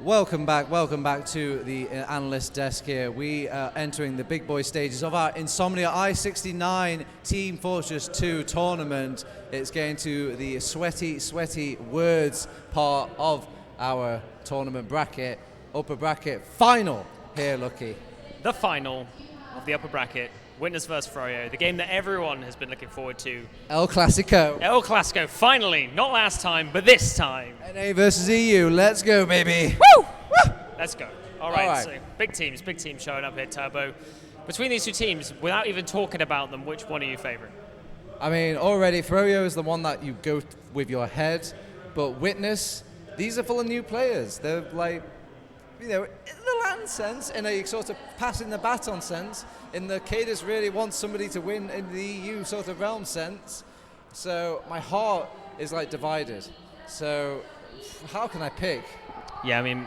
Welcome back to the analyst desk here. We are entering the big boy stages of our Insomnia I-69 Team Fortress 2 tournament. It's getting to the sweaty words part of our tournament bracket, upper bracket final here, Lucky. The final of the upper bracket, Witness vs. Froyo, the game that everyone has been looking forward to. El Clasico. El Clasico, finally, not last time, but this time. NA versus EU, let's go, baby. Woo! Let's go. All right, so big teams showing up here, Turbo. Between these two teams, without even talking about them, which one are you favoring? I mean, already, Froyo is the one that you go with your head, but Witness, these are full of new players. They're like, you know, in the LAN sense, in a sort of passing the baton sense, in the Cadus really wants somebody to win in the EU sort of realm sense. So my heart is like divided. So how can I pick? Yeah, I mean,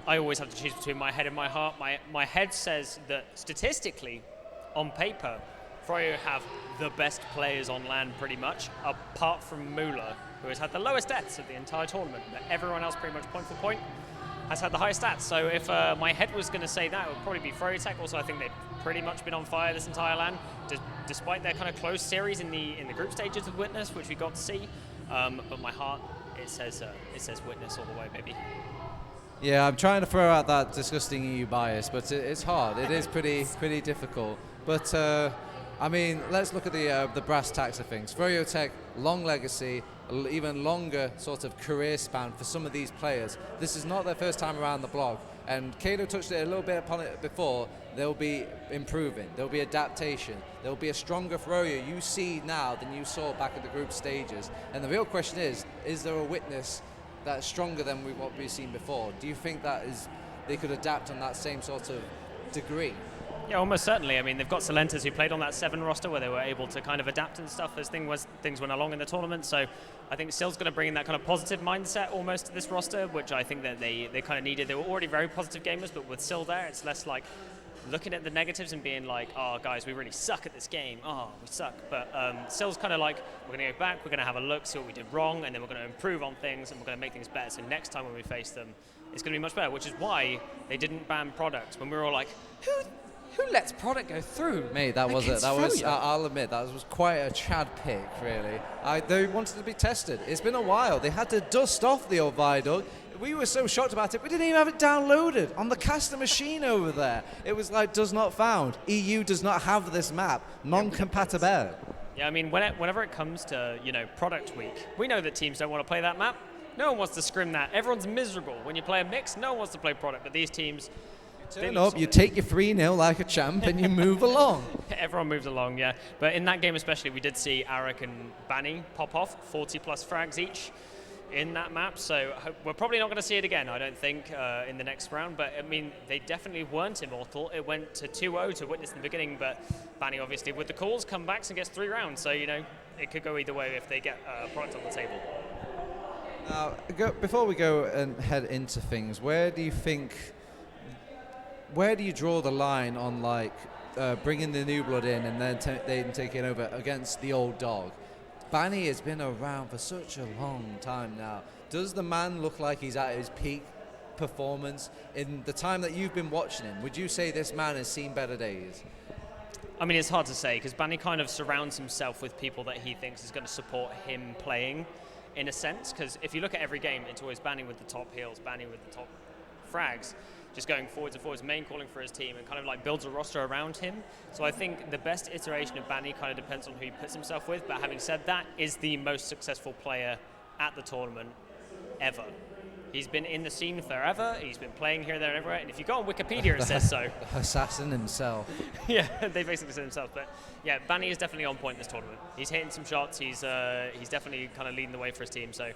I always have to choose between my head and my heart. My head says that statistically, on paper, Froyo have the best players on LAN pretty much, apart from Mula, who has had the lowest stats of the entire tournament. But everyone else pretty much point for point has had the highest stats. So if my head was going to say that, it would probably be Froyo. Also, I think they've pretty much been on fire this entire LAN, despite their kind of close series in the group stages of Witness, which we got to see. But my heart, it says Witness all the way, baby. Yeah, I'm trying to throw out that disgusting EU bias, but it's hard. It is pretty difficult. But I mean, let's look at the brass tacks of things. Froyo Tech, long legacy, even longer sort of career span for some of these players. This is not their first time around the block, and Kado touched it a little bit upon it before. They'll be improving. There'll be adaptation. There'll be a stronger Froyo you see now than you saw back at the group stages. And the real question is there a Witness that's stronger than what we've seen before? Do you think that they could adapt on that same sort of degree? Yeah, almost certainly. I mean, they've got Silentas who played on that 7 roster where they were able to kind of adapt and stuff as things went along in the tournament. So I think Sil's going to bring in that kind of positive mindset almost to this roster, which I think that they kind of needed. They were already very positive gamers, but with Sil there, it's less like looking at the negatives and being like, oh, guys, we really suck at this game. Oh, we suck. But Sil's kind of like, we're going to go back, we're going to have a look, see what we did wrong, and then we're going to improve on things, and we're going to make things better. So next time when we face them, it's going to be much better, which is why they didn't ban Product. When we were all like, who lets Product go through? Mate, that was it. That was, I'll admit, that was quite a Chad pick, really. They wanted to be tested. It's been a while. They had to dust off the old Viaduct. We were so shocked about it, we didn't even have it downloaded on the caster machine over there. It was like, does not found. EU does not have this map. Non-compatible. Yeah, I mean, whenever it comes to, Product Week, we know that teams don't want to play that map. No one wants to scrim that. Everyone's miserable. When you play a mix, no one wants to play Product, but these teams... Turn up, you take your 3-0 like a champ, and you move along. Everyone moves along, yeah. But in that game especially, we did see Arik and Bani pop off, 40-plus frags each in that map, so we're probably not going to see it again, I don't think, in the next round. But, I mean, they definitely weren't immortal. It went to 2-0 to Witness in the beginning, but Bani, obviously, with the calls, comes back and gets 3 rounds. So, it could go either way if they get a product on the table. Now, before we go and head into things, where do you draw the line on, like, bringing the new blood in and then taking over against the old dog? Bani has been around for such a long time now. Does the man look like he's at his peak performance in the time that you've been watching him? Would you say this man has seen better days? I mean, it's hard to say because Bani kind of surrounds himself with people that he thinks is going to support him playing, in a sense. Because if you look at every game, it's always Bani with the top heals, Bani with the top frags, just going forwards and forwards, main calling for his team, and kind of like builds a roster around him. So I think the best iteration of Bani kind of depends on who he puts himself with, but having said that, is the most successful player at the tournament ever. He's been in the scene forever, he's been playing here, there, and everywhere, and if you go on Wikipedia, it says so. The assassin himself. Yeah, they basically said himself, but yeah, Bani is definitely on point in this tournament. He's hitting some shots, he's definitely kind of leading the way for his team, so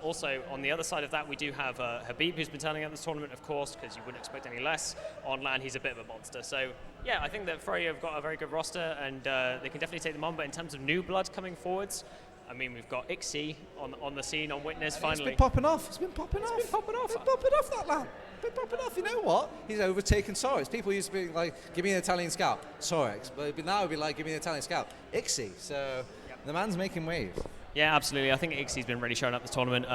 also, on the other side of that, we do have Habib, who's been turning out this tournament, of course, because you wouldn't expect any less. On LAN, he's a bit of a monster. So, yeah, I think that Froyo have got a very good roster, and they can definitely take them on. But in terms of new blood coming forwards, I mean, we've got Ixi on the scene on Witness, finally. It's been popping off. It's been popping off, that LAN. Been popping off. You know what? He's overtaken Sorex. People used to be like, give me an Italian scout. Sorex. But now it would be like, give me an Italian scout. Ixi. So, the man's making waves. Yeah, absolutely. I think Ixie's been really showing up this tournament.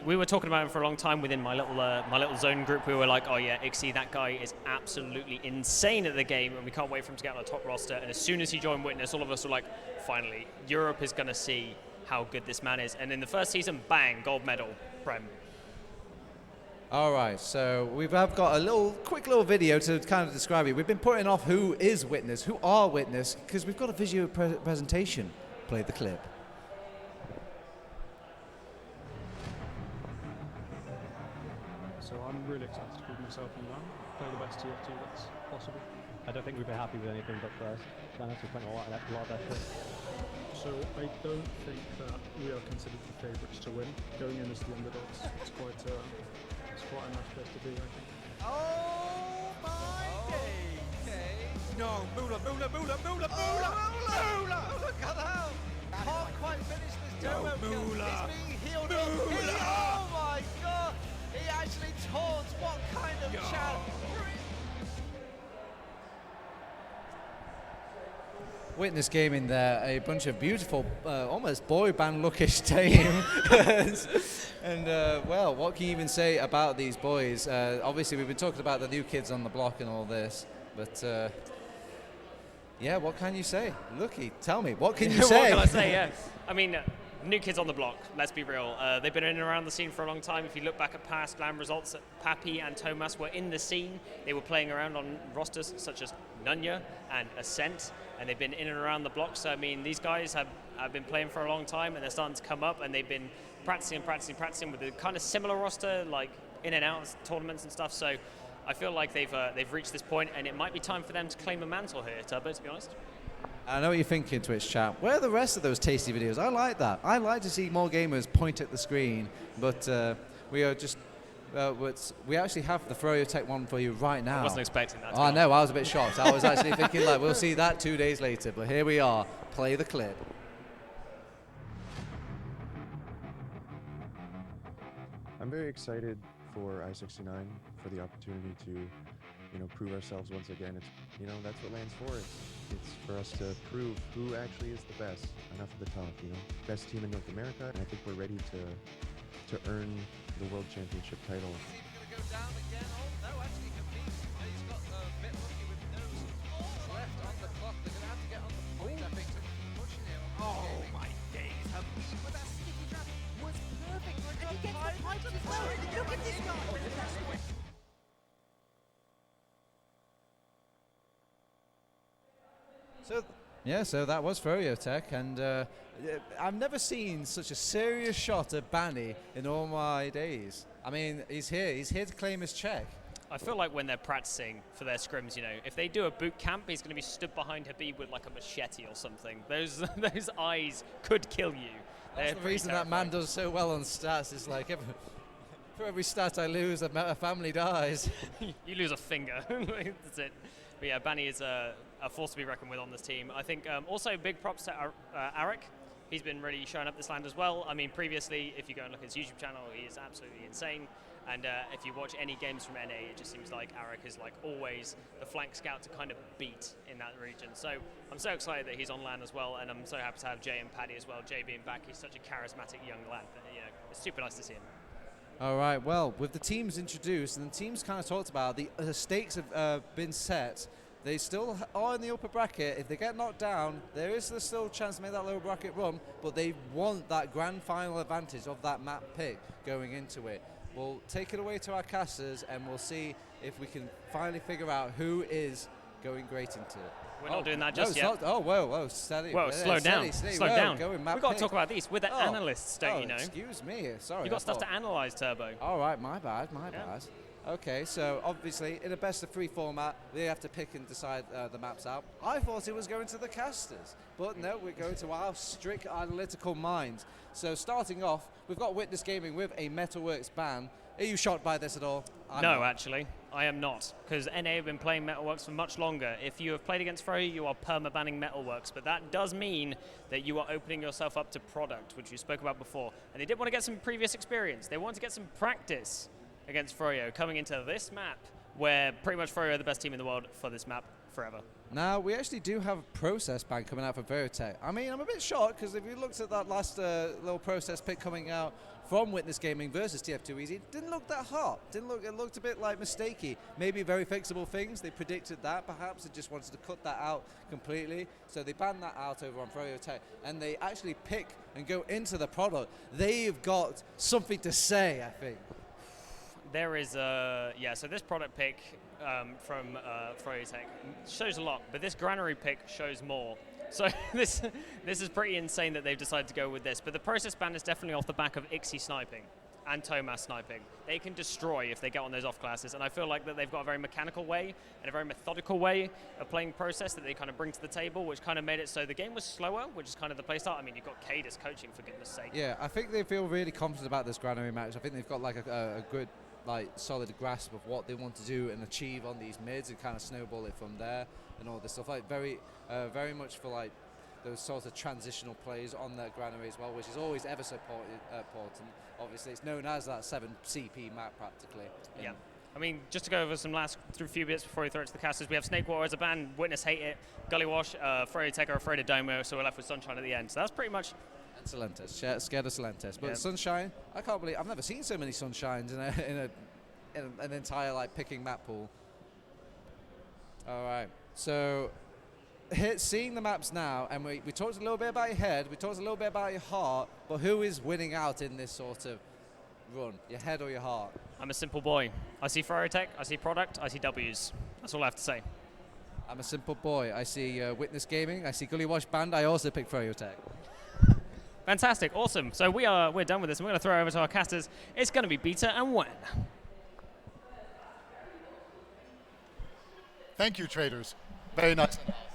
We were talking about him for a long time within my little zone group. We were like, oh yeah, Ixie, that guy is absolutely insane at the game, and we can't wait for him to get on the top roster. And as soon as he joined Witness, all of us were like, finally, Europe is going to see how good this man is. And in the first season, bang, gold medal, Prem. All right, so have got a quick little video to kind of describe it. We've been putting off who is Witness, who are Witness, because we've got a visual presentation. Play the clip. So I'm really excited to prove myself in LAN, play the best TF2 that's possible. I don't think we'd be happy with anything but first. China's putting a lot of effort. So I don't think that we are considered the favourites to win. Going in as the underdogs, it's quite a nice place to be, I think. Oh my days! No, Moolah! Look at that! Can't quite finish this turbo kill. He's being healed up. Oh my god! He actually taunts. What kind of chat? Witness gaming there, a bunch of beautiful, almost boy band lookish team. And well, what can you even say about these boys? Obviously, we've been talking about the new kids on the block and all this, but yeah, what can you say? Looky, tell me, what can you say? What can I say? Yeah, I mean, new kids on the block. Let's be real. They've been in and around the scene for a long time. If you look back at past LAN results, Papi and Thomas were in the scene. They were playing around on rosters such as Nunya and Ascent, and they've been in and around the block. So I mean, these guys have been playing for a long time, and they're starting to come up, and they've been practicing with a kind of similar roster, like in and out of tournaments and stuff. So I feel like they've reached this point, and it might be time for them to claim a mantle here, Turbo, to be honest. I know what you're thinking, Twitch chat. Where are the rest of those tasty videos? I like that. I like to see more gamers point at the screen, but we are just... we actually have the Froyo Tech one for you right now. I wasn't expecting that. Oh, I know, I was a bit shocked. I was actually thinking, like, we'll see that 2 days later, but here we are. Play the clip. I'm very excited for I-69, for the opportunity to, prove ourselves once again. It's, that's what LAN's for. It's for us to prove who actually is the best. Enough of the talk, Best team in North America, and I think we're ready to earn the World Championship title. Is he going to go down again? Oh, no, actually he competes. He's got a bit lucky with no seconds left on the clock. They're going to have to get on the point, I think, to pushing him. Oh, my days. But that sticky trap was perfect. And he gets the pipe as well. Look at this guy. So that was Froyo Tech, and I've never seen such a serious shot at Banny in all my days. I mean, he's here to claim his check. I feel like when they're practicing for their scrims, if they do a boot camp, he's going to be stood behind Habib with like a machete or something. Those eyes could kill you. That's the reason that man does so well on stats. Is like for every stat I lose, a family dies. You lose a finger. That's it. But yeah, Banny is a force to be reckoned with on this team. I think also big props to Arik. He's been really showing up this land as well. I mean, previously, if you go and look at his YouTube channel, he is absolutely insane. And if you watch any games from NA, it just seems like Arik is like always the flank scout to kind of beat in that region. So I'm so excited that he's on LAN as well, and I'm so happy to have Jay and Paddy as well. Jay being back, he's such a charismatic young lad that, it's super nice to see him. All right, well, with the teams introduced and the teams kind of talked about, the stakes have been set. They still are in the upper bracket. If they get knocked down, there is still a chance to make that lower bracket run, but they want that grand final advantage of that map pick going into it. We'll take it away to our casters, and we'll see if we can finally figure out who is going great into it. We're not doing that just yet. Whoa, steady. Whoa, slow down. Slow down. We've got to talk about these. We're the analysts, don't you know? Excuse me. Sorry. You've got stuff to analyse, Turbo. All right, my bad. Okay, so obviously in a best of 3 format, they have to pick and decide the maps out. I thought it was going to the casters, but no, we're going to our strict analytical minds. So starting off, we've got Witness Gaming with a Metalworks ban. Are you shocked by this at all? No, actually, I am not, because NA have been playing Metalworks for much longer. If you have played against Froyo, you are perma-banning Metalworks, but that does mean that you are opening yourself up to product, which we spoke about before. And they did want to get some previous experience. They want to get some practice against Froyo coming into this map, where pretty much Froyo are the best team in the world for this map forever. Now, we actually do have a process ban coming out for Variotech. I mean, I'm a bit shocked because if you looked at that last little process pick coming out from Witness Gaming versus TF2 Easy, it didn't look that hot. It looked a bit like mistakey. Maybe very fixable things. They predicted that. Perhaps they just wanted to cut that out completely. So they banned that out over on Variotech, and they actually pick and go into the product. They've got something to say, I think. There is so this product pick from Froyotech shows a lot, but this granary pick shows more. So this is pretty insane that they've decided to go with this. But the process ban is definitely off the back of Ixie sniping and Tomas sniping. They can destroy if they get on those off classes, and I feel like that they've got a very mechanical way and a very methodical way of playing process that they kind of bring to the table, which kind of made it so the game was slower, which is kind of the play start. I mean, you've got Cadus coaching, for goodness sake. Yeah, I think they feel really confident about this granary match. I think they've got like a good, like, solid grasp of what they want to do and achieve on these mids and kind of snowball it from there and all this stuff. Like very much for like those sort of transitional plays on the granary as well, which is always ever so important. Obviously, it's known as that 7 CP map practically. Yeah. I mean, just to go over some few bits before we throw it to the casters, we have Snake Water as a ban, Witness hate it, Gully Wash, Froyotech are afraid of Domo, so we're left with Sunshine at the end. So that's pretty much. And Solentes, scared of Solentes. But Sunshine, I can't believe, I've never seen so many Sunshines in an entire like picking map pool. All right, so seeing the maps now, and we talked a little bit about your head, we talked a little bit about your heart, but who is winning out in this sort of run, your head or your heart? I'm a simple boy. I see Froyotech, I see product, I see W's. That's all I have to say. I'm a simple boy. I see Witness Gaming, I see Gully Wash Band, I also pick Froyotech. Fantastic, awesome. So we're done with this. We're going to throw it over to our casters. It's going to be Beta and Wen. Thank you, traders. Very nice analysis.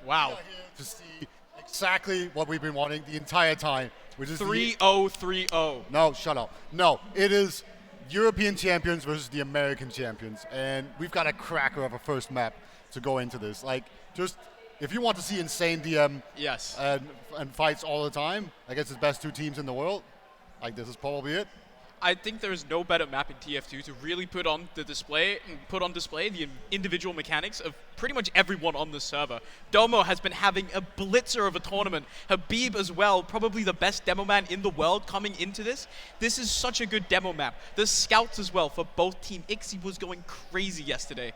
Wow. We are here to see exactly what we've been wanting the entire time, which is 3-0-3-0. No, shut up. No, it is European champions versus the American champions, and we've got a cracker of a first map to go into this. Like, just if you want to see insane DM Yes. and fights all the time against the best 2 teams in the world, like this is probably it. I think there is no better map in TF2 to really put on display the individual mechanics of pretty much everyone on the server. Domo has been having a blitzer of a tournament. Habib as well, probably the best demo man in the world coming into this. This is such a good demo map. The scouts as well for both team. Ixie was going crazy yesterday.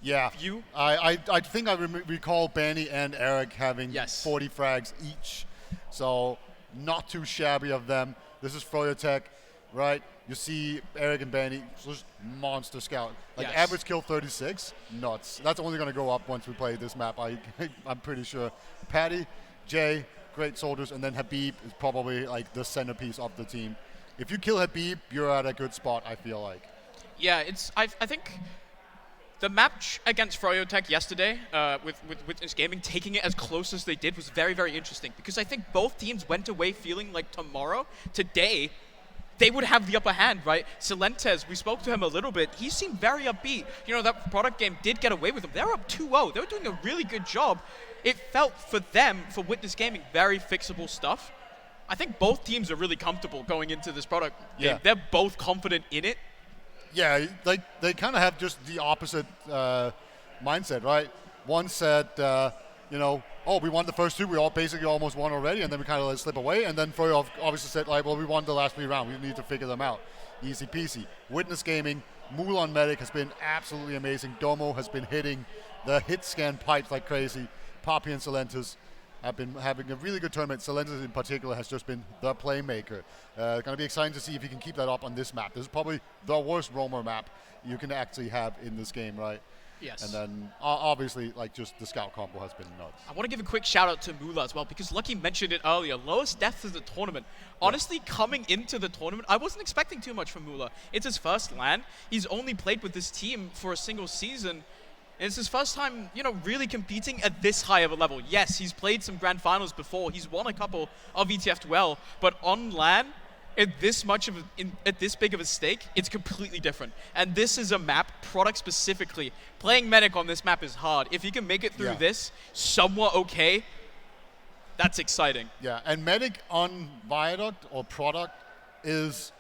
Yeah. You? I think I recall Banny and Eric having Yes. 40 frags each. So not too shabby of them. This is Froyotech, right? You see Eric and Banny, just monster scout. Like Yes. average kill 36, nuts. That's only going to go up once we play this map, I'm pretty sure. Patty, Jay, great soldiers, and then Habib is probably like the centerpiece of the team. If you kill Habib, you're at a good spot, I feel like. Yeah, I think the match against Froyotech yesterday, with Witness Gaming taking it as close as they did, was very, very interesting because I think both teams went away feeling like today, they would have the upper hand, right? Solentes, we spoke to him a little bit. He seemed very upbeat. You know, that product game did get away with them. They were up 2-0. They were doing a really good job. It felt for them, for Witness Gaming, very fixable stuff. I think both teams are really comfortable going into this product game. Yeah. They're both confident in it. Yeah, like they kind of have just the opposite mindset, right? One said, oh, we won the first 2, we all basically almost won already, and then we kind of let it slip away. And then Froyo obviously said, like, well, we won the last 3 rounds, we need to figure them out. Easy peasy. Witness Gaming, Mulan Medic has been absolutely amazing. Domo has been hitting the hit scan pipes like crazy. Poppy and Solentes have been having a really good tournament. Solentes in particular has just been the playmaker. Going to be exciting to see if he can keep that up on this map. This is probably the worst roamer map you can actually have in this game, right? Yes. And then obviously, like, just the scout combo has been nuts. I want to give a quick shout out to Mula as well because Lucky mentioned it earlier. Lowest death of the tournament. Honestly, coming into the tournament, I wasn't expecting too much from Mula. It's his first LAN. He's only played with this team for a single season. And it's his first time, really competing at this high of a level. Yes, he's played some grand finals before. He's won a couple of ETF12, but on LAN, at this big of a stake, it's completely different. And this is a map, product specifically. Playing Medic on this map is hard. If you can make it through this somewhat okay, that's exciting. Yeah, and Medic on Viaduct or product is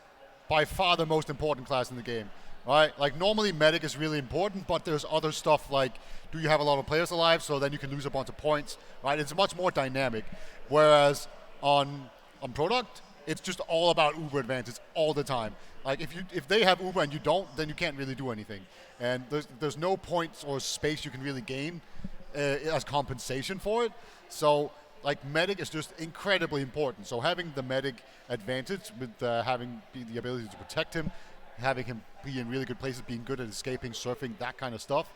by far the most important class in the game. right? Like normally medic is really important, but there's other stuff like, do you have a lot of players alive, so then you can lose a bunch of points, right? It's much more dynamic. Whereas on product, it's just all about Uber advantage all the time. Like if they have Uber and you don't, then you can't really do anything. And there's no points or space you can really gain as compensation for it. So like medic is just incredibly important. So having the medic advantage with having the ability to protect him, having him be in really good places, being good at escaping, surfing, that kind of stuff,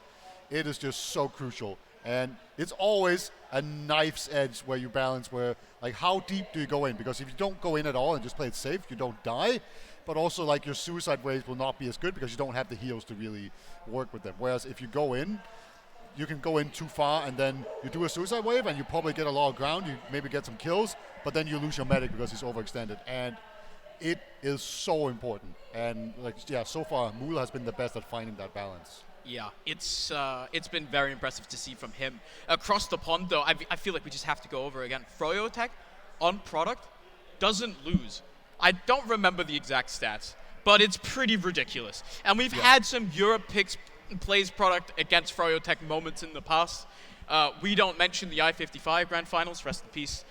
it is just so crucial. And it's always a knife's edge where you balance where, like, how deep do you go in? Because if you don't go in at all and just play it safe, you don't die. But also, like, your suicide waves will not be as good because you don't have the heals to really work with them. Whereas if you go in, you can go in too far and then you do a suicide wave and you probably get a lot of ground, you maybe get some kills, but then you lose your medic because he's overextended. And it is so important. And, like, yeah, so far, Mula has been the best at finding that balance. Yeah, it's been very impressive to see from him. Across the pond, though, I feel like we just have to go over again. FroyoTech, on product, doesn't lose. I don't remember the exact stats, but it's pretty ridiculous. And we've had some Europe picks plays product against FroyoTech moments in the past. We don't mention the I-55 Grand Finals, rest in peace.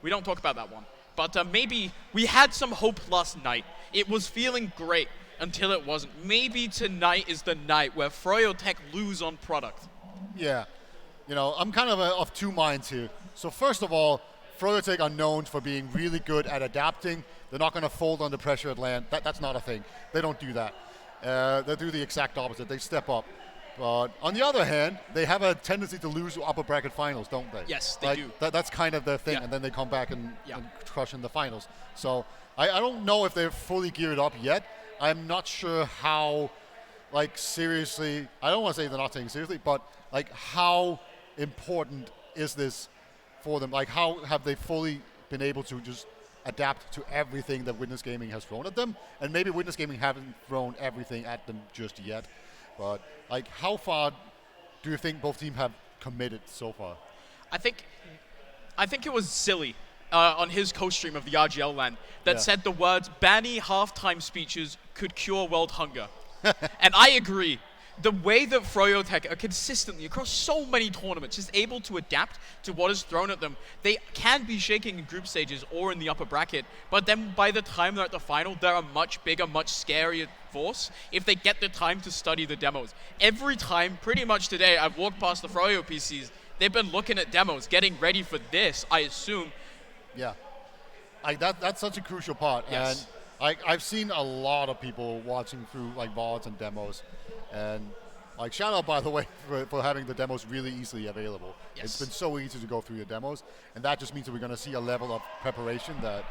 We don't talk about that one. But maybe we had some hope last night. It was feeling great until it wasn't. Maybe tonight is the night where FroyoTech lose on product. Yeah. You know, I'm kind of two minds here. So first of all, FroyoTech are known for being really good at adapting. They're not going to fold under pressure at land. That's not a thing. They don't do that. They do the exact opposite. They step up. But on the other hand, they have a tendency to lose to upper bracket finals, don't they? Yes, they do. That's kind of their thing, and then they come back and crush in the finals. So I don't know if they're fully geared up yet. I'm not sure how, like, seriously, I don't want to say they're not taking seriously, but, like, how important is this for them? Like, how have they fully been able to just adapt to everything that Witness Gaming has thrown at them? And maybe Witness Gaming haven't thrown everything at them just yet. But, like, how far do you think both teams have committed so far? I think it was Silly on his co-stream of the RGL LAN that said the words, "Banny halftime speeches could cure world hunger." And I agree. The way that FroyoTech are consistently, across so many tournaments, just able to adapt to what is thrown at them, they can be shaking in group stages or in the upper bracket, but then by the time they're at the final, they're a much bigger, much scarier force if they get the time to study the demos. Every time, pretty much today, I've walked past the Froyo PCs, they've been looking at demos, getting ready for this, I assume. Yeah. That's such a crucial part. Yes. And I've seen a lot of people watching through, like, VODs and demos. And, like, shout out, by the way, for having the demos really easily available. Yes. It's been so easy to go through the demos, and that just means that we're going to see a level of preparation that,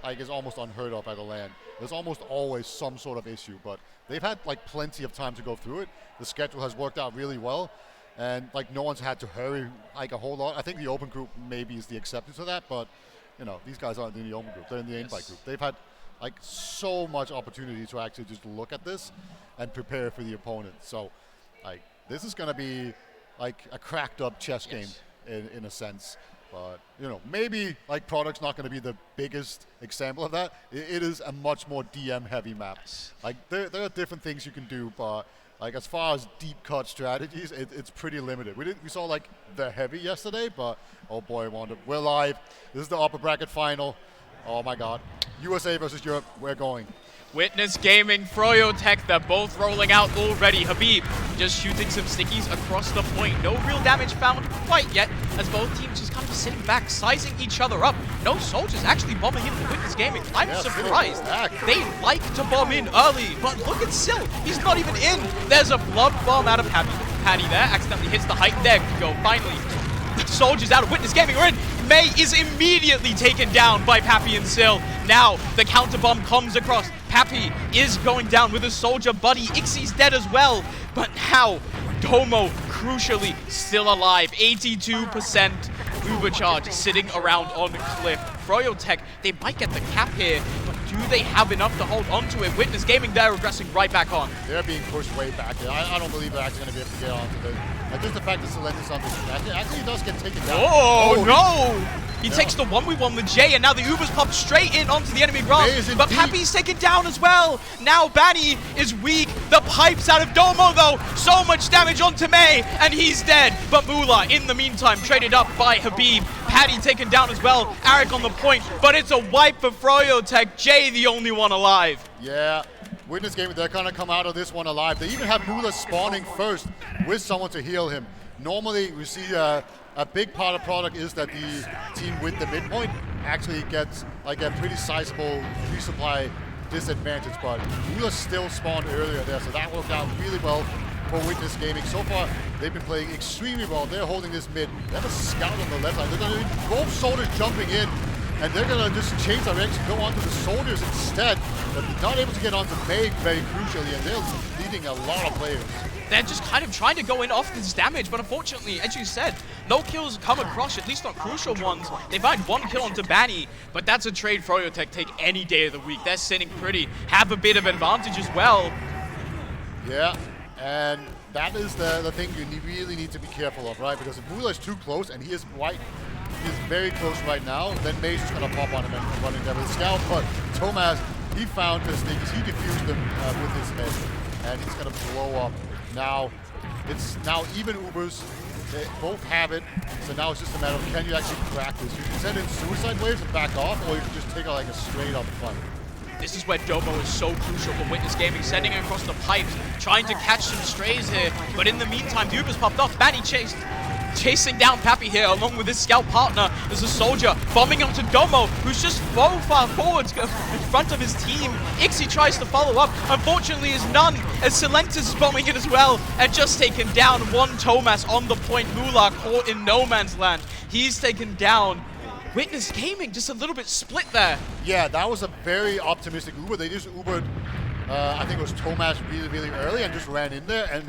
like, is almost unheard of at the LAN. There's almost always some sort of issue, but they've had, like, plenty of time to go through it. The schedule has worked out really well, and, like, no one's had to hurry, like, a whole lot. I think the open group maybe is the exception to that, but, you know, these guys aren't in the open group. They're in the invite group. They've had, like, so much opportunity to actually just look at this and prepare for the opponent. So, like, this is going to be, like, a cracked up chess game in a sense. But, you know, maybe, like, Product's not going to be the biggest example of that. It is a much more DM heavy map. Like, there are different things you can do, but, like, as far as deep cut strategies, it's pretty limited. We saw, like, the heavy yesterday, but, oh boy, we're live. This is the upper bracket final. Oh my God. USA versus Europe, we're going. Witness Gaming, FroyoTech, they're both rolling out already. Habib just shooting some stickies across the point. No real damage found quite yet, as both teams just kind of sitting back, sizing each other up. No soldiers actually bombing in for Witness Gaming. I'm surprised. They like to bomb in early, but look at Sil. He's not even in. There's a blood bomb out of Paddy there. Accidentally hits the height. There we go, finally. The soldiers out of Witness Gaming are in. Mei is immediately taken down by Pappy and Sil. Now the counter bomb comes across. Pappy is going down with a soldier buddy. Ixie's dead as well. But now Domo, crucially, still alive. 82% Ubercharge sitting around on Cliff. FroyoTech, they might get the cap here, but do they have enough to hold on to it? Witness Gaming, they're regressing right back on. They're being pushed way back there. I don't believe they're actually going to be able to get onto this. Like, just the fact that Silentis on this, actually he does get taken down. Oh no! He takes the 1v1 with Jay, and now the Ubers pop straight in onto the enemy May is grasp. in But deep. Pappy's taken down as well. Now Banny is weak. The pipes out of Domo, though. So much damage onto May, and he's dead. But Moolah, in the meantime, traded up by Habib. Paddy taken down as well. Arik on the point, but it's a wipe for Froyotech. Jay, the only one alive. Yeah, Witness Gaming, they're gonna come out of this one alive. They even have Moolah spawning first with someone to heal him. Normally, we see a big part of product is that the team with the midpoint actually gets like a pretty sizable resupply disadvantage, but Moolah still spawned earlier there, so that worked out really well for Witness Gaming. So far, they've been playing extremely well. They're holding this mid. They have a scout on the left side. They're gonna both soldiers jumping in, and they're gonna just change direction, go onto the soldiers instead, but they're not able to get onto May very crucially, and they're leading a lot of players. They're just kind of trying to go in off this damage, but unfortunately, as you said, no kills come across, at least not crucial ones. They find one kill onto Banny, but that's a trade Froyotech take any day of the week. They're sitting pretty, have a bit of advantage as well. Yeah, and that is the thing you really need to be careful of, right? Because if Moolah is too close, and he is very close right now, then May's just gonna pop on him and run in there with the scout. But Thomas, he found the sneakers, he defused them with his head, and he's gonna blow up. Now, it's now even Ubers. They both have it, so now it's just a matter of can you actually crack this? You can send in suicide waves and back off, or you can just take like a straight up fight. This is where Domo is so crucial for Witness Gaming, sending it across the pipes, trying to catch some strays here. But in the meantime, the Ubers popped off. Banny chasing down Pappy here, along with his scout partner. There's a soldier bombing onto Domo, who's just so far forward in front of his team. Ixie tries to follow up. Unfortunately, is none, as Silentis is bombing it as well, and just taken down. One Thomas on the point. Moolah caught in no man's land. He's taken down. Witness Gaming just a little bit split there. Yeah, that was a very optimistic Uber. They just Ubered, I think it was Thomas really early and just ran in there, and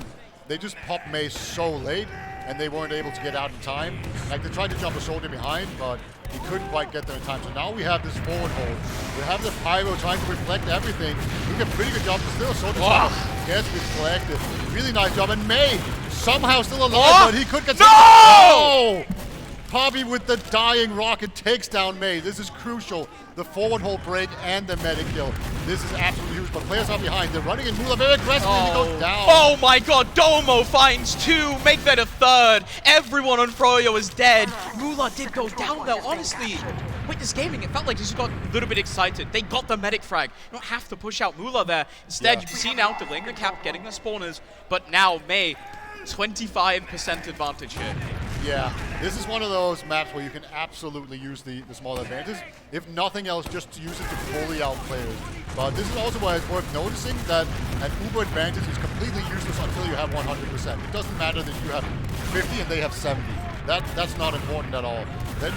they just popped May so late, and they weren't able to get out in time. Like, they tried to jump a soldier behind, but he couldn't quite get there in time. So now we have this forward hold. We have the Pyro trying to reflect everything. Doing a pretty good job, but still a soldier gets reflected. Really nice job, and May somehow still alive, but he could get... No! Poppy with the dying rocket takes down May. This is crucial. The forward hold break and the medic kill. This is absolutely huge, but players are behind. They're running in Moolah very aggressively. He goes down. Oh my god, Domo finds two, make that a third. Everyone on Froyo is dead. Moolah did go down though, honestly. Witness Gaming, it felt like he just got a little bit excited. They got the medic frag. You don't have to push out Moolah there. Instead, you can see now delaying the cap, getting the spawners, but now May, 25% advantage here. Yeah, this is one of those maps where you can absolutely use the small advantage. If nothing else, just to use it to bully out players. But this is also why it's worth noticing that an Uber advantage is completely useless until you have 100%. It doesn't matter that you have 50 and they have 70. That's not important at all. Then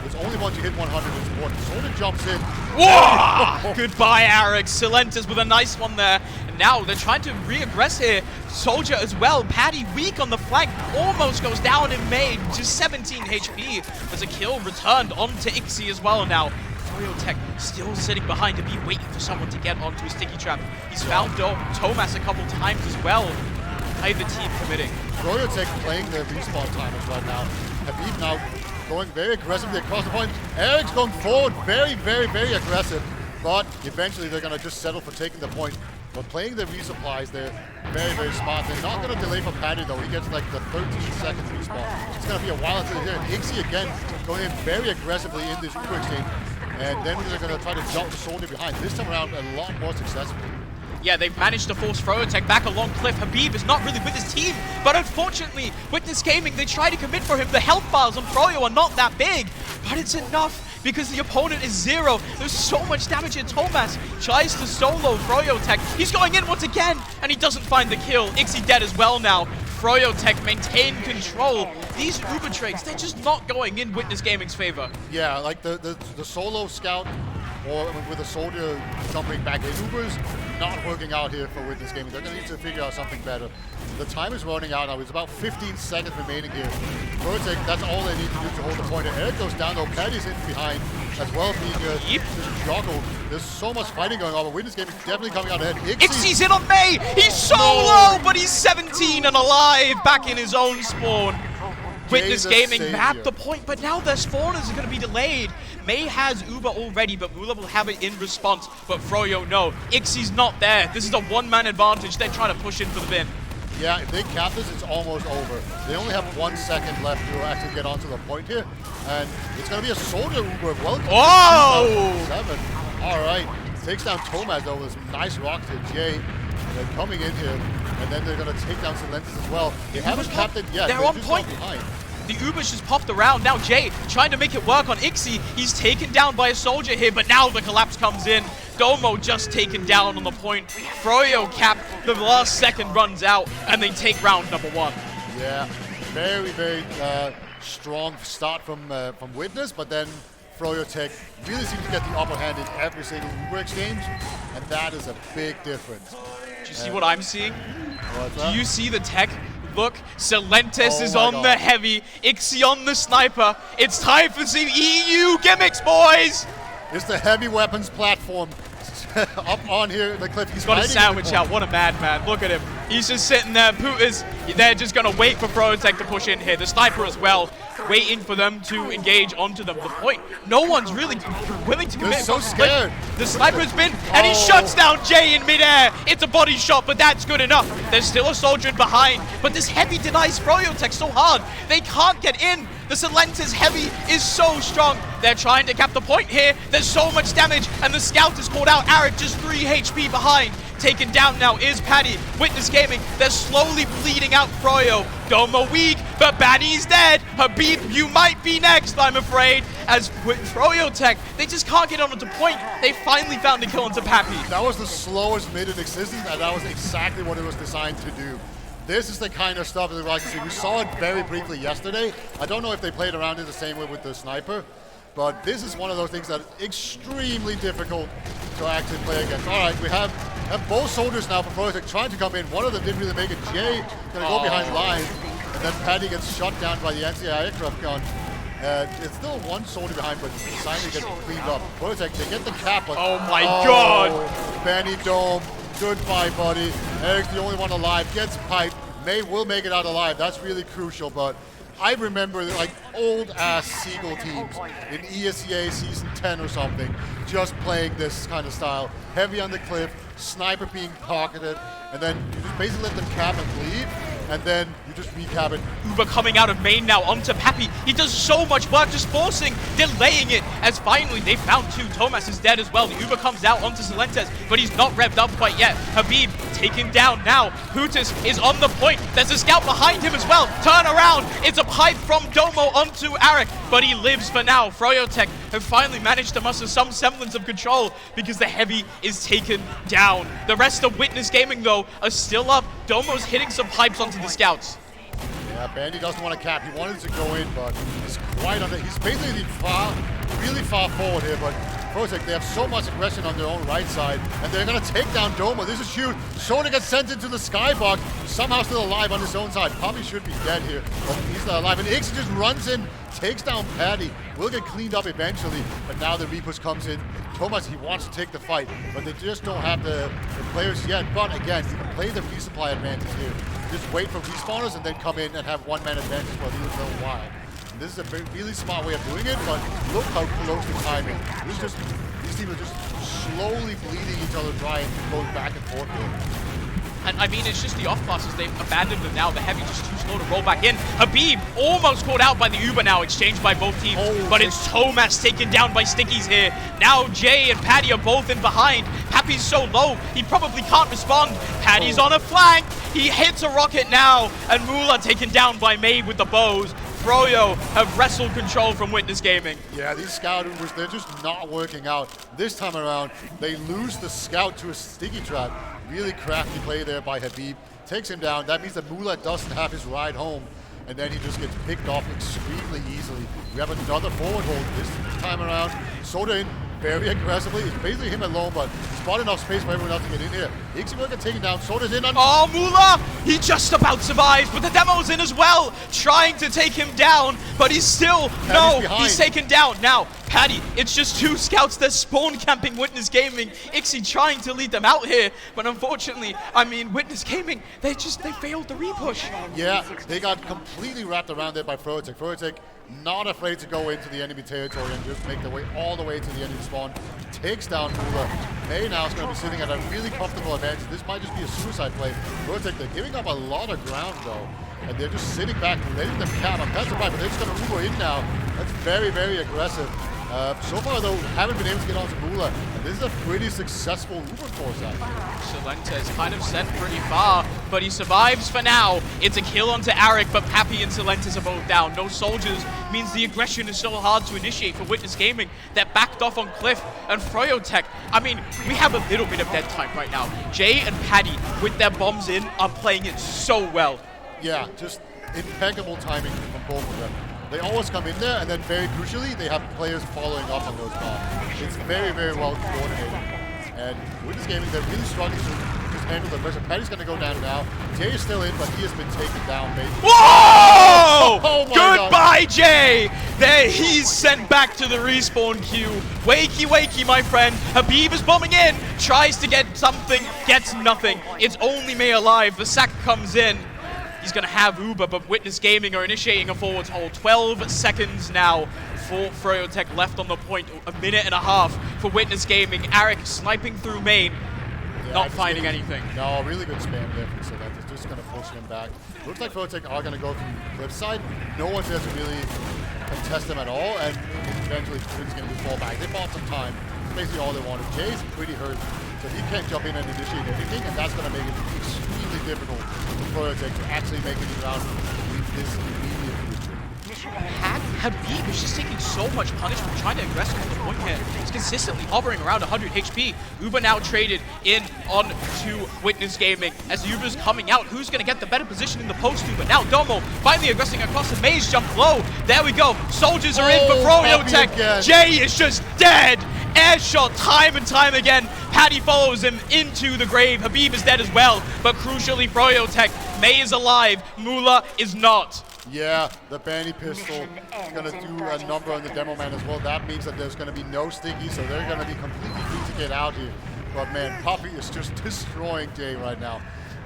it's only once you hit 100 it's important. Soldier jumps in. Whoa! Goodbye, Arik. Silentis with a nice one there. And now they're trying to re-aggress here. Soldier as well. Paddy weak on the flank. Almost goes down in May. Just 17 HP. There's a kill returned onto Ixie as well now. Froyotech still sitting behind to be waiting for someone to get onto a sticky trap. He's found Thomas a couple times as well. How the team committing? Froyotech playing their respawn timers right now. Habib now going very aggressively across the point. Eric's going forward very aggressive. But eventually they're going to just settle for taking the point. But playing the resupplies, they're very smart. They're not going to delay for Paddy though. He gets like the 13-second respawn. It's going to be a while until here. And Ixie again going in very aggressively in this Uber exchange. And then they're going to try to jump the soldier behind. This time around a lot more successfully. Yeah, they've managed to force Froyotech back along Cliff. Habib is not really with his team, but unfortunately, Witness Gaming, they try to commit for him. The health bars on Froyo are not that big, but it's enough because the opponent is 0. There's so much damage here. Thomas tries to solo Froyotech. He's going in once again, and he doesn't find the kill. Ixie dead as well now. Froyotech maintain control. These Uber trades, they're just not going in Witness Gaming's favor. Yeah, like the solo scout or with a soldier jumping back in Ubers, not working out here for Witness Gaming. They're going to need to figure out something better. The time is running out now. It's about 15 seconds remaining here. Froyotech, that's all they need to do to hold the point. Eric goes down though. Paddy's in behind as well, being just juggled. There's so much fighting going on, but Witness Gaming is definitely coming out ahead. Ixie's in on May! He's so low, but he's 17 and alive, back in his own spawn. Witness the Gaming savior. mapped the point, but now their spawners are going to be delayed. May has Uber already, but Mula will have it in response. But Froyo, no. Ixie's not there. This is a one-man advantage. They're trying to push in for the bin. Yeah, if they cap this, it's almost over. They only have 1 second left to actually get onto the point here. And it's going to be a Soldier Uber. Welcome Oh! to 2007. All right. Takes down Tomaz, though, with some nice rock to Jay. They're coming in here. And then they're going to take down Silentis as well. They haven't capped it yet. They're on just point. behind. The Ubers just popped around. Now Jay trying to make it work on Ixie. He's taken down by a soldier here, but now the collapse comes in. Domo just taken down on the point. Froyo cap, the last second runs out, and they take round number 1. Yeah, very, very strong start from Witness, but then Froyo Tech really seems to get the upper hand in every single Uber exchange, and that is a big difference. Do you see what I'm seeing? What's Do that? you see the tech? Look, Silentis Oh is my on God. the heavy, Ixie on the sniper. It's time for some EU gimmicks, boys! It's the heavy weapons platform up on here in the cliff. He's Got a hiding in the sandwich corner. out. What a madman. Look at him. He's just sitting there. Putas, they're just going to wait for Protech to push in here. The sniper as well, waiting for them to engage onto them. The point, no one's really willing to commit. so But scared. The sniper's been, and he Oh. shuts down Jay in midair. It's a body shot, but that's good enough. There's still a soldier in behind, but this heavy denies Froyotech so hard. They can't get in. The Silentis heavy is so strong. They're trying to cap the point here. There's so much damage, and the scout is called out. Arik just 3 HP behind. Taken down now is Paddy. Witness Gaming, they're slowly bleeding out Froyo. Domo weak, but Paddy's dead. Habib, you might be next, I'm afraid. As with Froyo Tech, they just can't get onto point. They finally found the kill onto Pappy. That was the slowest mid in existence, and that was exactly what it was designed to do. This is the kind of stuff that we like to see. We saw it very briefly yesterday. I don't know if they played around it the same way with the sniper, but this is one of those things that is extremely difficult to actually play against. All right, we have both soldiers now for Protech trying to come in. One of them didn't really make it. Jay gonna go behind line, and then Paddy gets shot down by the NCI aircraft gun. It's still one soldier behind, but finally gets cleaned up. Protech, they get the cap, but Oh my God. Benny Dome, goodbye, buddy. Eric's the only one alive, gets piped. May will make it out alive. That's really crucial, but I remember like old-ass Seagull teams in ESEA Season 10 or something, just playing this kind of style. Heavy on the cliff, sniper being pocketed, and then you just basically let them cap and leave, and then you just recap it. Uber coming out of main now onto Pappy. He does so much work, just forcing, delaying it, as finally they found 2. Thomas is dead as well. The Uber comes out onto Silentis, but he's not revved up quite yet. Habib taken down now. Putas is on the point. There's a scout behind him as well. Turn around. It's a pipe from Domo onto Arik, but he lives for now. Froyotech have finally managed to muster some semblance of control because the heavy is taken down. The rest of Witness Gaming, though, are still up. Domo's hitting some pipes onto the scouts. Yeah, Bandy doesn't want to cap. He wanted to go in, but he's quite on it. He's basically really far forward here, but Protech, they have so much aggression on their own right side, and they're going to take down Domo. This is huge. Shona gets sent into the skybox, somehow still alive on his own side. Probably should be dead here, but he's not alive. And Ixie just runs in, takes down Paddy. Will get cleaned up eventually, but now the Reapers comes in. Thomas, he wants to take the fight, but they just don't have the players yet. But again, you can play the resupply advantage here. Just wait for respawners and then come in and have one-man advantage for a little while. And this is a really smart way of doing it, but look how close the timing. These teams are just slowly bleeding each other dry and going back and forth here. And I mean, it's just the off classes. They've abandoned them now. The heavy just too slow to roll back in. Habib almost caught out by the Uber now, exchanged by both teams. But it's Tomas taken down by Stickies here. Now Jay and Paddy are both in behind. Pappy's so low, he probably can't respond. Paddy's on a flank. He hits a rocket now. And Mula taken down by May with the bows. Froyo have wrestled control from Witness Gaming. Yeah, these scout Ubers, they're just not working out. This time around, they lose the scout to a sticky trap. Really crafty play there by Habib. Takes him down. That means that Mula doesn't have his ride home. And then he just gets picked off extremely easily. We have another forward hold this time around. Soda in very aggressively. It's basically him alone, but spot enough space for everyone else to get in here. Ixie will get taken down. Soda's in on... Oh, Mula! He just about survives, but the demo's in as well, trying to take him down, but he's still... Paddy's behind. He's taken down. Now, Paddy, it's just 2 scouts. They're spawn camping Witness Gaming. Ixie trying to lead them out here, but unfortunately, I mean, Witness Gaming, they failed the repush. Yeah, they got completely wrapped around there by Frotech. Frotech not afraid to go into the enemy territory and just make their way all the way to the enemy spawn. Takes down Mula. May now is going to be sitting at a really comfortable advantage. This might just be a suicide play. Frotech, they're giving up a lot of ground though. And they're just sitting back, letting them cap. I'm petrified, but they're just going to Uber in now. That's very, very aggressive. So far, though, haven't been able to get onto Mula. And this is a pretty successful Uber for Zach. Silentes kind of sent pretty far, but he survives for now. It's a kill onto Arik, but Pappy and Silentes are both down. No soldiers means the aggression is so hard to initiate for Witness Gaming. They're backed off on Cliff and Froyotech. I mean, we have a little bit of dead time right now. Jay and Paddy, with their bombs in, are playing it so well. Yeah, just impeccable timing from both of them. They always come in there, and then very crucially, they have players following up on those bombs. It's very, very well coordinated. And Witness Gaming, they're really struggling to just handle the pressure. Paddy's going to go down now. Jay is still in, but he has been taken down, basically. Whoa! Oh my Goodbye, Jay! There, he's sent back to the respawn queue. Wakey, wakey, my friend. Habib is bombing in, tries to get something, gets nothing. It's only May alive. The sack comes in. He's going to have Uber, but Witness Gaming are initiating a forwards hold. 12 seconds now for Froyotech left on the point. A minute and a half for Witness Gaming. Arik sniping through main, not finding anything. No, really good spam there from Silentes. Just going to push him back. Looks like Froyotech are going to go from Cliffside. No one's there to really contest them at all, and eventually Witness Gaming will fall back. They bought some time. Basically all they wanted. Jay's pretty hurt, so he can't jump in and initiate anything, and that's going to make it extremely difficult for Froyotech to actually make it around with this immediate future. Habib is just taking so much punishment, trying to aggress on the point here. He's consistently hovering around 100 HP. Uber now traded in on to Witness Gaming. As Uber's coming out, who's going to get the better position in the post Uber? Now Domo finally aggressing across the maze, jump low. There we go. Soldiers are in for Froyotech. Jay is just dead. Air shot time and time again. Paddy follows him into the grave. Habib is dead as well. But crucially, Froyotech, May is alive. Mula is not. Yeah, the Banny pistol is going to do a number on the demo man as well. That means that there's going to be no sticky, so they're going to be completely free to get out here. But man, Poppy is just destroying Jay right now.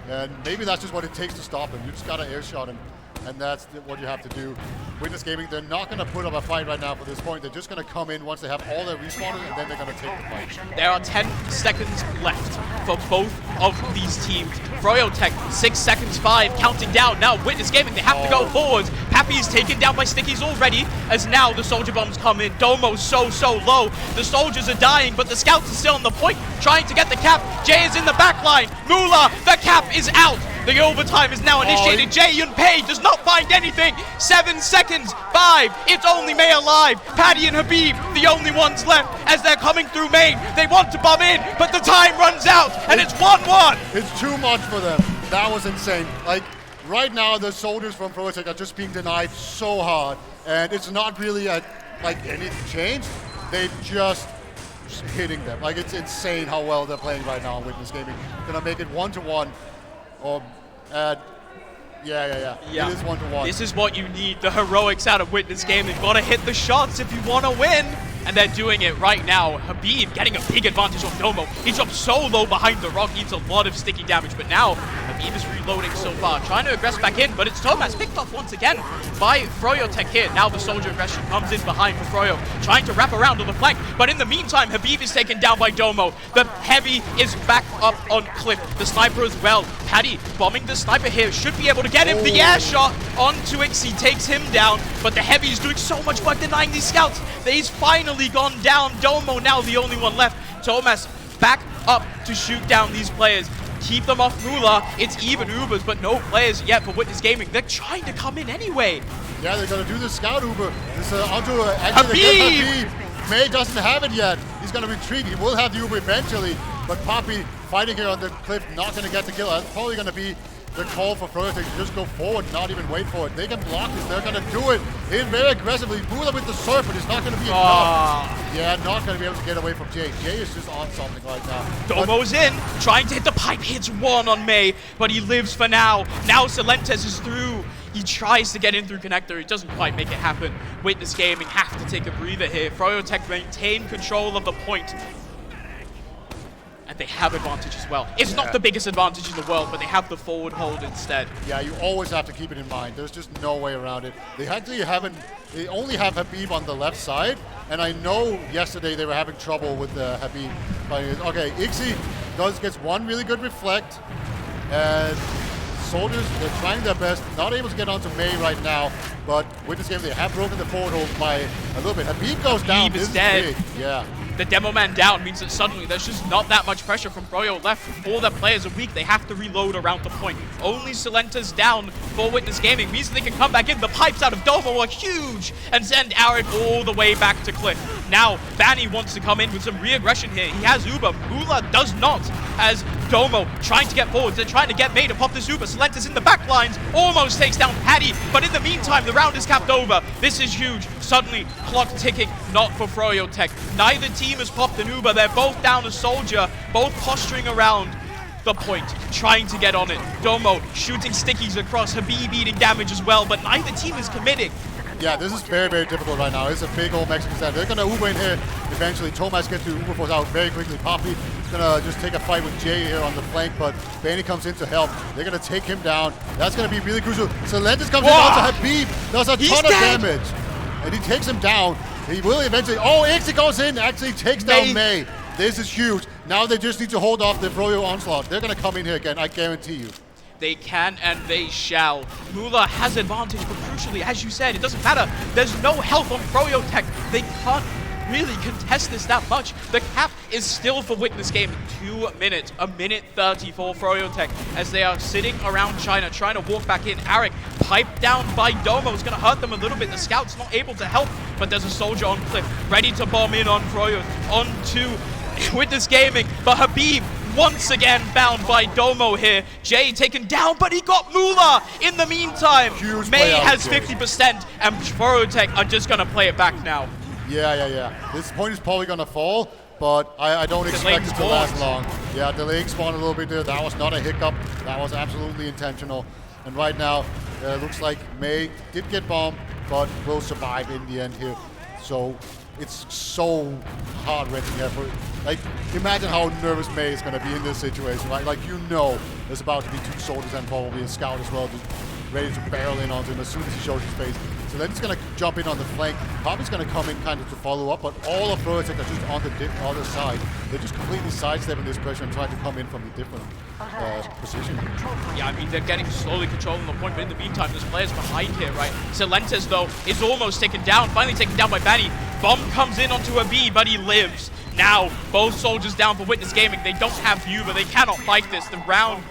And maybe that's just what it takes to stop him. You just got to air shot him. And that's what you have to do. Witness Gaming, they're not going to put up a fight right now for this point. They're just going to come in once they have all their respawners, and then they're going to take the fight. There are 10 seconds left for both of these teams. Froyotech, 6 seconds, 5, counting down. Now Witness Gaming, they have to go forwards. Pappy is taken down by Stickies already, as now the soldier bombs come in. Domo's so low. The soldiers are dying, but the scouts are still on the point, trying to get the cap. Jay is in the back line. Mula, the cap is out. The overtime is now initiated. Jay Yunpei does not find anything. 7 seconds, 5. It's only May alive. Paddy and Habib, the only ones left as they're coming through main. They want to bomb in, but the time runs out, and it's 1-1. It's too much for them. That was insane. Like, right now, the soldiers from Froyotech are just being denied so hard, and it's not really like anything changed. They're just hitting them. Like, it's insane how well they're playing right now on Witness Gaming. Gonna make it 1-1. Yeah. It is 1-1. This is what you need, the heroics out of Witness Gaming. Gotta hit the shots if you want to win. And they're doing it right now. Habib getting a big advantage on Domo. He dropped so low behind the rock, needs a lot of sticky damage. But now, Habib is reloading so far, trying to aggress back in. But it's Tomas picked off once again by Froyotech here. Now the soldier aggression comes in behind for Froyo, trying to wrap around on the flank. But in the meantime, Habib is taken down by Domo. The heavy is back up on Cliff. The sniper as well. Paddy bombing the sniper here. Should be able to get him. The air shot onto Ixie takes him down. But the heavy is doing so much work denying these scouts. He's finally gone down. Domo now the only one left. Tomas back up to shoot down these players. Keep them off Mula. It's even Ubers, but no players yet for Witness Gaming. They're trying to come in anyway. Yeah, they're going to do the scout Uber. This onto Habib! May doesn't have it yet. He's going to retreat. He will have the Uber eventually, but Poppy fighting here on the cliff, not going to get the kill. That's probably going to be the call for Froyotech to just go forward, not even wait for it. They can block this. They're going to do it in very aggressively. Mula with the surf, but it's not going to be enough. Yeah, not going to be able to get away from Jay. Jay is just on something right now. Domo's in, trying to hit the pipe. Hits one on May, but he lives for now. Now Silentes is through. He tries to get in through connector. He doesn't quite make it happen. Witness Gaming have to take a breather here. Froyotech maintain control of the point. And they have advantage as well. It's not the biggest advantage in the world, but they have the forward hold instead. Yeah, you always have to keep it in mind. There's just no way around it. They only have Habib on the left side, and I know yesterday they were having trouble with Habib. Okay, Ixi gets one really good reflect, and Soldiers, they're trying their best, not able to get onto Mei right now, but with this game they have broken the forward hold by a little bit. Habib goes down. Habib is dead. Big. Yeah. The demo man down means that suddenly there's just not that much pressure from Froyo left. All their players are weak. They have to reload around the point. Only Silenta's down for Witness Gaming means that they can come back in. The pipes out of Domo are huge and send Arid all the way back to Cliff. Now, Vanny wants to come in with some re-aggression here. He has Uber. Mula does not, as Domo trying to get forward. They're trying to get Mei to pop this Uber. Silenta's in the back lines, almost takes down Paddy, but in the meantime, the round is capped over. This is huge. Suddenly, clock ticking, not for Froyotech. Neither team has popped an Uber. They're both down a soldier, both posturing around the point, trying to get on it. Domo shooting stickies across, Habib eating damage as well, but neither team is committing. Yeah, this is very, very difficult right now. It's a big old Mexican stand. They're going to Uber in here. Eventually, Tomas gets to Uber force out very quickly. Poppy is going to just take a fight with Jay here on the flank, but Benny comes in to help. They're going to take him down. That's going to be really crucial. Silentes comes in onto Habib. Does a ton of damage. And he takes him down. He will eventually... Oh, Ixi goes in, actually takes down Mei. This is huge. Now they just need to hold off the Froyo onslaught. They're going to come in here again, I guarantee you. They can and they shall. Mula has advantage, but crucially, as you said, it doesn't matter. There's no health on Froyotech. They can't really contest this that much. The cap is still for Witness Game. 2 minutes, 1:30 for Froyotech as they are sitting around China, trying to walk back in. Arik, piped down by Domo, is going to hurt them a little bit. The scout's not able to help, but there's a soldier on Cliff, ready to bomb in on Froyo, onto Witness Gaming, but Habib once again bound by Domo here. Jay taken down, but he got Mula in the meantime. Mei has 50%, and Froyotech are just going to play it back now. Yeah. This point is probably going to fall, but I don't expect it to last long. Yeah, delaying spawn a little bit there. That was not a hiccup. That was absolutely intentional. And right now, looks like Mei did get bombed, but will survive in the end here. So it's so heart-wrenching effort. Like, imagine how nervous Mei is going to be in this situation, right? Like, you know there's about to be 2 soldiers and probably a scout as well, just ready to barrel in onto him as soon as he shows his face. So then he's going to jump in on the flank. Poppy's going to come in kind of to follow up, but all of Froyotech are just on the other side. They're just completely sidestepping this pressure and trying to come in from a different position. Yeah, I mean, they're getting slowly controlling the point, but in the meantime, there's players behind here, right? Silentes, though, is almost taken down, finally taken down by Vanny. Bomb comes in onto a B, but he lives. Now, both soldiers down for Witness Gaming. They don't have view, but they cannot fight this. The round,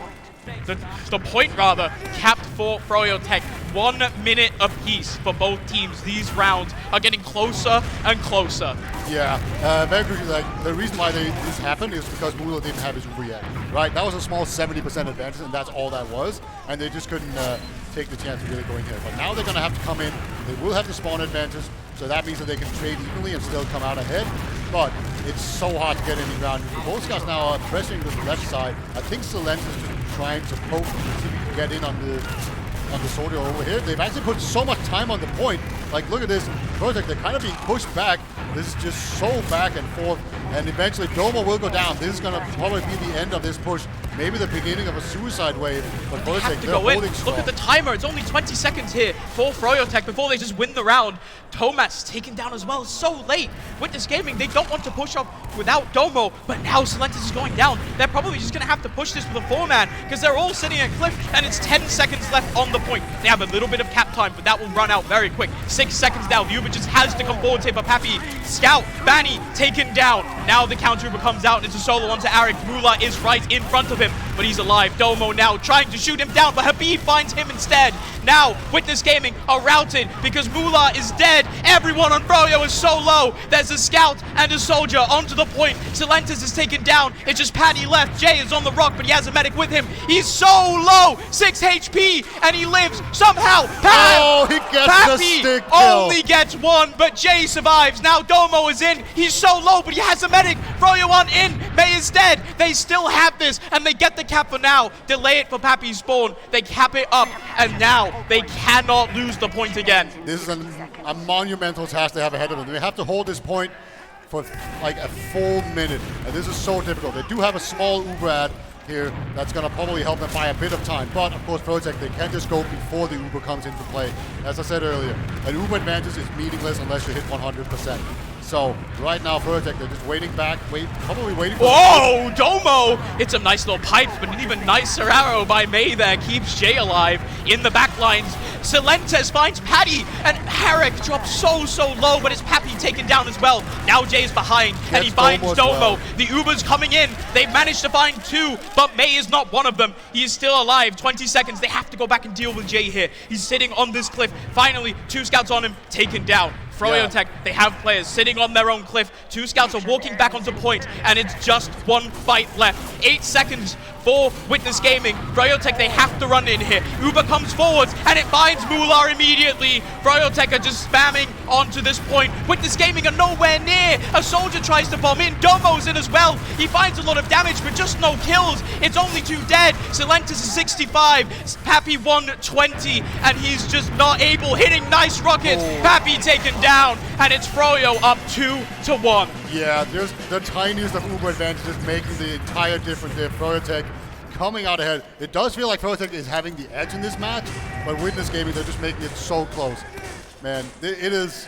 the point rather, capped for Froyotech. 1 minute apiece for both teams. These rounds are getting closer and closer. Yeah, very quickly, like, the reason why this happened is because Mula didn't have his Uber yet, right? That was a small 70% advantage, and that's all that was, and they just couldn't take the chance to really go in here. But now they're going to have to come in. They will have the spawn advantage, so that means that they can trade evenly and still come out ahead. But it's so hard to get any ground. Both guys now are pressuring this left side. I think Silentes is just trying to poke to see if he can get in on the soldier over here. They've actually put so much time on the point. Like, look at this project. They're kind of being pushed back. This is just so back and forth. And eventually, Domo will go down. This is going to probably be the end of this push. Maybe the beginning of a suicide wave. But Froyotech, they're holding strong. Look at the timer. It's only 20 seconds here for Froyotech before they just win the round. Tomas taken down as well. So late. Witness Gaming, they don't want to push up without Domo. But now Silentes is going down. They're probably just going to have to push this with a 4-man because they're all sitting at Cliff. And it's 10 seconds left on the point. They have a little bit of cap time, but that will run out very quick. 6 seconds now. The Uber just has to come forward here for Pappy. Scout, Vanny taken down. Now the counter Uber comes out. It's a solo onto Arik. Mula is right in front of him, but he's alive. Domo now trying to shoot him down, but Habib finds him instead. Now, Witness Gaming are routed because Mula is dead. Everyone on Froyo is so low. There's a scout and a soldier onto the point. Silentes is taken down. It's just Paddy left. Jay is on the rock, but he has a medic with him. He's so low. 6 HP, and he lives somehow. Oh, he gets Pappy the stick kill. Only gets 1, but Jay survives. Now Domo is in. He's so low, but he has a medic. Froyo on in. Mei is dead. They still have this, and they get the cap for now. Delay it for Pappy's spawn. They cap it up, and now They cannot lose the point again. This is a monumental task they have ahead of them. They have to hold this point for like a full minute, and this is so difficult. They do have a small Uber ad here that's going to probably help them buy a bit of time, but of course Protect, they can't just go before the Uber comes into play. As I said earlier, an Uber advantage is meaningless unless you hit 100%. So right now Protect, they're just waiting back, probably waiting for... Whoa, Domo! It's a nice little pipe, but an even nicer arrow by May there keeps Jay alive in the back lines. Celentes finds Paddy, and Herrick drops so low, but it's Pappy taken down as well. Now Jay's behind, and he finds Domo. The Uber's coming in. They've managed to find 2, but May is not one of them. He is still alive. 20 seconds. They have to go back and deal with Jay here. He's sitting on this cliff. Finally, 2 scouts on him, taken down. Froyotech, they have players sitting on their own cliff. 2 scouts are walking back onto point, and it's just 1 fight left. 8 seconds for Witness Gaming. Froyotech, they have to run in here. Uber comes forwards, and it finds Mular immediately. Froyotech are just spamming onto this point. Witness Gaming are nowhere near. A soldier tries to bomb in. Domo's in as well. He finds a lot of damage, but just no kills. It's only 2 dead. Celentes is 65. Pappy 120, and he's just not able. Hitting nice rockets. Pappy taken down, and it's Froyo up 2-1. Yeah, there's the tiniest of Uber advantages making the entire difference there. Froyotech coming out ahead. It does feel like Froyotech is having the edge in this match, but Witness Gaming, they're just making it so close. Man, it is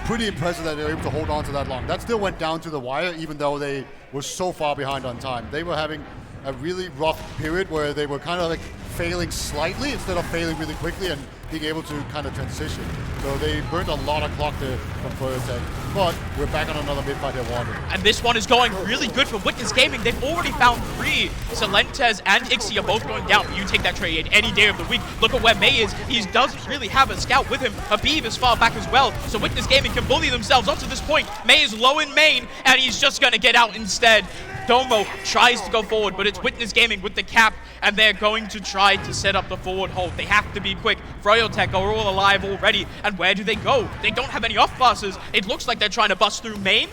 pretty impressive that they're able to hold on to that long. That still went down to the wire, even though they were so far behind on time. They were having a really rough period where they were kind of like failing slightly instead of failing really quickly and being able to kind of transition. So they burned a lot of clock there from Froyotech. But we're back on another mid-fight here, Water. And this one is going really good for Witness Gaming. They've already found 3. Celentes and Ixie are both going down. You take that trade any day of the week. Look at where May is. He doesn't really have a scout with him. Habib is far back as well. So Witness Gaming can bully themselves onto this point. May is low in main, and he's just going to get out instead. Domo tries to go forward, but it's Witness Gaming with the cap, and they're going to try to set up the forward hold. They have to be quick. Froyotech are all alive already, and where do they go? They don't have any off passes. It looks like they're trying to bust through main.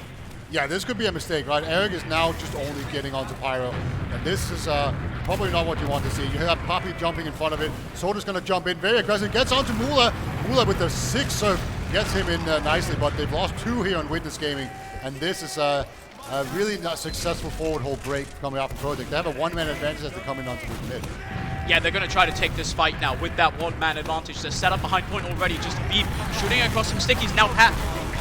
Yeah, this could be a mistake, right? Eric is now just only getting onto Pyro, and this is probably not what you want to see. You have Papi jumping in front of it. Soda's going to jump in, very aggressive, gets onto Mula. Mula with the 6 serve gets him in nicely, but they've lost 2 here on Witness Gaming, and this is a really not successful forward hold break coming out from Project. They have a 1-man advantage as they come in onto the mid. Yeah, they're going to try to take this fight now with that 1-man advantage. They're set up behind point already. Just Beef shooting across some stickies. Now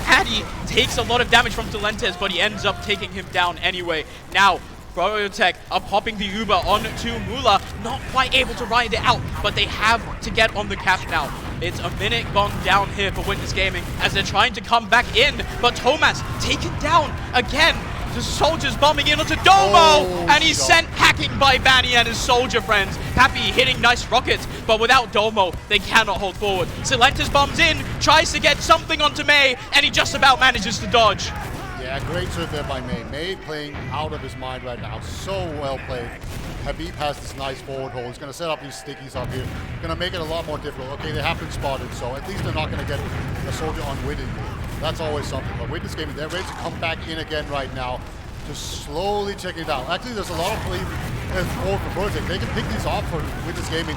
Paddy takes a lot of damage from Celentes, but he ends up taking him down anyway. Now, Froyotech are popping the Uber onto Mula. Not quite able to ride it out, but they have to get on the cap now. It's a minute gone down here for Witness Gaming as they're trying to come back in, but Thomas taken down again. The soldiers bombing in onto Domo, and he's sent hacking by Vanny and his soldier friends. Pappy hitting nice rockets, but without Domo, they cannot hold forward. Celentes bombs in, tries to get something onto May, and he just about manages to dodge. Yeah, great serve there by May. May playing out of his mind right now. So well played. Habib has this nice forward hold. He's going to set up these stickies up here. Going to make it a lot more difficult. Okay, they have been spotted, so at least they're not going to get a soldier unwittingly. That's always something. But Witness Gaming, they're ready to come back in again right now. Just slowly checking it out. Actually, there's a lot of play forward for Project. They can pick these off for Witness Gaming.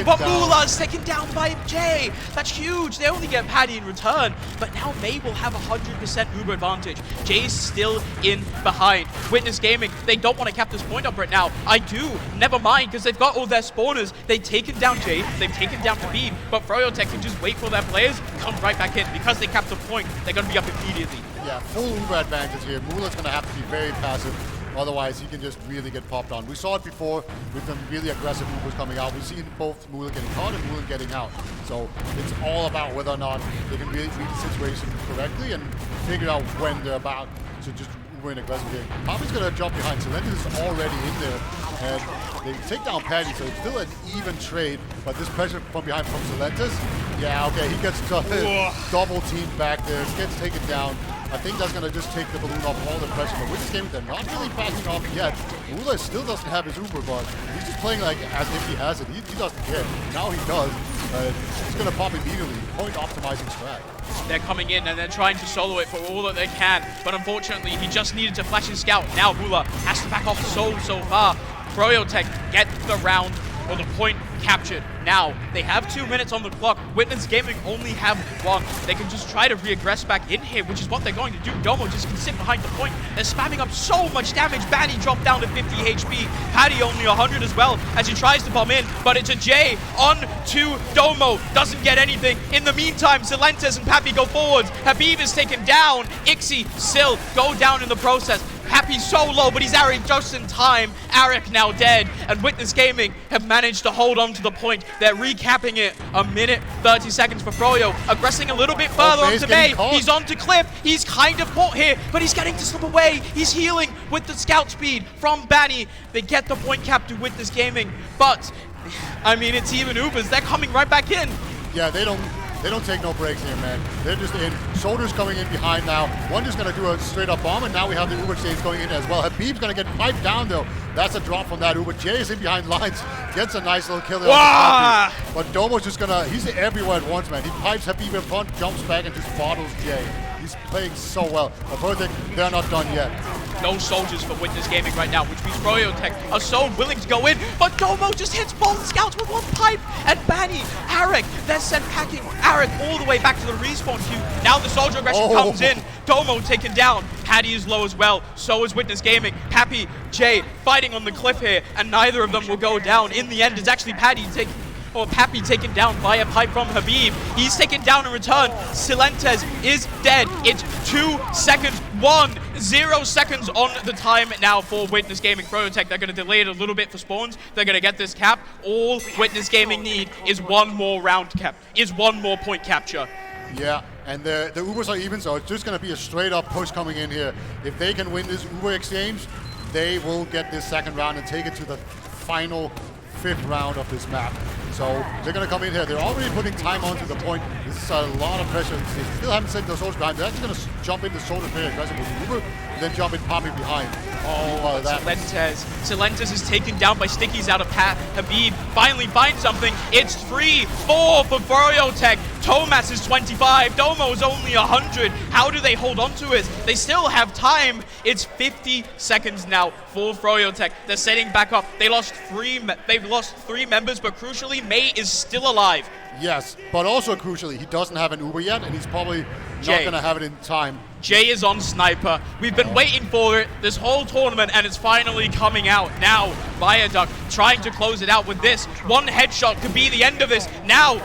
But Mula's taken down by Jay. That's huge. They only get Paddy in return. But now May will have 100% Uber advantage. Jay's still in behind. Witness Gaming, they don't want to cap this point up right now. I do. Never mind, because they've got all their spawners. They've taken down Jay. They've taken down Habib. But Froyotech can just wait for their players, come right back in. Because they capped the point, they're going to be up immediately. Yeah, full Uber advantage here. Mula's going to have to be very passive. Otherwise, he can just really get popped on. We saw it before with some really aggressive Ubers coming out. We've seen both Mula getting caught and Mula getting out. So it's all about whether or not they can really read the situation correctly and figure out when they're about to just Uber in aggressively. Papi's going to jump behind. Celentes is already in there. And they take down Paddy, so it's still an even trade. But this pressure from behind from Celentes, yeah, okay, he gets double teamed back there, gets taken down. I think that's going to just take the balloon off all the pressure. But with this game, they're not really backing off yet. Mula still doesn't have his Uber, but he's just playing like as if he has it. He doesn't care. Now he does. He's going to pop immediately. Point optimizing strat. They're coming in and they're trying to solo it for all that they can. But unfortunately, he just needed to flash his scout. Now Mula has to back off so far. Froyotech get the round, or the point captured. Now, they have 2 minutes on the clock. Witness Gaming only have 1. They can just try to re-aggress back in here, which is what they're going to do. Domo just can sit behind the point. They're spamming up so much damage. Banny dropped down to 50 HP. Paddy only 100 as well as he tries to bomb in, but it's a J on to Domo. Doesn't get anything. In the meantime, Silentes and Pappy go forwards. Habib is taken down. Ixie, Sil go down in the process. Happy's so low, but he's Arik just in time. Arik now dead, and Witness Gaming have managed to hold on to the point. They're recapping it. 1 minute, 30 seconds for Froyo. Aggressing a little bit further onto May. He's onto Cliff. He's kind of caught here, but he's getting to slip away. He's healing with the scout speed from Banny. They get the point cap to Witness Gaming, but, I mean, it's even Ubers. They're coming right back in. Yeah, they don't take no breaks here, man. They're just in. Shoulders coming in behind now. One just going to do a straight-up bomb, and now we have the Uber Chains going in as well. Habib's going to get piped down, though. That's a drop from that Uber. Jay is in behind lines. Gets a nice little kill there. But Domo's just going to... He's everywhere at once, man. He pipes Habib in front, jumps back, and just bottles Jay. He's playing so well. But Froyo, they're not done yet. No soldiers for Witness Gaming right now, which means Froyotech are so willing to go in, but Domo just hits both scouts with 1 pipe, and Banny, Arik, they're sent packing Arik all the way back to the respawn queue. Now the soldier aggression comes in. Domo taken down. Paddy is low as well. So is Witness Gaming. Pappy, Jay fighting on the cliff here, and neither of them will go down. In the end, it's actually Pappy taken down by a pipe from Habib. He's taken down in return. Silentes is dead. It's 2 seconds. 0 seconds on the time now for Witness Gaming. Froyotech, they're going to delay it a little bit for spawns. They're going to get this cap. All Witness Gaming need is 1 more round cap, is 1 more point capture. Yeah, and the Ubers are even, so it's just going to be a straight-up push coming in here. If they can win this Uber exchange, they will get this second round and take it to the final 5th round of this map. So they're going to come in here. They're already putting time onto the point. This is a lot of pressure. They still haven't sent the soldiers behind. They're actually going to jump in the soldiers very aggressively with Uber, then jump in Pappy behind. Silentes is taken down by stickies out of Habib. Finally finds something. It's 3-4 for Froyotech. Tomas is 25. Domo is only 100. How do they hold on to it? They still have time. It's 50 seconds now for Froyotech. They're setting back up. They've lost 3 members, but crucially, May is still alive. Yes, but also crucially, he doesn't have an Uber yet, and he's probably not going to have it in time. Jay is on Sniper. We've been waiting for it this whole tournament, and it's finally coming out. Now, Viaduct trying to close it out with this. 1 headshot could be the end of this. Now,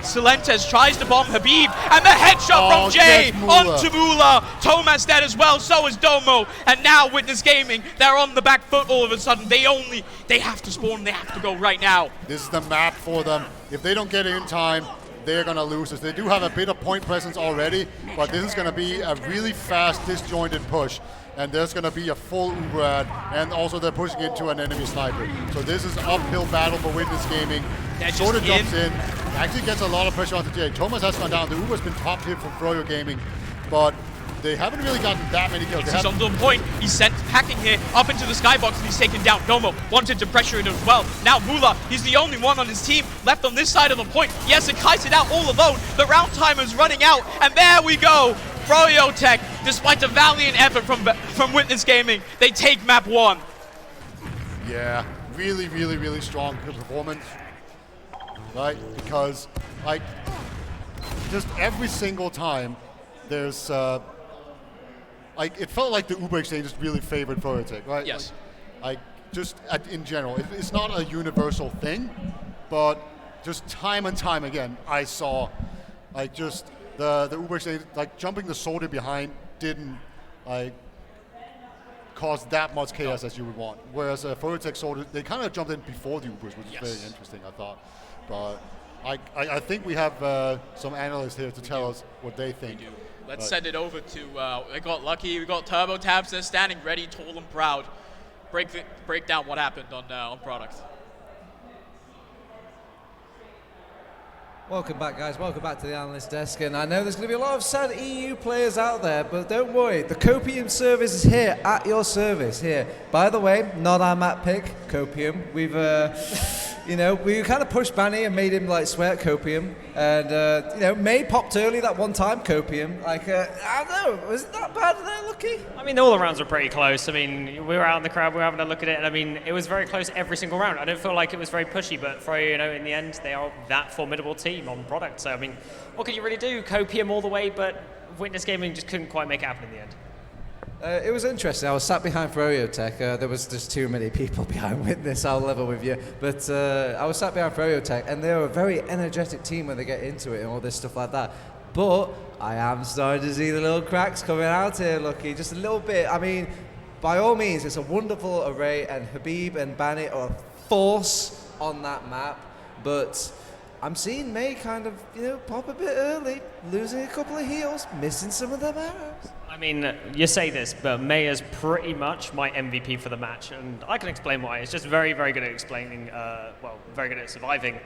Silentes tries to bomb Habib, and the headshot from Jay onto Mula. Tomas dead as well, so is Domo. And now Witness Gaming, they're on the back foot all of a sudden. They have to spawn, they have to go right now. This is the map for them. If they don't get it in time, they're going to lose this. They do have a bit of point presence already, but this is going to be a really fast, disjointed push. And there's going to be a full Uber ad, and also they're pushing into an enemy sniper. So this is an uphill battle for Witness Gaming. Sort of jumps in, actually gets a lot of pressure onto Jay. Thomas has gone down. The Uber's been top hit from Froyo Gaming, but they haven't really gotten that many kills. He's on the point. He's sent packing here up into the skybox, and he's taken down. Domo wanted to pressure it as well. Now Mula, he's the only one on his team left on this side of the point. He has to kite it out all alone. The round timer's running out, and there we go. Froyotech, despite a valiant effort from Witness Gaming, they take map 1. Yeah, really, really, really strong performance, right? Because, like, just every single time there's, like, it felt like the Uber exchange just really favored Froyotech, right? Yes. Like just in general, it's not a universal thing, but just time and time again, I saw, like, just the Uber exchange, like, jumping the soldier behind didn't, like, cause that much chaos as you would want. Whereas Froyotech soldier, they kind of jumped in before the Ubers, which is very interesting, I thought. But I think we have some analysts here to tell us what they think. We do. Let's send it over to, we got Lucky, we got Turbo Tabs, they're standing ready, tall and proud. Break down what happened on Product. Welcome back, guys. Welcome back to the analyst desk. And I know there's going to be a lot of sad EU players out there, but don't worry. The Copium service is here, at your service, here. By the way, not our map pick, Copium. We've You know, we kind of pushed Banny and made him like sweat Copium, and you know, May popped early that one time Copium. Like, I don't know, was it that bad there, Lucky? I mean, all the rounds were pretty close. I mean, we were out in the crowd, we were having a look at it, and I mean, it was very close every single round. I don't feel like it was very pushy, but Froyo, you know, in the end, they are that formidable team on product. So, I mean, what could you really do? Copium all the way, but Witness Gaming just couldn't quite make it happen in the end. It was interesting. I was sat behind Froyo Tech. There was just too many people behind Witness, I'll level with you. But I was sat behind Froyo Tech, and they're a very energetic team when they get into it and all this stuff like that. But I am starting to see the little cracks coming out here, Lucky. Just a little bit. I mean, by all means, it's a wonderful array, and Habib and Banny are a force on that map. But I'm seeing May kind of, you know, pop a bit early, losing a couple of heals, missing some of them arrows. I mean, you say this, but May is pretty much my MVP for the match, and I can explain why. It's just very, very good at explaining, well, very good at surviving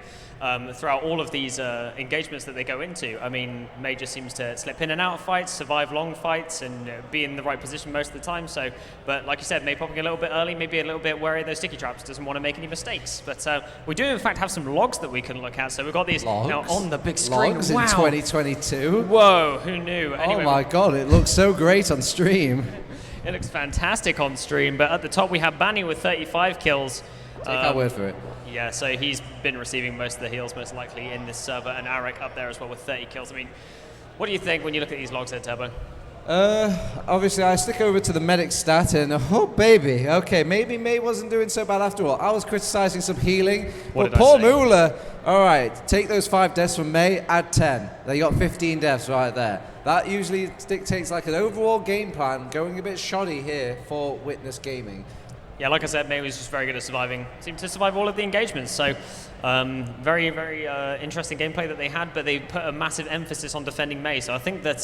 throughout all of these engagements that they go into. I mean, May just seems to slip in and out of fights, survive long fights, and be in the right position most of the time. So, but like you said, May popping a little bit early, maybe a little bit wary of those sticky traps, doesn't want to make any mistakes. But we do, in fact, have some logs that we can look at. So we've got these now on the big screen. Logs wow. in 2022. Whoa, who knew? Anyway, oh my God, it looks so great on stream. It looks fantastic on stream, but at the top we have Banny with 35 kills. Take our word for it. Yeah, so he's been receiving most of the heals, most likely, in this server, and Arik up there as well with 30 kills. I mean, what do you think when you look at these logs there, Turbo? Obviously, I stick over to the medic stat, and oh baby, okay, maybe May wasn't doing so bad after all. I was criticizing some healing, but Paul Mueller, all right, take those 5 deaths from May, add 10. They got 15 deaths right there. That usually dictates like an overall game plan, going a bit shoddy here for Witness Gaming. Yeah, like I said, May was just very good at surviving. Seemed to survive all of the engagements. So very, very interesting gameplay that they had, but they put a massive emphasis on defending May. So I think that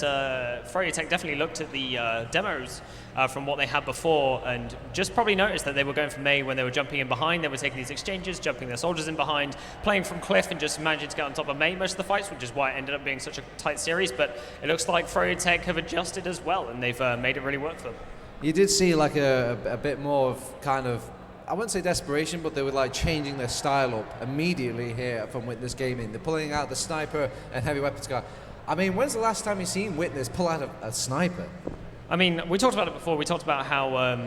Froyo Tech definitely looked at the demos from what they had before and just probably noticed that they were going for May when they were jumping in behind. They were taking these exchanges, jumping their soldiers in behind, playing from Cliff and just managing to get on top of May most of the fights, which is why it ended up being such a tight series. But it looks like Froyo Tech have adjusted as well, and they've made it really work for them. You did see like a bit more of kind of, I wouldn't say desperation, but they were like changing their style up immediately here from Witness Gaming. They're pulling out the sniper and heavy weapons guy. I mean, when's the last time you've seen Witness pull out a sniper? I mean, we talked about it before. We talked about how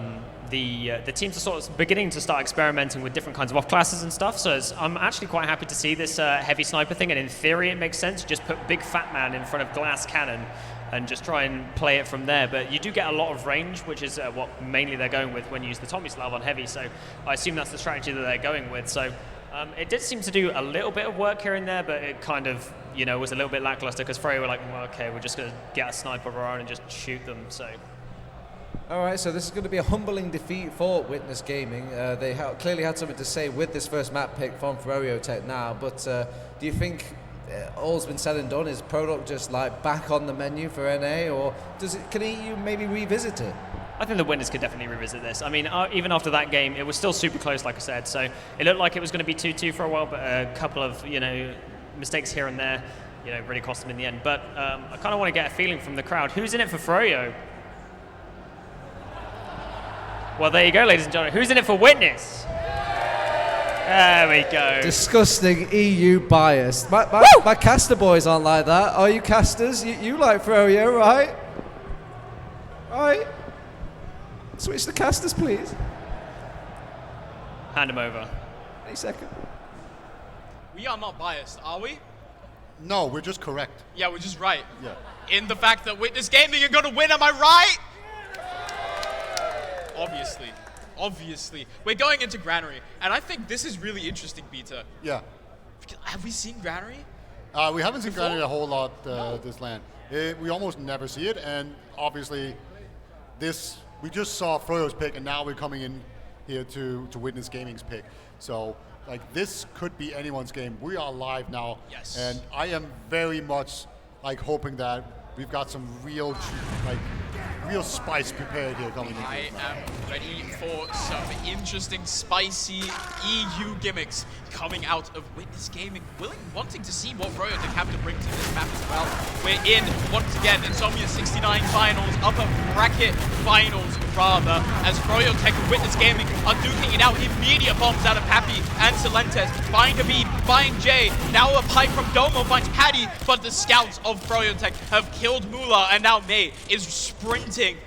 the teams are sort of beginning to start experimenting with different kinds of off classes and stuff. So I'm actually quite happy to see this heavy sniper thing. And in theory, it makes sense. Just put Big Fat Man in front of Glass Cannon and just try and play it from there. But you do get a lot of range, which is what mainly they're going with when you use the Tomislav on heavy. So I assume that's the strategy that they're going with. So it did seem to do a little bit of work here and there, but it kind of, you know, was a little bit lackluster because Froyo were like, well, okay, we're just going to get a sniper of our own and just shoot them. So. All right, so this is going to be a humbling defeat for Witness Gaming. They clearly had something to say with this first map pick from Froyo Tech now, but do you think all's been said and done? Is Product just like back on the menu for NA, or can EU maybe revisit it? I think the Winners could definitely revisit this. I mean, even after that game, it was still super close, like I said. So it looked like it was going to be 2-2 for a while, but a couple of, you know, mistakes here and there, you know, really cost them in the end. But I kind of want to get a feeling from the crowd. Who's in it for Froyo? Well, there you go, ladies and gentlemen. Who's in it for Witness? There we go. Disgusting EU bias. My caster boys aren't like that. Are you casters? You like Froyo, right? Right. Switch the casters, please. Hand him over. Any second. We are not biased, are we? No, we're just correct. Yeah, we're just right. Yeah. In the fact that Witness Gaming are going to win, am I right? Obviously. We're going into Granary, and I think this is really interesting, Beta. Yeah. Have we seen Granary? We haven't seen Granary a whole lot this land. We almost never see it, and obviously we just saw Froyo's pick, and now we're coming in here to Witness Gaming's pick. So, like, this could be anyone's game. We are live now, yes. And I am very much like hoping that we've got some real, like, real spice prepared here coming in. I am ready for some interesting, spicy EU gimmicks coming out of Witness Gaming, wanting to see what Froyotech have to bring to this map as well. We're in, once again, Insomnia 69 finals, upper bracket finals rather, as Froyotech and Witness Gaming are duking it out. Immediate bombs out of Pappy and Silentes, find a beat, find Jay, now a pipe from Domo finds Paddy, but the scouts of Froyotech have killed Mula, and now May is sprinting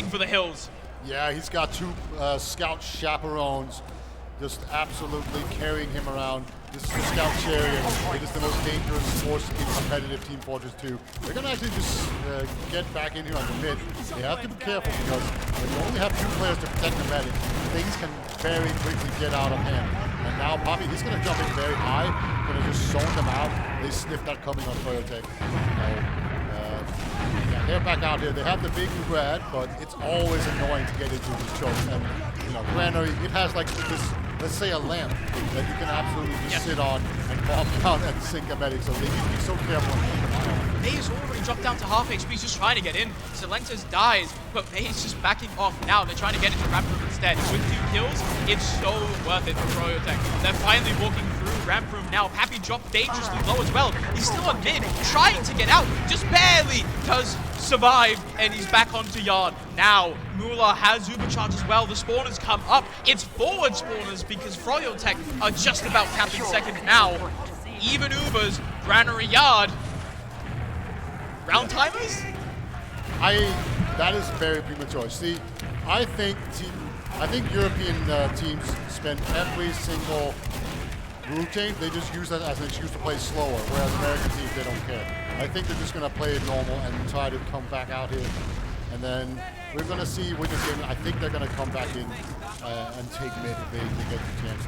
for the hills. Yeah, he's got two scout chaperones just absolutely carrying him around. This is the Scout Chariot. It is the most dangerous force in competitive Team Fortress 2. They're going to actually just get back in here on the mid. They have to be careful because when you only have 2 players to protect the medic, things can very quickly get out of hand. And now Poppy, he's going to jump in very high, going to just zone them out. They sniff that coming on Froyotech. Yeah, they're back out here. They have the big grad, but it's always annoying to get into these chokes. And, you know, Granary, it has like this, let's say a lamp that you can absolutely just sit on and bomb down and sink a medic. So they need to be so careful and keep an eye on it. May has already dropped down to half HP. He's just trying to get in. Silentes dies, but May is just backing off now. They're trying to get into Ramp Room instead. With 2 kills, it's so worth it for Froyotech. They're finally walking through Ramp Room now. Pappy dropped dangerously low as well. He's still on mid, trying to get out. Just barely does survive, and he's back onto Yard. Now, Mula has Uber charge as well. The spawners come up. It's forward spawners because Froyotech are just about tapping second now. Even Ubers, Granary Yard. Round timers? That is very premature. See, I think European teams spend every single routine. They just use that as an excuse to play slower, whereas American teams, they don't care. I think they're just going to play it normal and try to come back out here. And then we're going to see Witness Gaming. I think they're going to come back in and take mid if they get the chance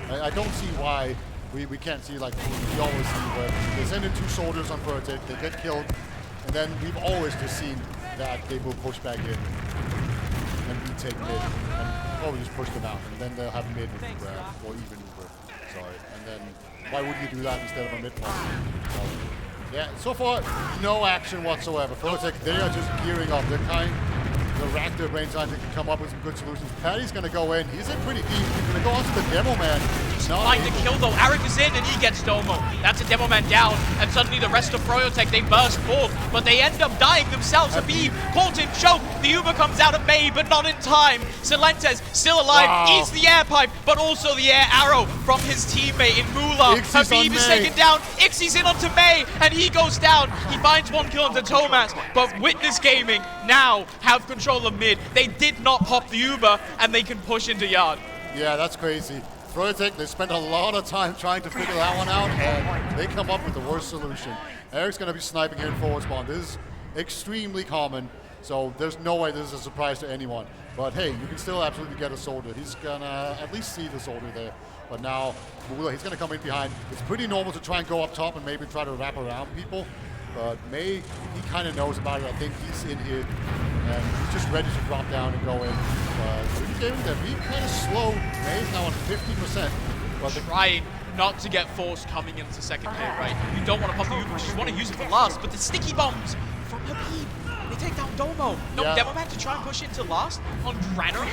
to. I don't see why we can't see like we always see where they send in 2 soldiers on Froyotech, they get killed, and then we've always just seen that they will push back in and we take mid and probably just push them out, and then they'll have mid with Uber or even Uber. Sorry, and then why would you do that instead of a mid point? So, yeah, so far no action whatsoever. Froyotech, they are just gearing up. They're trying to rack their brains on to come up with some good solutions. Paddy's going to go in. He's in pretty deep. He's going to go onto the Demo Man. Find the kill though. Arik is in and he gets Domo. That's a Demo Man down, and suddenly the rest of Froyotech, they burst forth, but they end up dying themselves. Habib caught in choke. The Uber comes out of May, but not in time. Silentes still alive, eats the air pipe, but also the air arrow from his teammate in Mula. Habib is taken down. Ixie's in onto May, and he goes down. He finds 1 kill onto Tomas, but Witness Gaming now have control of mid. They did not pop the Uber, and they can push into Yard. Yeah, that's crazy. Froyotech, they spent a lot of time trying to figure that one out, and they come up with the worst solution. Eric's going to be sniping here in forward spawn. This is extremely common, so there's no way this is a surprise to anyone. But hey, you can still absolutely get a soldier. He's going to at least see the soldier there. But now, he's going to come in behind. It's pretty normal to try and go up top and maybe try to wrap around people. But May, he kind of knows about it. I think he's in here, and he's just ready to drop down and go in. Witness Gaming, they're being kind of slow. May's now on 50%. But trying not to get forced coming into second hit, right? You don't want to pop the Uber, you just want to use it for last. But the sticky bombs from Habib, they take down Domo. No Demo Man to try and push into last on Granary.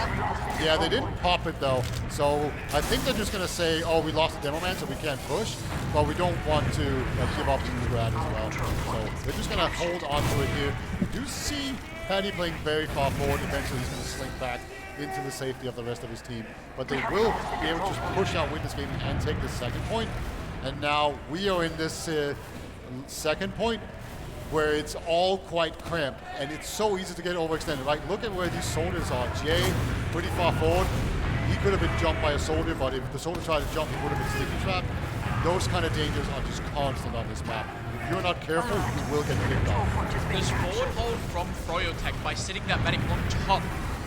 Yeah, they didn't pop it though. So I think they're just going to say, oh, we lost the Demo Man, so we can't push. But we don't want to give up the grad as well. So they're just going to hold on to it here. You do see Paddy playing very far forward. Eventually he's going to slink back into the safety of the rest of his team. But they will be able to just push out Witness Gaming and take the second point. And now we are in this second point where it's all quite cramped, and it's so easy to get overextended, right? Look at where these soldiers are. Jay, pretty far forward. He could have been jumped by a soldier, but if the soldier tried to jump, he would have been sticky trapped. Those kind of dangers are just constant on this map. If you're not careful, you will get picked off. This forward hold from Froyotech by sitting that medic on top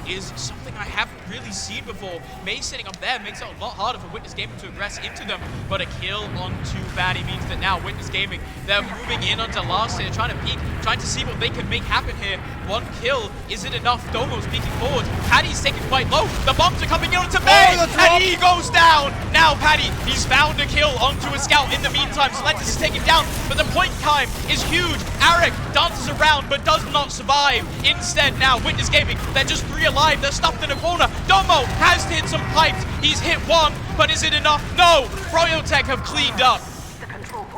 is something I haven't really seen before. May sitting up there makes it a lot harder for Witness Gaming to aggress into them, but a kill onto Batty means that now Witness Gaming, they're moving in onto last. They're trying to peek, trying to see what they can make happen here. 1 kill, is it enough? Domo's peeking forward. Paddy's taken quite low. The bombs are coming in onto May, and he goes down. now Paddy, he's found a kill onto a scout. In the meantime, Celentis is taken down, but the point time is huge. Arik dances around, but does not survive. Instead, now, Witness Gaming, they're just 3 alive. They're stuffed in a corner. Domo has hit some pipes. He's hit 1, but is it enough? No! Froyotech have cleaned up.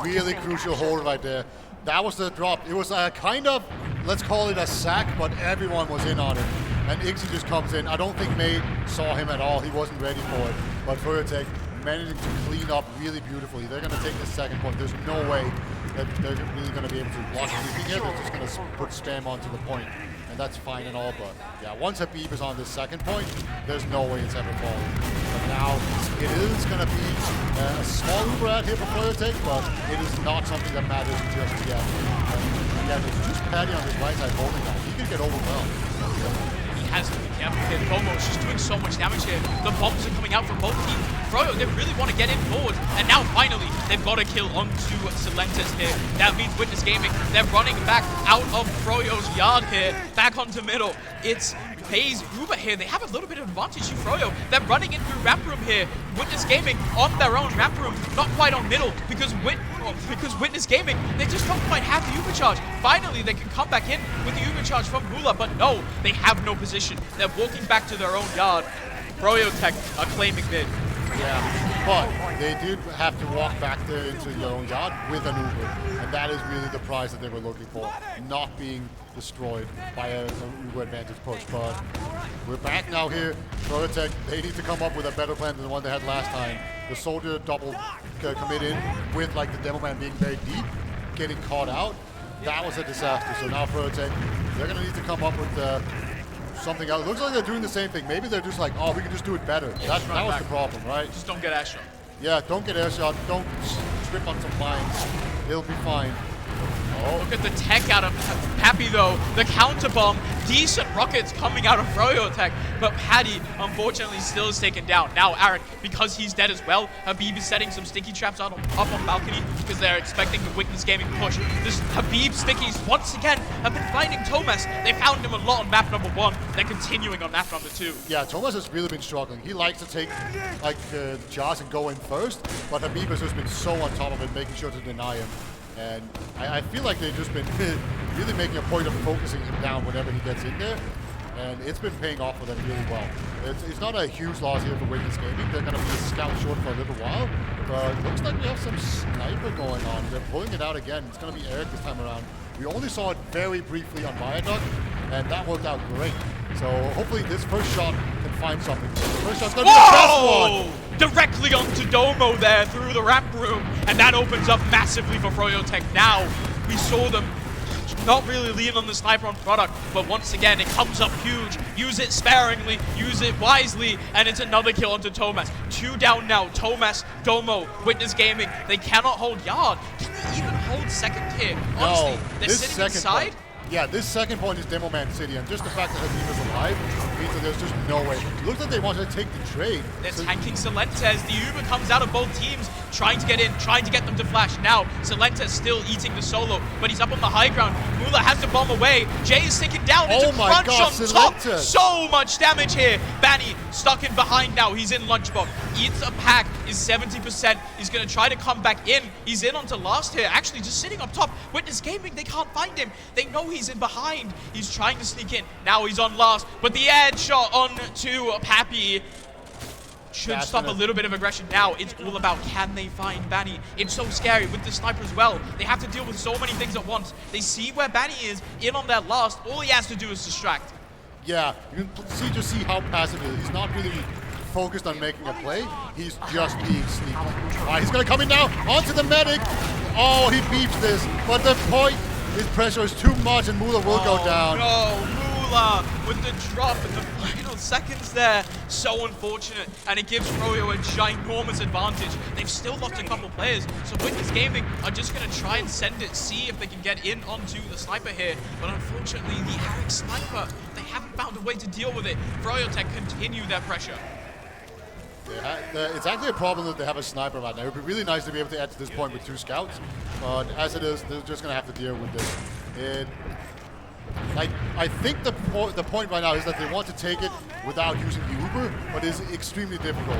Really crucial hold right there. That was the drop. It was a kind of, let's call it a sack, but everyone was in on it. And Ixi just comes in. I don't think May saw him at all. He wasn't ready for it. But Froyotech managing to clean up really beautifully. They're going to take the second point. There's no way that they're really going to be able to block anything here. They're just going to put spam onto the point. And that's fine and all, but yeah, once Habib is on this second point, there's no way it's ever falling. But now, it is going to be a small Uber out here for Froyotech, but it is not something that matters just yet. And again, it's just Paddy on his right side holding that. He could get overwhelmed. He has to be careful here. Domo's just doing so much damage here. The bombs are coming out from both teams. Froyo, they really want to get in forward. And now, finally, they've got a kill onto Celentis here. That means Witness Gaming, they're running back out of Froyo's yard here, back onto middle. It's FaZe Uber here. They have a little bit of advantage to Froyo. They're running in through ramp room here. Witness Gaming on their own ramp room, not quite on middle, because Witness Gaming, they just don't quite have the Uber charge. Finally, they can come back in with the Uber charge from Mula, but no, they have no position. They're walking back to their own yard. Froyotech are claiming mid. Yeah, but they did have to walk back there into their own yard with an Uber, and that is really the prize that they were looking for, not being destroyed by an Uber advantage push. But we're back now here. Froyotech, they need to come up with a better plan than the one they had last time. The Soldier double commit in with like the Demo Man being very deep, getting caught out. That was a disaster. So now Froyotech, they're going to need to come up with something else. It looks like they're doing the same thing. Maybe they're just like, oh, we can just do it better. That was the problem, right? Just don't get air shot. Yeah, don't get air shot. Don't trip on some mines. It'll be fine. Oh. Look at the tech out of Pappy though. The counter bomb. Decent rockets coming out of Froyotech, but Paddy unfortunately still is taken down. Now Arik, because he's dead as well, Habib is setting some sticky traps up on balcony because they're expecting the Witness Gaming push. This Habib stickies once again have been finding Thomas. They found him a lot on map number 1. They're continuing on map number 2. Yeah, Thomas has really been struggling. He likes to take like Jazz and go in first, but Habib has just been so on top of it, making sure to deny him. And I feel like they've just been really making a point of focusing him down whenever he gets in there. And it's been paying off for them really well. It's not a huge loss here for Witness Gaming. They're going to be a scout short for a little while. But it looks like we have some sniper going on. They're pulling it out again. It's going to be Eric this time around. We only saw it very briefly on Viaduct, and that worked out great. So hopefully this first shot can find something. The first shot's going to be the best one! Directly onto Domo there through the ramp room, and that opens up massively for Froyotech. Now, we saw them not really lean on the sniper on product, but once again, it comes up huge. Use it sparingly, use it wisely, and it's another kill onto Thomas. 2 down now. Thomas, Domo, Witness Gaming. They cannot hold yard. Can they even hold second here? Honestly, no, they're sitting inside. Point. Yeah, this second point is Demo Man City, and just the fact that Habib is alive means that there's just no way. It looks like they wanted to take the trade. They're tanking Celentis. The Uber comes out of both teams, trying to get in, trying to get them to flash. Now, Celentis still eating the solo, but he's up on the high ground. Mula has to bomb away. Jay is taken down. It's a crunch on top. So much damage here. Banny stuck in behind now. He's in Lunchbox. Eats a pack, is 70%. He's going to try to come back in. He's in onto last here, actually just sitting up top. Witness Gaming, they can't find him. They know he's in behind. He's trying to sneak in. Now he's on last, but the edge shot on to Pappy should stop a little bit of aggression. Now it's all about, can they find Banny? It's so scary with the sniper as well. They have to deal with so many things at once. They see where Banny is in on that last. All he has to do is distract. Yeah, you can just see how passive he is. He's not really focused on making a play. He's just being sneaky. All right, he's going to come in now onto the medic. Oh, he beeps this, but the point, his pressure is too much and Mula will go down. No, Mula with the drop in the final seconds there. So unfortunate, and it gives Froyo a ginormous advantage. They've still lost a couple players, so Witness Gaming are just going to try and send it, see if they can get in onto the sniper here. But unfortunately, the Arik sniper, they haven't found a way to deal with it. Froyotech continue their pressure. It's actually a problem that they have a sniper right now. It would be really nice to be able to add to this point with 2 scouts, but as it is, they're just going to have to deal with this. I think the point right now is that they want to take it without using the Uber, but it's extremely difficult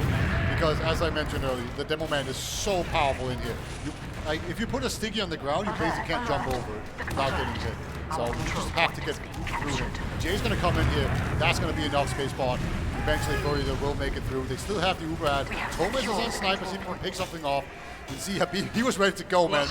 because, as I mentioned earlier, the Demo Man is so powerful in here. Like, if you put a sticky on the ground, you basically can't jump over it without getting hit. So you just have to get through him. Jay's going to come in here. That's going to be enough space bot. Eventually, Furrier will make it through. They still have the Uber ad. Thomas is on sniper, see if he can pick something off. You see, he was ready to go, man.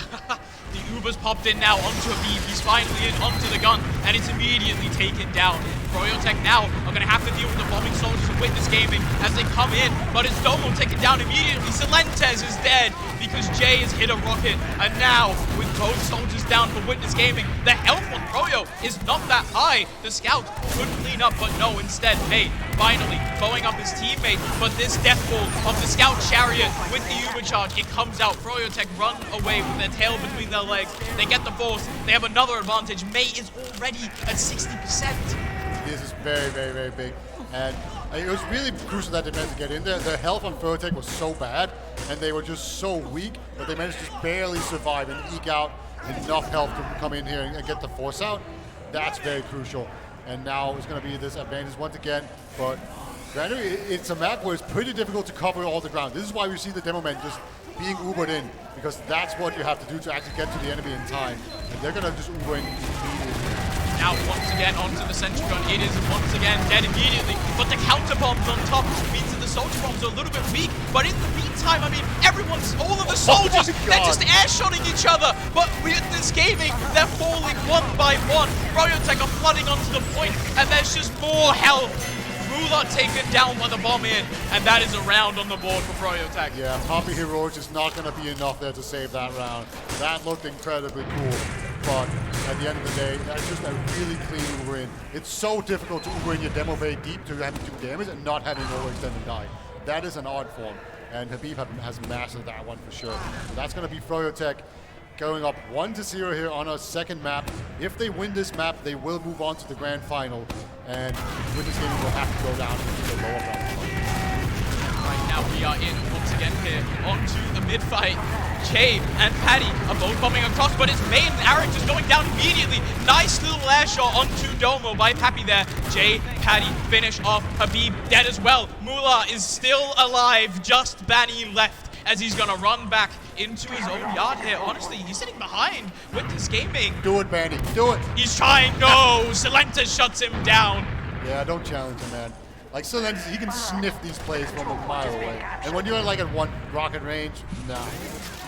The Uber's popped in now onto Habib. He's finally in onto the gun, and it's immediately taken down. Froyotech now are going to have to deal with the bombing soldiers of Witness Gaming as they come in, but it's Domo taken down immediately. Celentes is dead because Jay has hit a rocket, and now with both soldiers down for Witness Gaming, the health on Froyo is not that high. The scout could clean up, but no, instead, Mate finally blowing up his teammate, but this death ball of the scout chariot with the Uber charge, it comes out. Froyotech run away with their tail between their legs. They get the force. They have another advantage. Mate is already at 60%. This is very, very, very big. And it was really crucial that they managed to get in there. Their health on Furtech was so bad, and they were just so weak that they managed to just barely survive and eke out enough health to come in here and get the force out. That's very crucial. And now it's going to be this advantage once again. But granted, it's a map where it's pretty difficult to cover all the ground. This is why we see the Demo Men just being Ubered in, because that's what you have to do to actually get to the enemy in time. And they're going to just Uber in immediately. Now once again onto the sentry gun. It is once again dead immediately, but the counter bombs on top means that the soldier bombs are a little bit weak. But in the meantime, I mean, all of the soldiers, they're just air-shotting each other. But with this gaming, they're falling one by one. Froyotech are flooding onto the point, and there's just more health. Mula taken down by the bomb in, and that is a round on the board for Froyotech. Yeah, Poppy Heroics is not going to be enough there to save that round. That looked incredibly cool. But at the end of the day, that's just a really clean Uber in. It's so difficult to Uber in your demo very deep to have to do damage and not having overextend and die. That is an art form, and Habib has mastered that one for sure. So that's going to be Froyotech going up 1-0 here on a second map. If they win this map, they will move on to the grand final, and Witness Gaming will have to go down into the lower round. Right now we are in once again here onto the mid fight. Jay and Paddy are both bombing across, but it's May and Arik just going down immediately. Nice little air shot onto Domo by Pappy there. Jay, Paddy finish off. Habib dead as well. Mula is still alive, just Bani left as he's gonna run back into his own yard here. Honestly, he's sitting behind Witness Gaming. Do it, Bani, do it. He's trying, no! Celentes shuts him down. Yeah, don't challenge him, man. Like, Celentes, he can sniff these plays from a mile away. And when you're like at one rocket range, nah,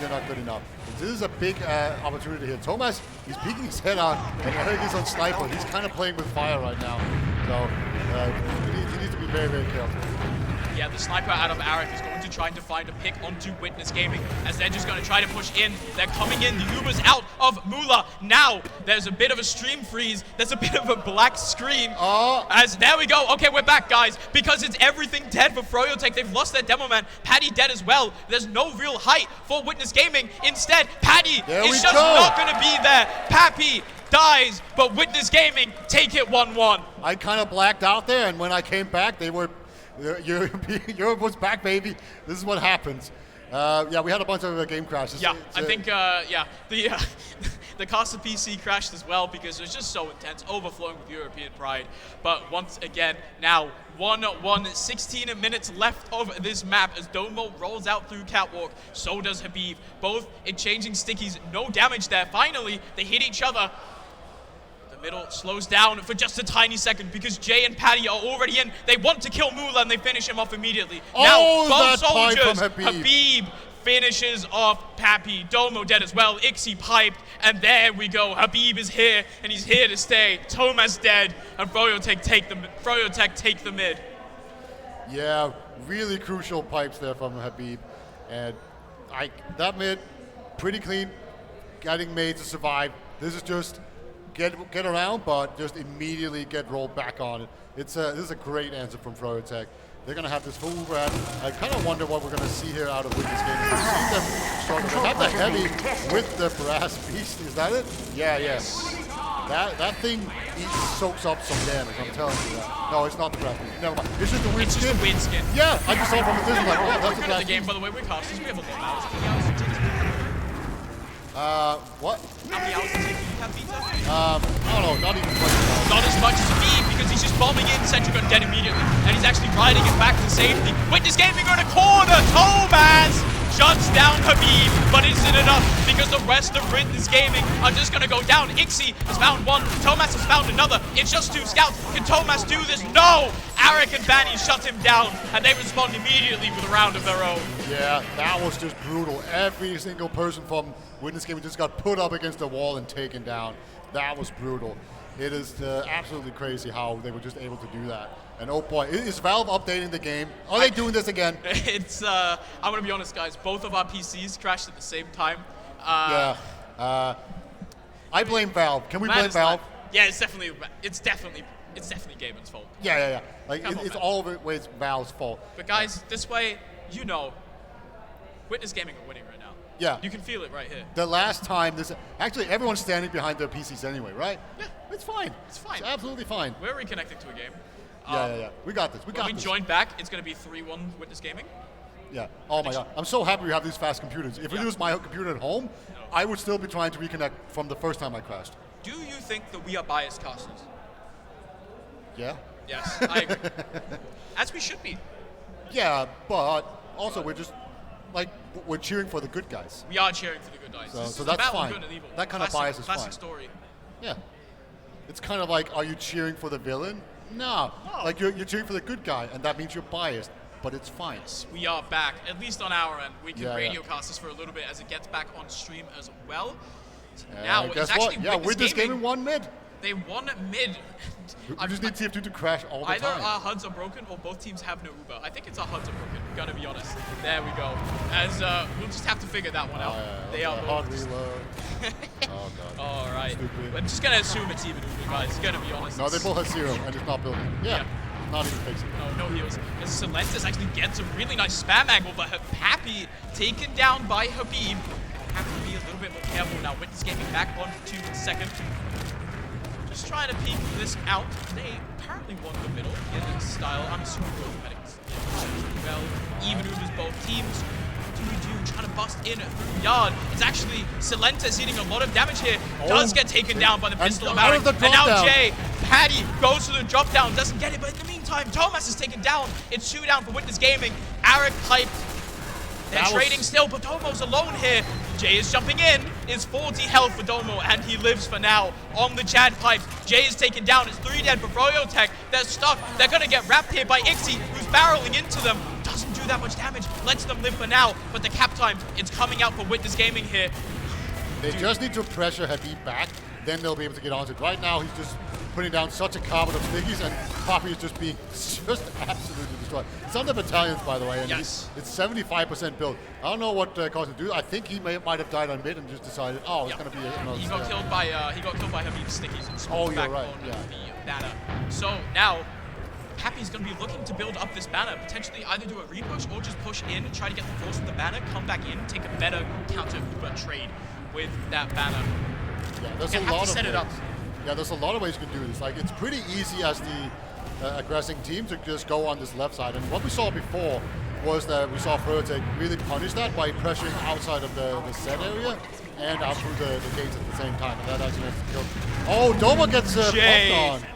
you're not good enough. This is a big opportunity here. Thomas, he's peeking his head out, and Eric is on sniper. He's kind of playing with fire right now. So, he needs to be very, very careful. Yeah, the sniper out of Arik is going to try to find a pick onto Witness Gaming as they're just going to try to push in. They're coming in. The Uber's out of Mula. Now, there's a bit of a stream freeze. There's a bit of a black screen. As there we go. Okay, we're back, guys, because it's everything dead for Froyotech. They've lost their demo man. Paddy dead as well. There's no real height for Witness Gaming. Instead, Paddy is just not going to be there. Pappy dies, but Witness Gaming take it 1-1. I kind of blacked out there, and when I came back, they were... Europe was back, baby. This is what happens. Yeah, we had a bunch of game crashes. Yeah, I think, the Casa PC crashed as well because it was just so intense, overflowing with European pride. But once again, now 1-1, 16 minutes left of this map as Domo rolls out through Catwalk. So does Habib. Both exchanging stickies, no damage there. Finally, they hit each other. Middle slows down for just a tiny second because Jay and Paddy are already in. They want to kill Mula and they finish him off immediately. Now, both soldiers, Habib finishes off Pappy. Domo dead as well. Ixie piped, and there we go. Habib is here, and he's here to stay. Thomas dead, and Froyotech take the mid. Yeah, really crucial pipes there from Habib. And that mid, pretty clean, getting made to survive. This is just get around, but just immediately get rolled back on it. This is a great answer from Froyotech. They're going to have this full grab. I kind of wonder what we're going to see here out of Witness Gaming. We've seen them struggle. They have the heavy with the brass beast. Is that it? Yeah, yes. That thing soaks up some damage, I'm telling you that. No, it's not the brass beast. Never mind. It's just the weird skin. It's just a weird skin. Yeah, I just saw it from the distance like, oh, that's the brass the game, beast. by the way, we're casters. We have a lot of hours. What? How many hours does it take you, Capita? I don't know, not even 20 hours. Not as much as me, because he's just bombing in Centric on dead immediately, and he's actually riding it back to safety. Witness Gaming on a corner, Thomas shuts down Habib, but isn't enough, because the rest of Witness Gaming are just gonna go down. Ixi has found one, Thomas has found another. It's just 2 scouts. Can Thomas do this? No! Arik and Vanny shut him down, and they respond immediately with a round of their own. Yeah, that was just brutal. Every single person from Witness Gaming just got put up against the wall and taken down. That was brutal. It is absolutely crazy how they were just able to do that. And oh boy, is Valve updating the game? Are they doing this again? It's, I'm gonna be honest, guys, both of our PCs crashed at the same time. Yeah. I blame Valve. Can we blame Valve? Yeah, it's definitely Gaben's fault. Yeah. Like, Come on, it's man. always Valve's fault. But guys, this way, Witness Gaming are winning right now. Yeah. You can feel it right here. The last time actually everyone's standing behind their PCs anyway, right? Yeah. It's fine. It's fine. It's absolutely fine. We're reconnecting to a game. Yeah. We got this. We When got we this. join back, it's going to be 3-1 Witness Gaming. Yeah. Oh my god. I'm so happy we have these fast computers. If it was my computer at home, I would still be trying to reconnect from the first time I crashed. Do you think that we are biased casters? Yeah. Yes, I agree. As we should be. Yeah, but also we're cheering for the good guys. We are cheering for the good guys. So This is that's the battle fine. of good and evil. That kind of bias is classic fine. story. Yeah. It's kind of like, are you cheering for the villain? No. Like you're cheering for the good guy, and that means you're biased. But it's fine. We are back, at least on our end. We can Yeah, radio cast this for a little bit as it gets back on stream as well. So And now guess it's actually what? Yeah, Witness Gaming won mid. They won mid. We just need TF2 to crash all the Either time. our HUDs are broken or both teams have no Uber. I think it's our HUDs are broken, gotta be honest. There we go. As we'll just have to figure that one out. They are hard both. reload. Oh god. All right. Stupid. I'm just gonna assume it's even Uber, guys. Gonna be honest. No, they both have 0, and it's not building. Yeah. Not even fixing. No heals. As Silentis actually gets a really nice spam angle, but Happy taken down by Habib. Have to be a little bit more careful now. Witness Gaming back on 2 second. Just trying to peek this out. They apparently won the middle in style. I'm assuming both medics well. Even Ubers both teams. What do we do? Trying to bust in through yard. It's actually Silentis eating a lot of damage here. Does get taken down by the pistol of Arik. And now Jay, Paddy goes to the drop down, doesn't get it, but in the meantime, Thomas is taken down. It's 2 down for Witness Gaming. Arik hyped. They're trading still, but Domo's alone here. Jay is jumping in. It's 40 health for Domo, and he lives for now on the Chad pipes. Jay is taken down. It's 3 dead for Froyotech. They're stuck. They're going to get wrapped here by Ixi, who's barreling into them. Doesn't do that much damage. Lets them live for now, but the cap time, it's coming out for Witness Gaming here. They just need to pressure Habib back, then they'll be able to get onto it. Right now, he's just putting down such a carbon of stickies, and Poppy is just being just absolutely destroyed. It's on the battalions, by the way, and yes. It's 75% build. I don't know what caused him to do. I think he might have died on mid and just decided, oh, it's going to be another He got step. killed by Habib's stickies and Oh, back you're right, on yeah. the banner. So now, Happy's going to be looking to build up this banner, potentially either do a repush or just push in and try to get the force of the banner, come back in, take a better counter Uber trade with that banner. Yeah, there's You a have lot to of set ways. it up. Yeah, there's a lot of ways you can do this. Like, it's pretty easy as the aggressing team to just go on this left side. And what we saw before was that we saw Froyotech really punish that by pressuring outside of the set area and out through the gates at the same time. And that actually makes the kill. Oh, Domo gets Jay bumped on.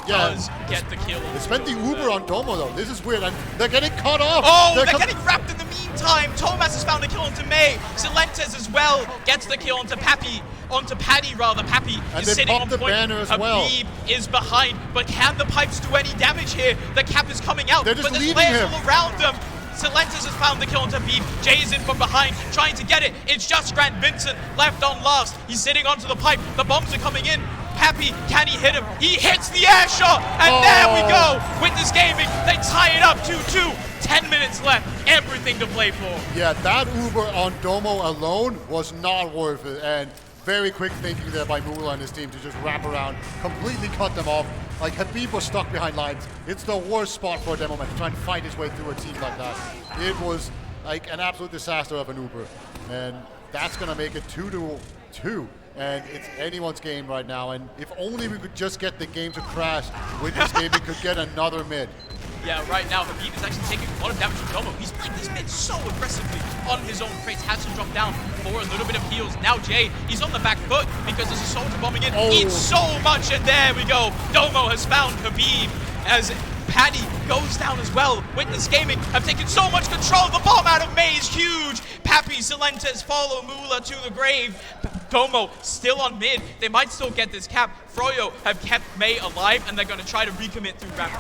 Yeah, does get the kill. they spent the Uber on Domo though. This is weird, and they're getting cut off. Oh, they're getting wrapped in the meantime. Thomas has found a kill onto May. Silentis as well gets the kill onto Paddy rather. Pappy And is they sitting popped on the point. banner as Habib well. is behind, but can the pipes do any damage here? The cap is coming out, They're just but there's leaving layers him. all around them. Silentis has found the kill onto Habib. Jay is in from behind, trying to get it. It's just Grant Vincent left on last. He's sitting onto the pipe. The bombs are coming in. Happy, can he hit him? He hits the air shot, and there we go. Witness Gaming, they tie it up 2-2. 10 minutes left, everything to play for. Yeah, that Uber on Domo alone was not worth it, and very quick thinking there by Moolah and his team to just wrap around, completely cut them off. Like, Habib was stuck behind lines. It's the worst spot for a demo man to try and fight his way through a team like that. It was like an absolute disaster of an Uber, and that's gonna make it 2-2. And it's anyone's game right now, and if only we could just get the game to crash, Witness Gaming could get another mid. Yeah, right now Habib is actually taking a lot of damage from Domo. He's playing this mid so aggressively on his own. Kratos has to drop down for a little bit of heals. Now Jay, he's on the back foot because there's a soldier bombing in. Eats so much, and there we go. Domo has found Habib as Paddy goes down as well. Witness Gaming have taken so much control. The bomb out of May is huge. Pappy, Silentes follow Mula to the grave. Domo still on mid. They might still get this cap. Froyo have kept May alive, and they're going to try to recommit through ramp.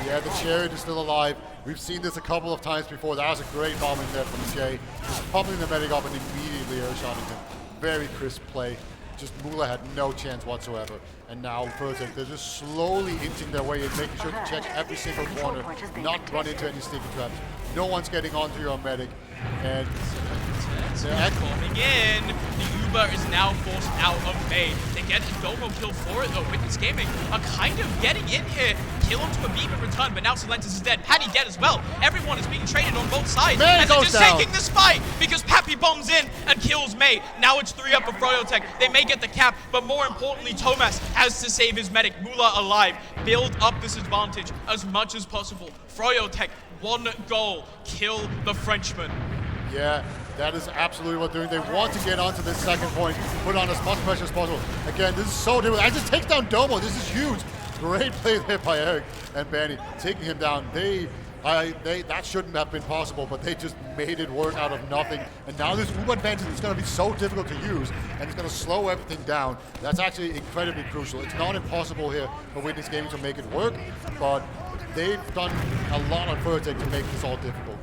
Yeah, the Chariot is still alive. We've seen this a couple of times before. That was a great bomb in there from Jay. Just pumping the medic up and immediately airshotting him. Very crisp play. Just Mula had no chance whatsoever. And now Vertex, they're just slowly inching their way in, making sure to check every single corner, not run into any sticky traps. No one's getting onto your medic. And they're coming in. The Uber is now forced out of May. They get a Domo kill for it though. Witness Gaming are kind of getting in here. Kill onto Habib in return, but now Silentes is dead. Paddy dead as well. Everyone is being traded on both sides. May and they're just down. taking this fight because Pappy bombs in and kills May. Now it's 3 up for Froyotech. They may get the cap, but more importantly, Thomas has to save his medic. Mula alive. Build up this advantage as much as possible. Froyotech, 1 goal. Kill the Frenchman. yeah, that is absolutely what they're doing. They want to get onto this second point, put on as much pressure as possible. Again, this is so difficult. I just takes down Domo. This is huge. Great play there by Eric and Banny, taking him down. That shouldn't have been possible, but they just made it work out of nothing. And now this Uber advantage is going to be so difficult to use, and it's going to slow everything down. That's actually incredibly crucial. It's not impossible here for Witness Gaming to make it work, but they've done a lot on Vertex to make this all difficult.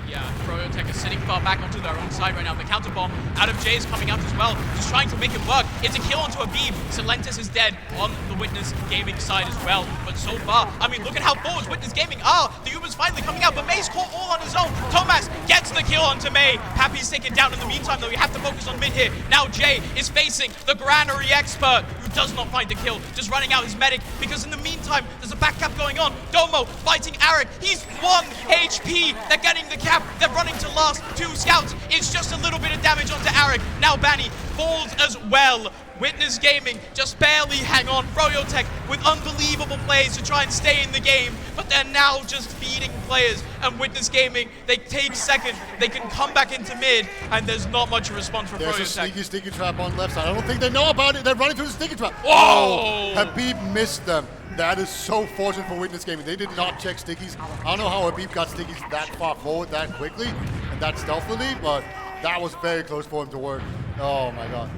Yeah, Froyotech is sitting far back onto their own side right now. The counter bomb out of Jay is coming out as well, just trying to make it work. It's a kill onto Habib. Silentes is dead on the Witness Gaming side as well. But so far, I mean, look at how forwards Witness Gaming are. The Uber's finally coming out, but May's caught all on his own. Thomas gets the kill onto May. Pappy's taken down in the meantime, though. We have to focus on mid here. Now Jay is facing the Granary expert, who does not find the kill, just running out his medic, because in the meantime, there's a back cap going on. Domo fighting Arik. He's 1 HP. They're getting the cap. They're running to last 2 scouts. It's just a little bit of damage onto Arik. Now Banny falls as well. Witness Gaming just barely hang on. Froyotech with unbelievable plays to try and stay in the game, but they're now just feeding players. And Witness Gaming, they take second. They can come back into mid, and there's not much of a response for There's Froyotech. a sticky trap on left side. I don't think they know about it. They're running through the sticky trap. Whoa! Habib missed them. That is so fortunate for Witness Gaming. They did not check stickies. I don't know how Habib got stickies that far forward that quickly and that stealthily, but that was very close for him to work. Oh my god.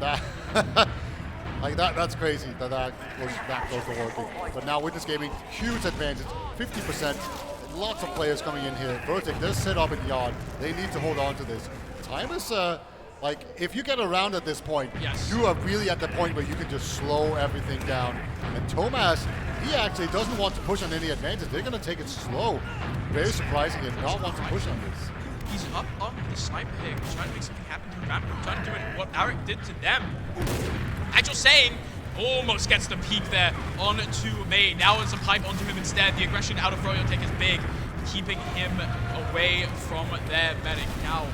That's crazy that was that close to working. But now Witness Gaming, huge advantage, 50%. Lots of players coming in here. Vertex, they're set up in yard. They need to hold on to this. Time is if you get around at this point, yes, you are really at the point where you can just slow everything down. And Thomas, he actually doesn't want to push on any advantage. They're going to take it slow. Very surprising and not want to push on this. He's up on the sniper here. He's trying to make something happen to Rambo. Trying to do it what Arik did to them. Actual saying almost gets the peek there onto May. Now it's a pipe onto him instead. The aggression out of Froyotech is big, keeping him away from their medic. Now,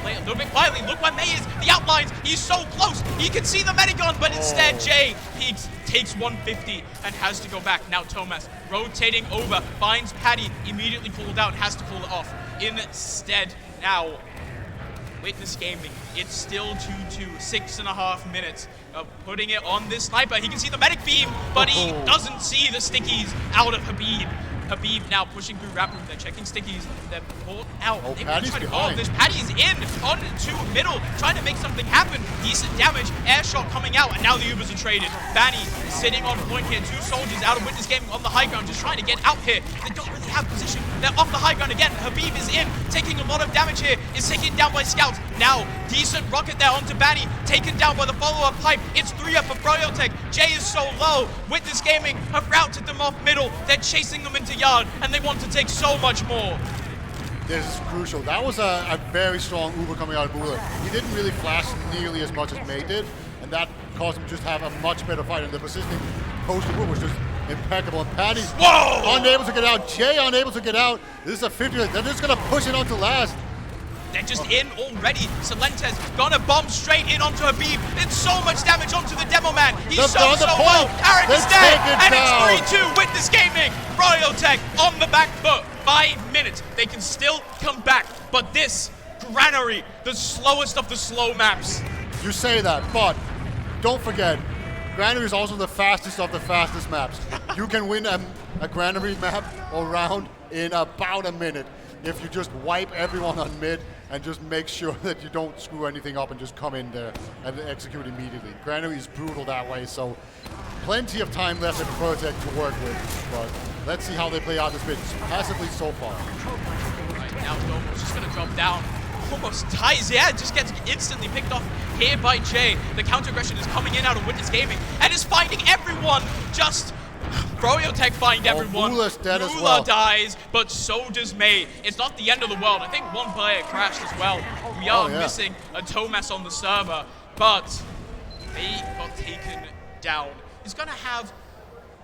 play a little bit quietly. Look where May is. The outlines. He's so close. He can see the medic gun, but instead Jay peeks, takes 150 and has to go back. Now Thomas rotating over, finds Paddy, immediately pulled out, has to pull it off. Instead, now Witness Gaming, it's still 2-2, 6.5 minutes of putting it on this sniper. He can see the medic beam, but he doesn't see the stickies out of Habib. Habib now pushing through Rap Room. They're checking stickies. They're pulled out. They really try to go this. Paddy's in onto middle, trying to make something happen. Decent damage. Air shot coming out, and now the Ubers are traded. Banny sitting on point here. 2 soldiers out of Witness Gaming on the high ground, just trying to get out here. They don't really have position. They're off the high ground again. Habib is in, taking a lot of damage here. Is taken down by scouts. Now, decent rocket there onto Banny, taken down by the follow-up pipe. It's 3 up for Froyotech. Jay is so low. Witness Gaming have routed them off middle. They're chasing them into yard, and they want to take so much more. This is crucial. That was a very strong Uber coming out of Mula. He didn't really flash nearly as much as May did, and that caused him to just have a much better fight. And the persisting post Uber was just impeccable. And Paddy unable to get out. Jay unable to get out. This is a 50. They're just going to push it on to last. They're just in already. Celentes gonna bomb straight in onto a beam. It's so much damage onto the Demo Man. He's They've so done the well. point. Eric They is dead, take it and down. it's 3-2. Witness Gaming. Royotech on the back foot. 5 minutes. They can still come back, but this Granary, the slowest of the slow maps. You say that, but don't forget, Granary is also the fastest of the fastest maps. You can win a Granary map or round in about a minute if you just wipe everyone on mid and just make sure that you don't screw anything up and just come in there and execute immediately. Granary is brutal that way, so plenty of time left in Protect to work with, but let's see how they play out this bit passively so far. Right now, Domo's just gonna drop down. Almost dies, yeah, just gets instantly picked off here by Jay. The counter aggression is coming in out of Witness Gaming and is finding everyone. Just Royotech find everyone. Mula's dead as Mula well. dies, but so does May. It's not the end of the world. I think one player crashed as well. We are missing a Tomas on the server, but they got taken down. He's gonna have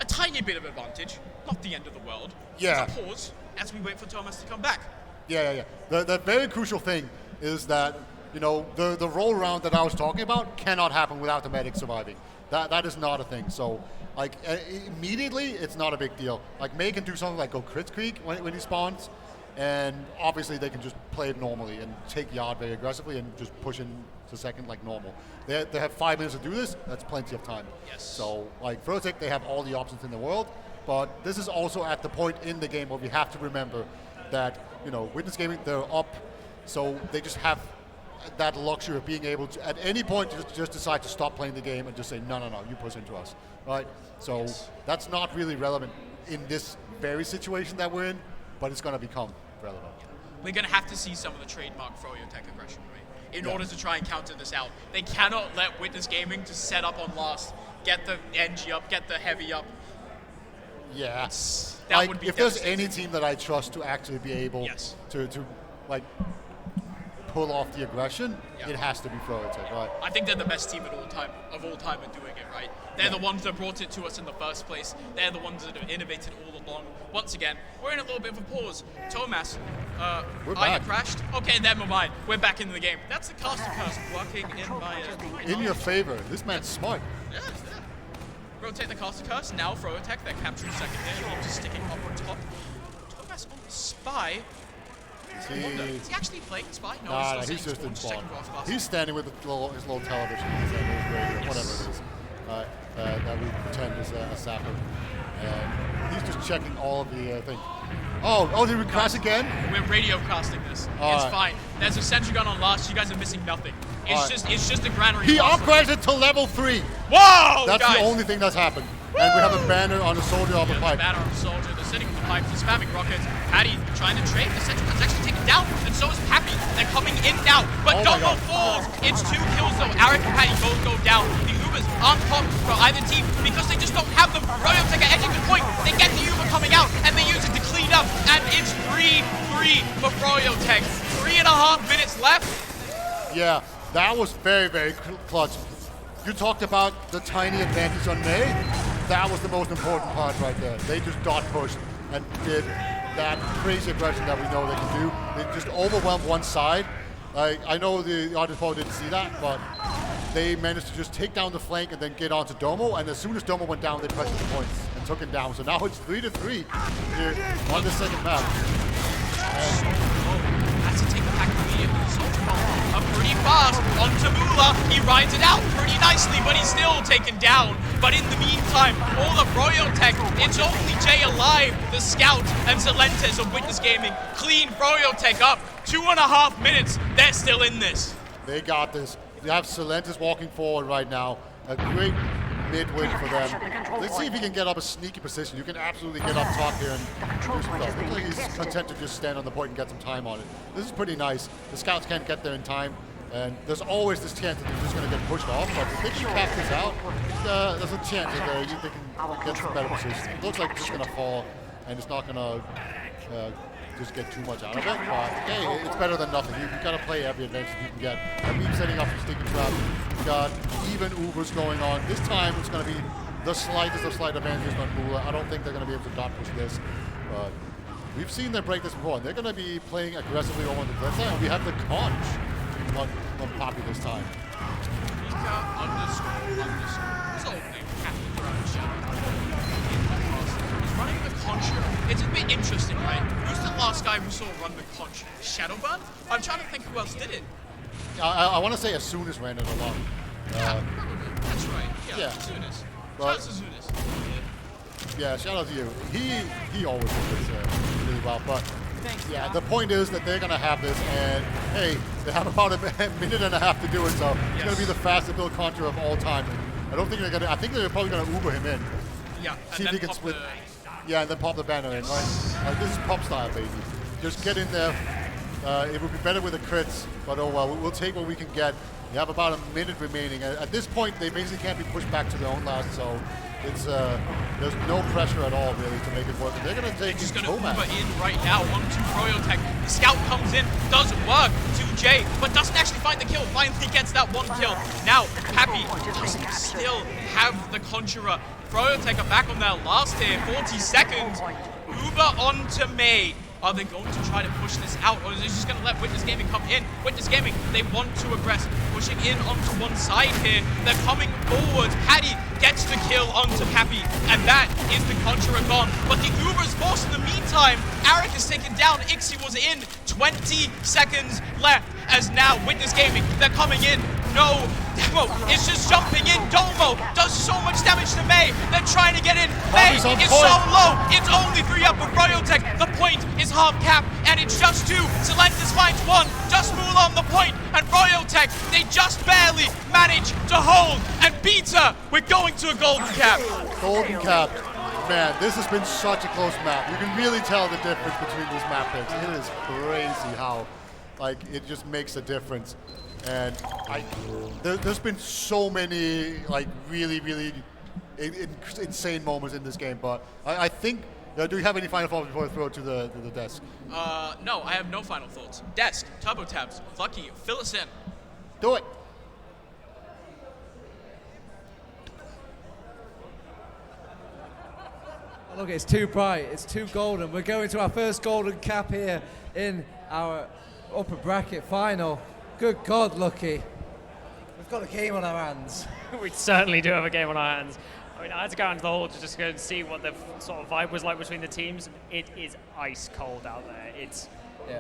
a tiny bit of advantage, not the end of the world. Yeah. It's a pause as we wait for Tomas to come back. Yeah. The very crucial thing is that, you know, the roll round that I was talking about cannot happen without the medic surviving. That is not a thing. So, like, immediately, it's not a big deal. Like, May can do something like go Crit Creek when he spawns, and obviously they can just play it normally and take Yard very aggressively and just push in to second like normal. They have 5 minutes to do this. That's plenty of time. Yes. So, like, Protect, they have all the options in the world, but this is also at the point in the game where we have to remember that, you know, Witness Gaming, they're up, so they just have that luxury of being able to, at any point, just decide to stop playing the game and just say, no, you push into us, right? So that's not really relevant in this very situation that we're in, but it's going to become relevant. We're going to have to see some of the trademark Royotech aggression, right? In order to try and counter this out. They cannot let Witness Gaming just set up on last, get the NG up, get the heavy up. Yeah. That like, would be if there's devastating. any team that I trust to actually be able to like pull off the aggression, it has to be Protect, right? I think they're the best team of all time at doing it, right? They're the ones that brought it to us in the first place. They're the ones that have innovated all along. Once again, we're in a little bit of a pause. Tomas, We're either back. crashed. Okay, never mind. We're back into the game. That's the caster curse working in my In your favor. This man's smart. Yeah. Rotate the caster curse. Now Royotech, they're capturing second there. He's just sticking up on top. Tomas on the spy. Is he actually playing the spy? No, Nah, he's he's still just in checking spawn. cross class. He's standing with his little television, his radio, whatever it is, that we pretend is a sapper. And he's just checking all of the things. Oh, did we crash again? We're radio casting this. It's fine. There's a sentry gun on last. You guys are missing nothing. It's just a granary. He blaster. upgraded to level 3. Whoa, That's guys. the only thing that's happened. And we have a banner on a soldier on the pipe. Banner on the soldier. They're sitting on the pipe. They're spamming rockets. Patty trying to trade. The sentry gun's actually taken down, and so is Pappy. They're coming in now, but Oh my Domo God. falls. It's 2 kills though. Eric and Patty both go down. The Ubers aren't popped for either team because they just don't have them. Royotech are edging the point. They get the Uber coming out, and they use it to clean up, and it's 3-3 for Royotech. 3.5 minutes left. Yeah, that was very, very clutch. You talked about the tiny advantage on May. That was the most important part right there. They just dot pushed and did that crazy aggression that we know they can do. They just overwhelmed one side. I know the other opponent didn't see that, but they managed to just take down the flank and then get onto Domo. And as soon as Domo went down, they pressed the points and took him down. So now it's 3-3 here on the second map. Has to take the pack immediately. Soldier bomb up pretty fast onto Mula. He rides it out pretty nicely, but he's still taken down. But in the meantime, all of Royotech, it's only Jay alive, the scout, and Celentes of Witness Gaming clean Royotech up. 2.5 minutes, they're still in this. They got this. You have Celentes walking forward right now. A great mid-win for them. Let's see if he can get up a sneaky position. You can absolutely get up top here and do some stuff. Looks like he's content to just stand on the point and get some time on it. This is pretty nice. The scouts can't get there in time, and there's always this chance that they're just going to get pushed off, but if they can back this out, there's a chance that they can get some better position. It looks like it's just going to fall, and it's not going to just get too much out of it, but hey, it's better than nothing. You've got to play every advantage you can get. And we're setting up some sneaky trap. We've got even Ubers going on. This time it's going to be the slightest of slight advantages on Mula. I don't think they're going to be able to dot push this, but we've seen them break this before, and they're going to be playing aggressively on the blitzer, and we have the conch on Papi this time. His old name, Captain Drone Shadow. He's running the conch. It's a bit interesting, right? Who's the last guy we saw run the conch? Shadowburn? I'm trying to think who else did it. I want to say Azunis ran it a lot. Probably. That's right. Yeah. Yeah. Azunis. Well- Shout out to Azunis. Yeah, shout out to you. He always did this really well. But yeah, the point is that they're gonna have this, and hey, they have about a minute and a half to do it, so it's gonna be the fastest build Contra of all time. I don't think they're gonna. I think they're probably gonna Uber him in. Yeah. See And if he then can pop split. the- Yeah, and then pop the banner in, right? This is pop style, baby. Just get in there. It would be better with the crits, but oh well, we'll take what we can get. You have about a minute remaining. At this point, they basically can't be pushed back to their own last, so it's there's no pressure at all really to make it work. And they're gonna take Just gonna Tomac. Uber in right now onto Froyotech. The scout comes in, doesn't work to Jay, but doesn't actually find the kill. Finally gets that one kill. Now, Pappy doesn't still have the Conjurer. Froyotech are back on their last here, 40 seconds. Uber onto May. Are they going to try to push this out, or is it just going to let Witness Gaming come in? Witness Gaming, they want to aggress, pushing in onto one side here. They're coming forward. Paddy gets the kill onto Pappy, and that is the Conjurer gone. But the Uber is forced in the meantime. Arik is taken down. Ixie was in. 20 seconds left, as now Witness Gaming, they're coming in. No, Demo is just jumping in. Domo does so much damage to May. They're trying to get in. May is so low. It's only 3 up with Froyotech. The point is half cap, and it's just 2. Silentis finds 1. Just Moolah on the point, and Froyotech, they just barely manage to hold and beat her. We're going to a golden cap. Golden cap. Man, this has been such a close map. You can really tell the difference between these map picks. It is crazy how, like, it just makes a difference. And there's been so many, like, really, really insane moments in this game. But I think, do you have any final thoughts before I throw it to the desk? No, I have no final thoughts. Desk, Turbo Tabs, Lucky, fill us in. Do it. Look, it's too bright, it's too golden. We're going to our first golden cap here in our upper bracket final. Good God, Lucky. We've got a game on our hands. We certainly do have a game on our hands. I mean, I had to go out into the hall to just go and see what the sort of vibe was like between the teams. It is ice cold out there. It's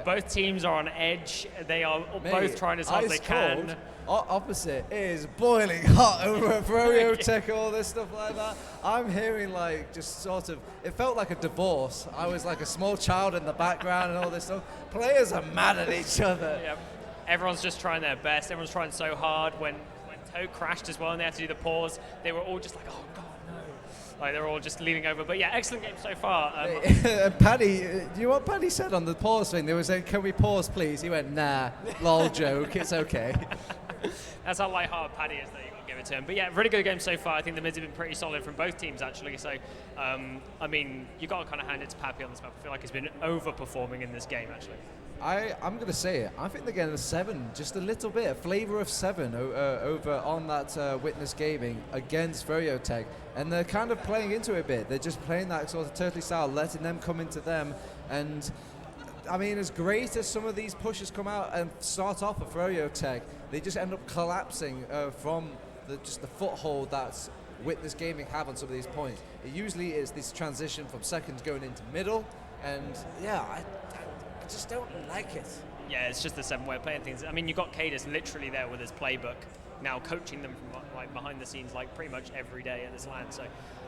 both teams are on edge. They are both trying as hard as they can. Opposite is boiling hot over at Froyotech, all this stuff like that. I'm hearing like just sort of, it felt like a divorce. I was like a small child in the background and all this stuff. Players are mad at each other. Yeah. Everyone's just trying their best. Everyone's trying so hard. When Toad crashed as well and they had to do the pause, they were all just like, oh God, no. Like they're all just leaning over. But yeah, excellent game so far. Paddy, you know what Paddy said on the pause thing? They were saying, can we pause please? He went, nah, lol joke, it's okay. That's how lighthearted Paddy is, that you got to give it to him. But yeah, really good game so far. I think the mids have been pretty solid from both teams actually. So, I mean, you got to kind of hand it to Pappy on this map. I feel like he's been overperforming in this game actually. I'm going to say it. I think they're getting a 7, just a little bit, a flavour of 7 over on that Witness Gaming against Froyotech. And they're kind of playing into it a bit. They're just playing that sort of turtley style, letting them come into them. And I mean, as great as some of these pushes come out and start off at Froyotech, they just end up collapsing from just the foothold that's Witness Gaming have on some of these points. It usually is this transition from seconds going into middle. And yeah, I just don't like it. Yeah, it's just the 7 way of playing things. I mean, you've got Cadus literally there with his playbook, now coaching them from like behind the scenes like pretty much every day at this LAN. So,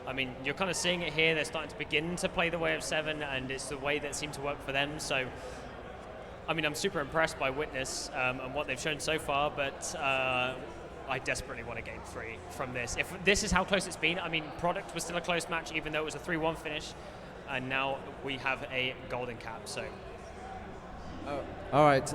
I mean, you're kind of seeing it here. They're starting to begin to play the way of 7, and it's the way that seemed to work for them. So, I mean, I'm super impressed by Witness and what they've shown so far, but I desperately want a game 3 from this. If this is how close it's been, I mean, Product was still a close match, even though it was a 3-1 finish, and now we have a golden cap. So. All right,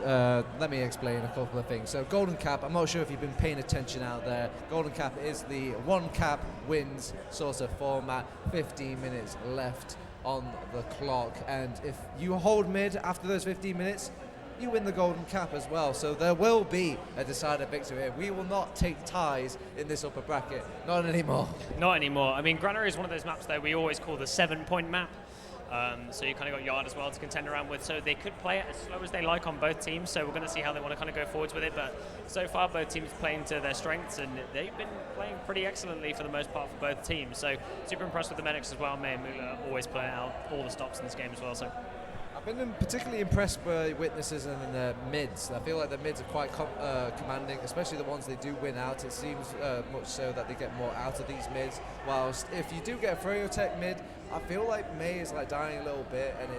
let me explain a couple of things. So Golden Cap, I'm not sure if you've been paying attention out there. Golden Cap is the 1 cap wins sort of format, 15 minutes left on the clock. And if you hold mid after those 15 minutes, you win the Golden Cap as well. So there will be a decided victory here. We will not take ties in this upper bracket. Not anymore. Not anymore. I mean, Granary is one of those maps that we always call the 7-point map. So you kind of got Yard as well to contend around with. So they could play it as slow as they like on both teams. So we're going to see how they want to kind of go forwards with it. But so far, both teams playing to their strengths, and they've been playing pretty excellently for the most part for both teams. So super impressed with the Medics as well. May and Mula always playing out all the stops in this game as well. So I've been particularly impressed by Witnesses and the mids. I feel like the mids are quite commanding, especially the ones they do win out. It seems much so that they get more out of these mids. Whilst if you do get a Froyotech mid, I feel like May is like dying a little bit, and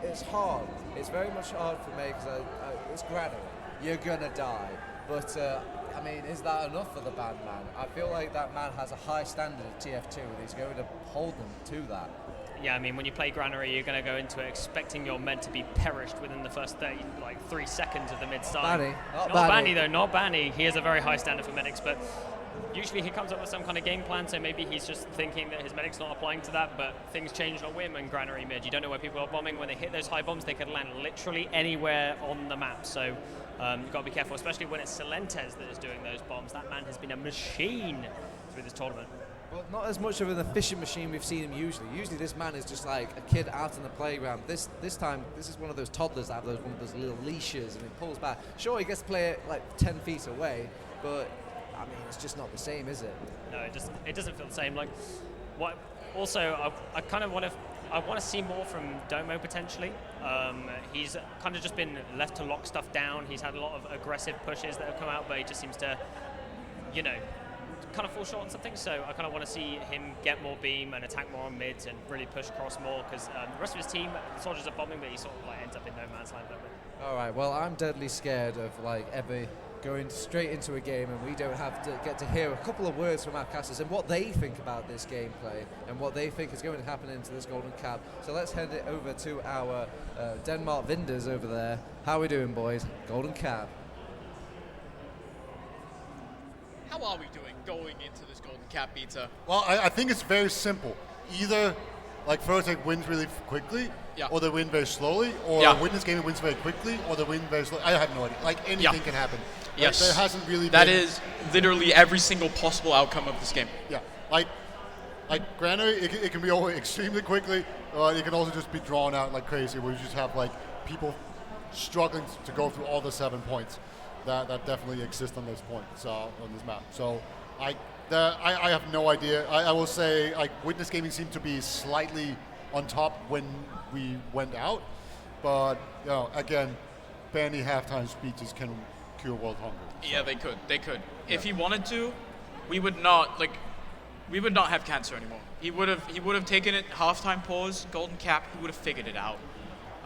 it's hard. It's very much hard for May because it's Granary. You're gonna die. But I mean, is that enough for the band man? I feel like that man has a high standard of TF2, and he's going to hold them to that. yeah, I mean, when you play Granary, you're going to go into it expecting your med to be perished within the first 3 seconds of the mid start. Not Banny though, not Banny. He has a very high standard for medics, but usually he comes up with some kind of game plan, so maybe he's just thinking that his medic's not applying to that, but things change on whim and Granary mid. You don't know where people are bombing. When they hit those high bombs, they could land literally anywhere on the map, so you've got to be careful, especially when it's Silentes that is doing those bombs. That man has been a machine through this tournament. Well, not as much of an efficient machine we've seen him usually. Usually this man is just like a kid out in the playground. This time, this is one of those toddlers that have one of those little leashes, and he pulls back. Sure, he gets to play it like 10 feet away, but I mean, it's just not the same, is it? No, it doesn't feel the same. Like, what? Also, I kind of want to see more from Domo potentially. He's kind of just been left to lock stuff down. He's had a lot of aggressive pushes that have come out, but he just seems to, kind of fall short on something. So I kind of want to see him get more beam and attack more on mids and really push cross more, because the rest of his team, the soldiers are bombing, but he sort of ends up in no man's land a little bit. All right. Well, I'm deadly scared of ever going straight into a game and we don't have to get to hear a couple of words from our casters and what they think about this gameplay and what they think is going to happen into this Golden Cap. So let's head it over to our Denmark Vinders over there. How are we doing, boys? Golden Cap. How are we doing going into this Golden Cap beta? Well, I think it's very simple. Either Froyotech wins really quickly, or they win very slowly, or Witness Gaming wins very quickly, or they win very slowly. I have no idea. Anything can happen. Yes. There hasn't really That been... is literally every single possible outcome of this game. Yeah. Like Granary, it can be over extremely quickly, it can also just be drawn out like crazy, where you just have people struggling to go through all the 7 points that definitely exist on this on this map. So I have no idea. I will say Witness Gaming seemed to be slightly on top when we went out, but again, Banny halftime speeches can cure world hunger. So. Yeah, they could. Yeah. If he wanted to, we would not have cancer anymore. He would have taken it halftime pause, Golden Cap. He would have figured it out.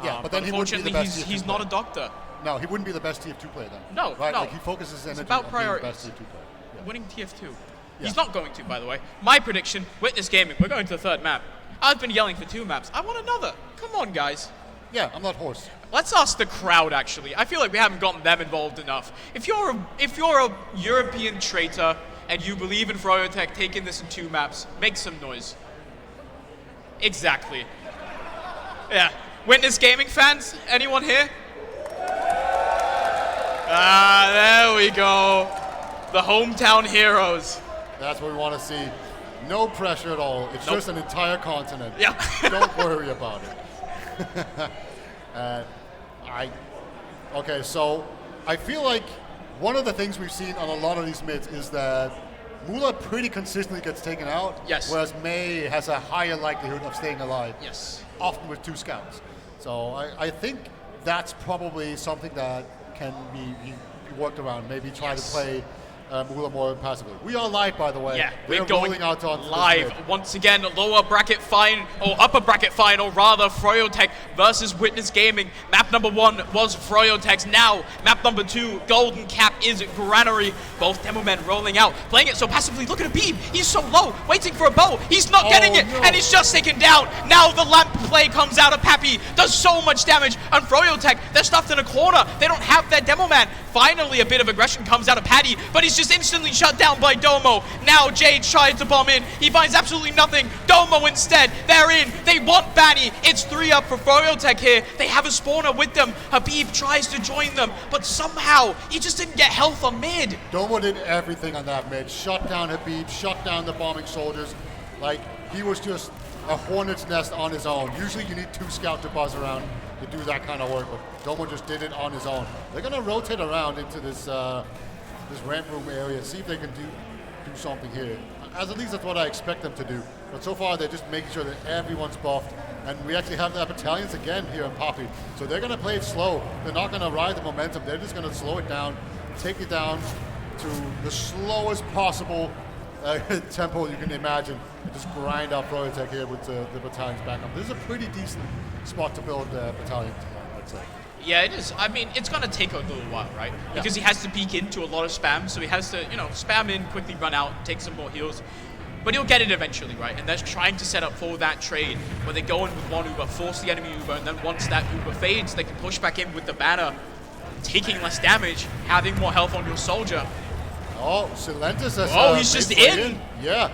Yeah, but then he wouldn't be the best. He's not a doctor. No, he wouldn't be the best TF2 player then. No, right? no. He focuses his energy about on priorities. being the best TF2 player. Yeah. Winning TF2. Yeah. He's not going to, by the way. My prediction: Witness Gaming. We're going to the third map. I've been yelling for 2 maps. I want another. Come on, guys. Yeah, I'm not hoarse. Let's ask the crowd, actually. I feel like we haven't gotten them involved enough. If you're a European traitor and you believe in Froyotech taking this in 2 maps, make some noise. Exactly. Yeah. Witness Gaming fans? Anyone here? There we go. The hometown heroes. That's what we want to see. No pressure at all. It's just an entire continent. Yeah. Don't worry about it. Okay, so I feel like one of the things we've seen on a lot of these mids is that Mula pretty consistently gets taken out, yes, whereas May has a higher likelihood of staying alive, yes, often with 2 scouts. So I think that's probably something that can be worked around. Maybe try to play Mula more passively. We are live, by the way. Yeah, we're going out on live once again. Lower bracket final, or upper bracket final rather. Froyotech versus Witness Gaming. Map number 1 was Froyotech's. Now map number 2, Golden Cap, is Granary. Both demo men rolling out, playing it so passively. Look at a beam. He's so low, waiting for a bow. He's not getting it, and he's just taken down. Now the lamp play comes out of Pappy, does so much damage. And Froyotech, they're stuffed in a corner. They don't have their demo man. Finally, a bit of aggression comes out of Paddy, but he's just instantly shut down by Domo. Now Jade tries to bomb in. He finds absolutely nothing. Domo instead. They're in. They want Banny. It's 3 up for Froyotech here. They have a spawner with them. Habib tries to join them, but somehow he just didn't get health on mid. Domo did everything on that mid. Shut down Habib, shut down the bombing soldiers. He was just a hornet's nest on his own. Usually you need 2 scouts to buzz around to do that kind of work, but Domo just did it on his own. They're going to rotate around into this this ramp room area, see if they can do something here. At least that's what I expect them to do. But so far they're just making sure that everyone's buffed, and we actually have the battalions again here in Poppy. So they're going to play it slow. They're not going to ride the momentum. They're just going to slow it down, take it down to the slowest possible tempo you can imagine, and just grind out Froyotech here with the battalions back up. This is a pretty decent spot to build battalion, I'd say. Yeah, it is. I mean, it's going to take a little while, right? Because he has to peek into a lot of spam, so he has to, spam in, quickly run out, take some more heals. But he'll get it eventually, right? And they're trying to set up for that trade where they go in with one Uber, force the enemy Uber, and then once that Uber fades, they can push back in with the banner, taking less damage, having more health on your soldier. Oh, Silentis has he's just made his way in. Yeah,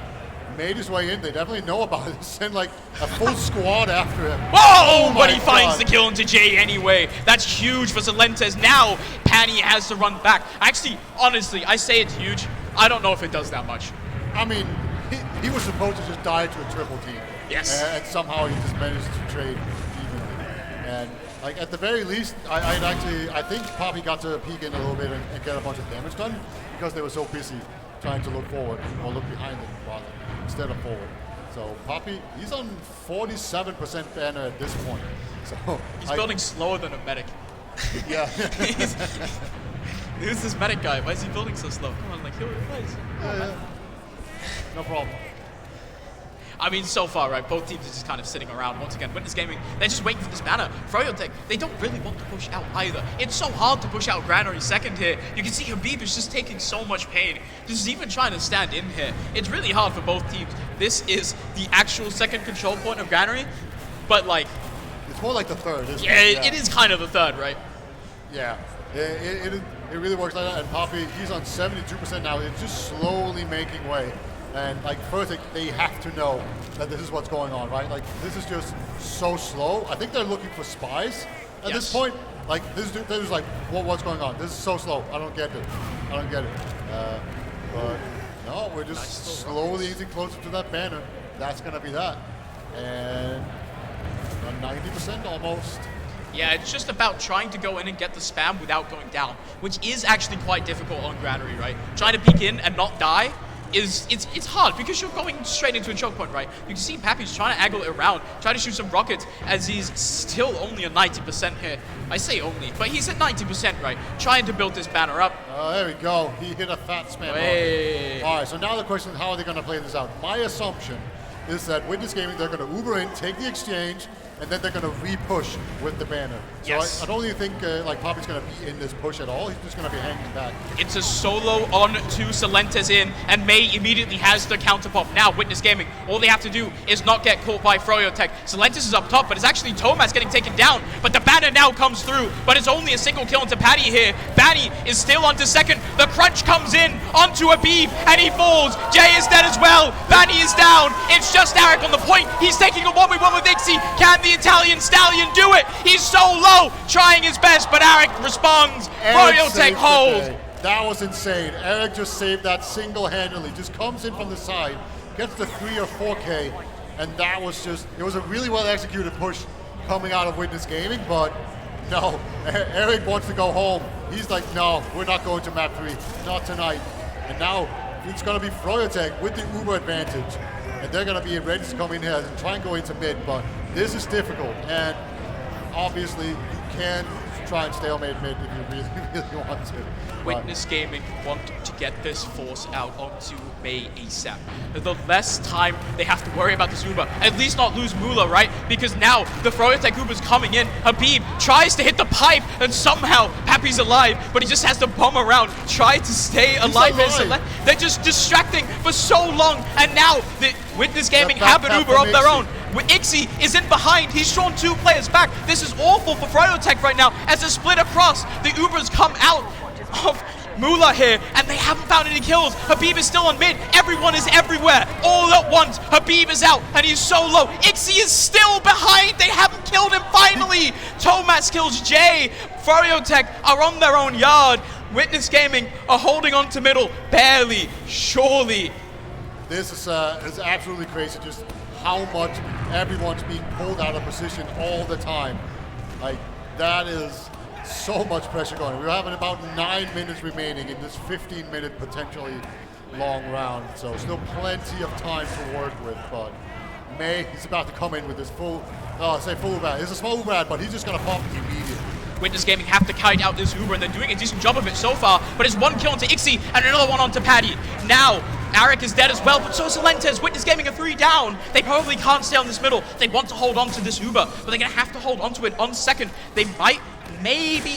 made his way in. They definitely know about it. Send like a full squad after him. Whoa! Oh But he my finds God. the kill into Jay anyway. That's huge for Silentis. Now, Panny has to run back. Actually, honestly, I say it's huge. I don't know if it does that much. I mean, he was supposed to just die to a triple team. Yes. And somehow he just managed to trade evenly. And like at the very least, I think Poppy got to peek in a little bit and get a bunch of damage done because they were so busy trying to look forward or look behind them rather instead of forward. So Poppy, he's on 47% banner at this point. So He's building slower than a medic. Yeah. Who's this medic guy? Why is he building so slow? Come on, like, heal your place. Yeah. No problem. I mean, so far, right, both teams are just kind of sitting around. Once again, Witness Gaming, they're just waiting for this banner. Froyotech, they don't really want to push out either. It's so hard to push out Granary second here. You can see Habib is just taking so much pain. Just even trying to stand in here. It's really hard for both teams. This is the actual second control point of Granary, but like... It's more like the third, isn't yeah, it? it is kind of the third, right? Yeah, it really works like that. And Poppy, he's on 72% now. It's just slowly making way. And like first, they have to know that this is what's going on, right? Like this is just so slow. I think they're looking for spies at this point. Like this, they're just like, what's going on? This is so slow. I don't get it. But no, we're just slowly inching closer to that banner. That's gonna be that. And 90% almost. Yeah, it's just about trying to go in and get the spam without going down, which is actually quite difficult on Granary, right? Trying to peek in and not die it's hard because you're going straight into a choke point, right? You can see Pappy's trying to angle it around, trying to shoot some rockets as he's still only at 90% here. I say only, but he's at 90%, right? Trying to build this banner up. There we go. He hit a fat spam. All right, so now the question is how are they going to play this out? My assumption is that Witness Gaming, they're going to Uber in, take the exchange, and then they're going to re-push with the banner. So yes. I don't even think like Poppy's going to be in this push at all. He's just going to be hanging back. It's a solo on to Silentis in, and May immediately has the counterpop. Now, Witness Gaming, all they have to do is not get caught by Froyotech. Silentis is up top, but it's actually Tomas getting taken down. But the banner now comes through, but it's only a single kill into Patty here. Batty is still onto second. The crunch comes in onto Habib, and he falls. Jay is dead as well. Batty is down. It's just Eric on the point. He's taking a 1v1 with Ixie. Can the Italian Stallion do it? He's so low, trying his best, but Eric responds. Froyotech holds. That was insane. Eric just saved that single-handedly. Just comes in from the side, gets the 3 or 4K, and that was just, it was a really well-executed push coming out of Witness Gaming, but no, Eric wants to go home. He's like, no, we're not going to map 3, not tonight. And now it's going to be Froyotech with the Uber advantage, and they're going to be ready to come in here and try and go into mid, but this is difficult, and obviously you can try and stalemate mid if you really want to. Witness Gaming want to get this force out onto May ASAP. The less time they have to worry about this Uber, at least not lose Mula, right? Because now the Froyotech Uber's coming in. Habib tries to hit the pipe, and somehow Pappy's alive, but he just has to bomb around, try to stay alive. They're just distracting for so long, and now the Witness Gaming have an Uber of their own. Ixie is in behind. He's drawn 2 players back. This is awful for Froyotech right now as a split across. The Ubers come out of Mula here, and they haven't found any kills. Habib is still on mid. Everyone is everywhere, all at once. Habib is out, and he's so low. Ixie is still behind. They haven't killed him finally. Tomas kills Jay. Froyotech are on their own yard. Witness Gaming are holding on to middle, barely, surely. This is absolutely crazy. Just how much everyone's being pulled out of position all the time. Like, that is so much pressure going. We're having about 9 minutes remaining in this 15-minute potentially long round, so still plenty of time to work with, but Mei is about to come in with this full Uber ad. It's a small Uber ad, but he's just going to pop immediately. Witness Gaming have to kite out this Uber, and they're doing a decent job of it so far, but it's one kill onto Ixi and another one onto Paddy. Now, Arik is dead as well, but so is Celentes. Witness Gaming are 3 down. They probably can't stay on this middle. They want to hold on to this Uber, but they're going to have to hold on to it on second. They might, maybe,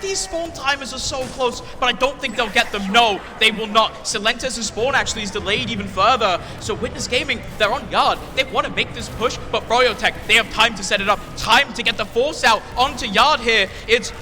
these spawn timers are so close, but I don't think they'll get them. No, they will not. Celentes' spawn actually is delayed even further. So Witness Gaming, they're on Yard. They want to make this push, but Froyotech, they have time to set it up. Time to get the force out onto Yard here. It's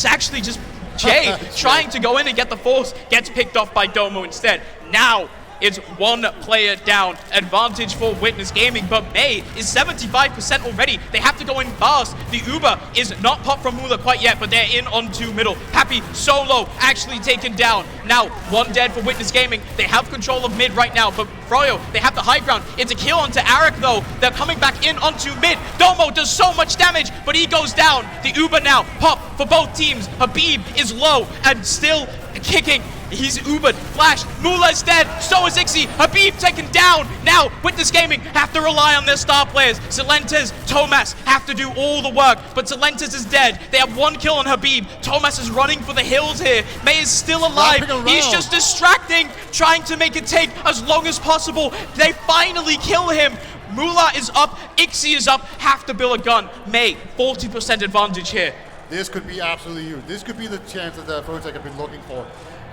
actually just Jay trying to go in and get the force, gets picked off by Domo instead. Now, it's one player down. Advantage for Witness Gaming, but Mei is 75% already. They have to go in fast. The Uber is not popped from Mula quite yet, but they're in onto middle. Happy solo actually taken down. Now, one dead for Witness Gaming. They have control of mid right now, but Froyo, they have the high ground. It's a kill onto Arik though. They're coming back in onto mid. Domo does so much damage, but he goes down. The Uber now pop for both teams. Habib is low and still kicking. He's Ubered, Flash, Mula is dead, so is Ixi, Habib taken down. Now, Witness Gaming have to rely on their star players. Celentes, Tomas have to do all the work, but Celentes is dead. They have 1 kill on Habib. Tomas is running for the hills here. Mei is still alive. He's just distracting, trying to make it take as long as possible. They finally kill him. Mula is up, Ixi is up, have to build a gun. Mei, 40% advantage here. This could be absolutely huge. This could be the chance that the Froyotech have been looking for.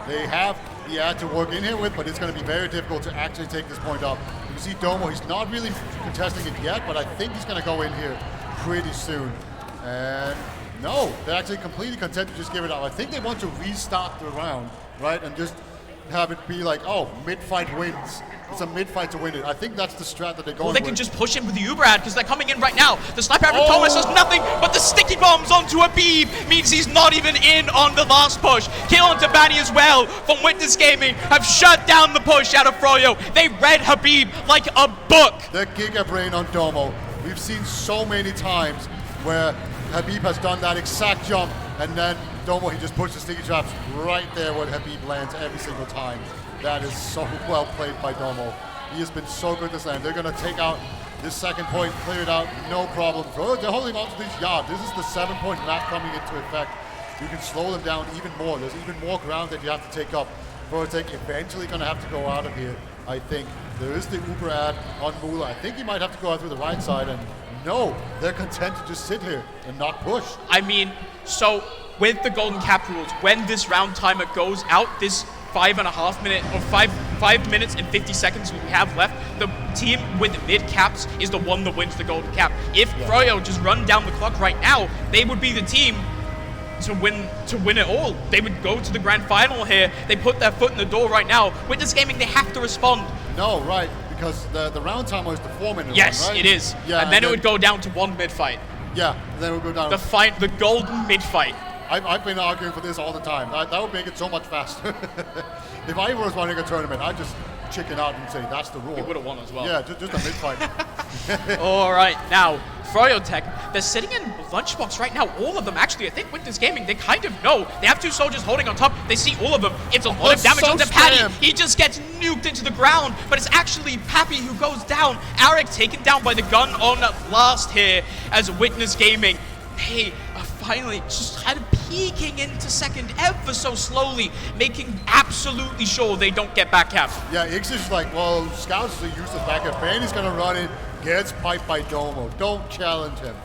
They have the ad to work in here with, but it's going to be very difficult to actually take this point up. You see Domo, he's not really contesting it yet, but I think he's going to go in here pretty soon. And no, they're actually completely content to just give it up. I think they want to restart the round, right, and just have it be like, oh, mid-fight wins. It's a mid-fight to win it. I think that's the strat that they're going with. Well, they can just push him with the Uber ad because they're coming in right now. The sniper from Thomas does nothing, but the sticky bombs onto Habib means he's not even in on the last push. Kill onto Banny as well from Witness Gaming have shut down the push out of Froyo. They read Habib like a book. The Giga Brain on Domo. We've seen so many times where Habib has done that exact jump, and then Domo, he just puts the sticky traps right there where Habib lands every single time. That is so well played by Domo. He has been so good this land. They're going to take out this second point, clear it out, no problem. They're holding on to these yards. This is the 7-point map coming into effect. You can slow them down even more. There's even more ground that you have to take up. Froyotech eventually going to have to go out of here, I think. There is the Uber ad on Mula. I think he might have to go out through the right side, and no, they're content to just sit here and not push. I mean, so with the golden cap rules, when this round timer goes out, this 5.5 minute or 5 minutes and 50 seconds we have left, the team with mid caps is the one that wins the golden cap. If Froyo just run down the clock right now, they would be the team to win it all. They would go to the grand final here. They put their foot in the door right now. Witness Gaming, they have to respond. No, right, because the round timer is the 4-minute yes, one, right? it is. Yeah, and then it would go down to 1 mid fight. Yeah, then it would go down. The golden mid fight. I've been arguing for this all the time. That would make it so much faster. If I was running a tournament, I'd just chicken out and say that's the rule. We would have won as well. Yeah, just a mid-fight. All right, now, Froyotech, they're sitting in Lunchbox right now. All of them, actually, I think Witness Gaming, they kind of know. They have 2 soldiers holding on top. They see all of them. It's a lot of damage onto Paddy. He just gets nuked into the ground, but it's actually Pappy who goes down. Arik taken down by the gun on blast here as Witness Gaming. They are finally just kind of peeking into second ever so slowly, making absolutely sure they don't get back cap. Yeah, Ixis like, well, Scouts is a useless backup. Banny's gonna run in, gets piped by Domo. Don't challenge him,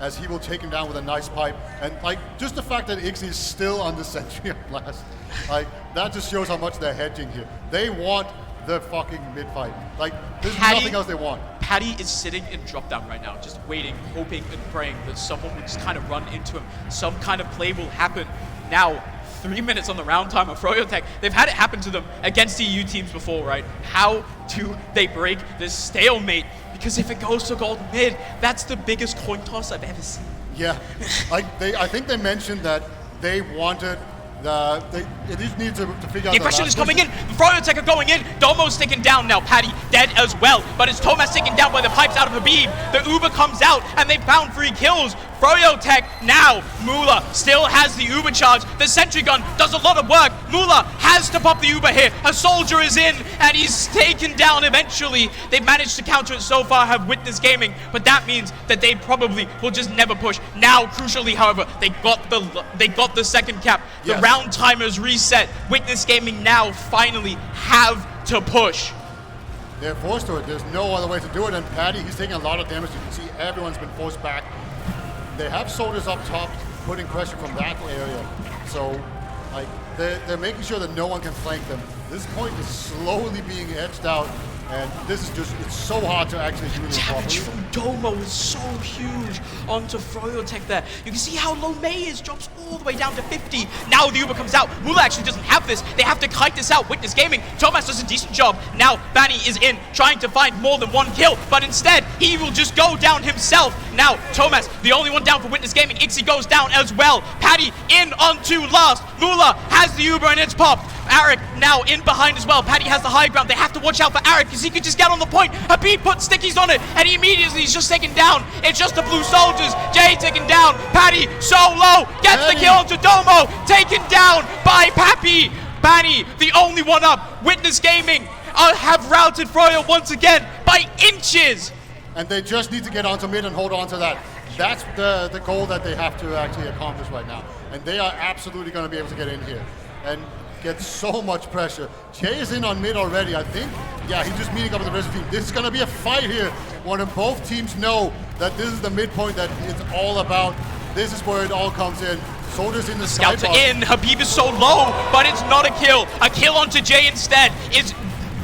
as he will take him down with a nice pipe. And like, just the fact that Ixi is still on the sentry at last, like, that just shows how much they're hedging here. They want the fucking mid-fight. Like, there's nothing else they want. Paddy is sitting in drop down right now, just waiting, hoping and praying that someone will just kind of run into him. Some kind of play will happen. Now, 3 minutes on the round time of Froyotech. They've had it happen to them against EU teams before, right? How do they break this stalemate? Because if it goes to gold mid, that's the biggest coin toss I've ever seen. Yeah, like I think they mentioned that they wanted they just need to figure out The aggression last is coming push. in. Froyotech are going in. Domo's taken down now. Paddy dead as well. But it's Tomas taken down by the pipes out of Habib. The Uber comes out and they found 3 kills. Froyotech now. Mula still has the Uber charge. The sentry gun does a lot of work. Mula has to pop the Uber here. A soldier is in and he's taken down eventually. They've managed to counter it so far, have Witness Gaming, but that means that they probably will just never push. Now, crucially, however, they got the second cap. The Yes. round timers reset. Witness Gaming now finally have to push. They're forced to it. There's no other way to do it. And Paddy, he's taking a lot of damage. You can see everyone's been forced back. They have soldiers up top putting pressure from that area. So, like, they're making sure that no one can flank them. This point is slowly being edged out. And this is just, it's so hard to actually do this Damage properly. from Domo is so huge onto Froyotech there. You can see how low May is, drops all the way down to 50. Now the Uber comes out. Mula actually doesn't have this. They have to kite this out. Witness Gaming. Tomas does a decent job. Now Bani is in, trying to find more than 1 kill, but instead he will just go down himself. Now Tomas, the only one down for Witness Gaming. Ixie goes down as well. Paddy in onto last. Mula has the Uber and it's popped. Arik now in behind as well. Paddy has the high ground. They have to watch out for Arik because he could just get on the point. Habib put stickies on it and he immediately is just taken down. It's just the blue soldiers. Jay taken down. Paddy so low. Gets the kill onto Domo. Taken down by Pappy. Bani, the only one up. Witness Gaming have routed Froyo once again by inches. And they just need to get onto mid and hold on to that. That's the goal that they have to actually accomplish right now. And they are absolutely going to be able to get in here and get so much pressure. Jay is in on mid already, I think. Yeah, he's just meeting up with the rest of the team. This is going to be a fight here. When both teams know that this is the midpoint that it's all about. This is where it all comes in. Soldiers in the Scouts skybox. are in. Habib is so low, but it's not a kill. A kill onto Jay instead.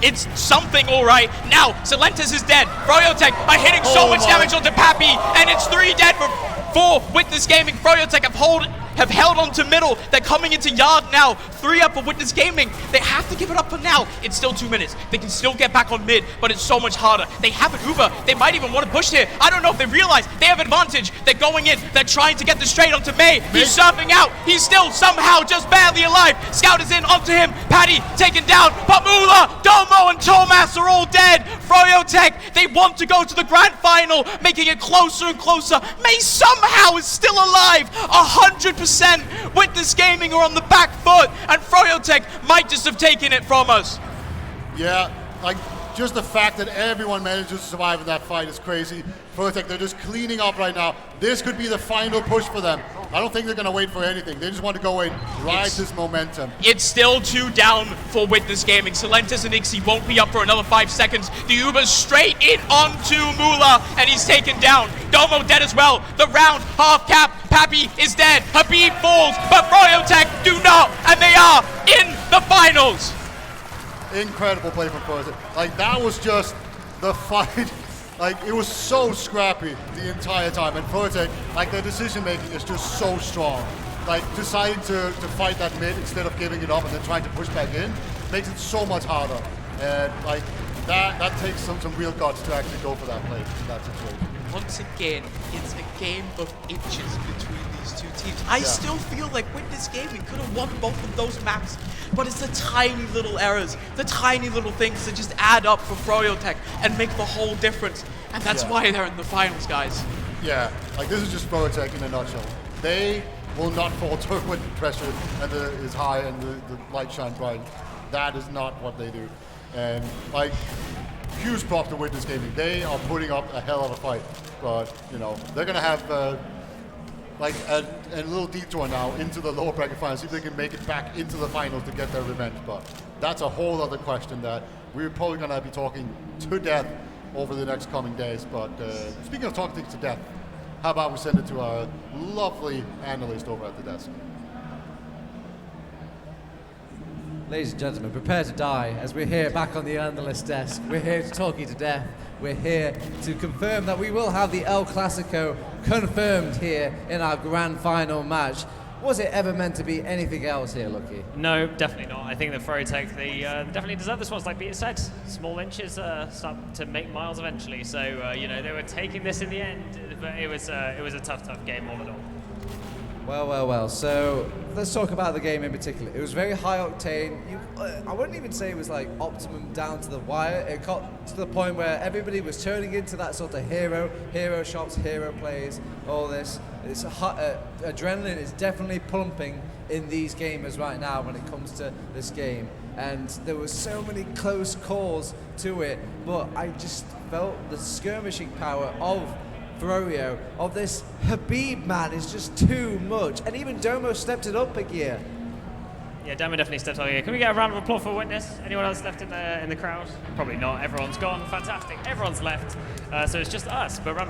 It's something, all right. Now, Silentis is dead. Froyotech are hitting so much damage onto Pappy, and it's 3 dead for 4. Witness Gaming. Froyotech have held on to middle. They're coming into yard now. 3 up for Witness Gaming. They have to give it up for now. It's still 2 minutes. They can still get back on mid, but it's so much harder. They have an Uber. They might even want to push here. I don't know if they realize they have advantage. They're going in. They're trying to get this straight onto May. He's surfing out. He's still somehow just barely alive. Scout is in onto him. Paddy taken down. Pamula, Domo, and Tomas are all dead. Froyotech, they want to go to the grand final, making it closer and closer. May somehow is still alive. 100%. Witness Gaming are on the back foot, and Froyotech might just have taken it from us. Yeah, like just the fact that everyone manages to survive in that fight is crazy. Froyotech, they're just cleaning up right now. This could be the final push for them. I don't think they're going to wait for anything. They just want to go in, ride this momentum. It's still 2 down for Witness Gaming. Silentis and Ixie won't be up for another 5 seconds. The Uber's straight in onto Mula, and he's taken down. Domo dead as well. The round half cap. Pappy is dead. Habib falls, but Froyotech do not, and they are in the finals. Incredible play from Froyotech. Like, that was just the fight. Like, it was so scrappy the entire time. And Froyotech, like, their decision making is just so strong. Like, deciding to fight that mid instead of giving it up and then trying to push back in makes it so much harder. And, like, that takes some real guts to actually go for that play in that situation. Once again, it's a game of inches between these two teams. I still feel like Witness Gaming could have won both of those maps, but it's the tiny little errors, the tiny little things that just add up for Froyotech and make the whole difference. And that's why they're in the finals, guys. Yeah, like this is just Froyotech in a nutshell. They will not falter when the pressure and is high and the light shines bright. That is not what they do. And like, huge prop to Witness Gaming. They are putting up a hell of a fight, but you know they're gonna have like a little detour now into the lower bracket finals, see if they can make it back into the finals to get their revenge. But that's a whole other question that we're probably gonna be talking to death over the next coming days. But speaking of talking things to death, how about we send it to our lovely analyst over at the desk? Ladies and gentlemen, prepare to die as we're here back on the analyst desk. We're here to talk you to death. We're here to confirm that we will have the El Clasico confirmed here in our grand final match. Was it ever meant to be anything else here, Lucky? No, definitely not. I think the Froyotech, they definitely deserve this one. Like Peter said, small inches start to make miles eventually. So, you know, they were taking this in the end, but it was a tough game all in all. Well. So let's talk about the game in particular. It was very high octane. I wouldn't even say it was like optimum down to the wire. It got to the point where everybody was turning into that sort of hero shots, hero plays, all this. It's adrenaline is definitely pumping in these games right now when it comes to this game. And there were so many close calls to it, but I just felt the skirmishing power of Froyo, of this Habib man, is just too much. And even Domo stepped it up a gear. Yeah, Domo definitely stepped up here. Can we get a round of applause for Witness? Anyone else left in the crowd? Probably not. Everyone's gone. Fantastic. Everyone's left. So it's just us. But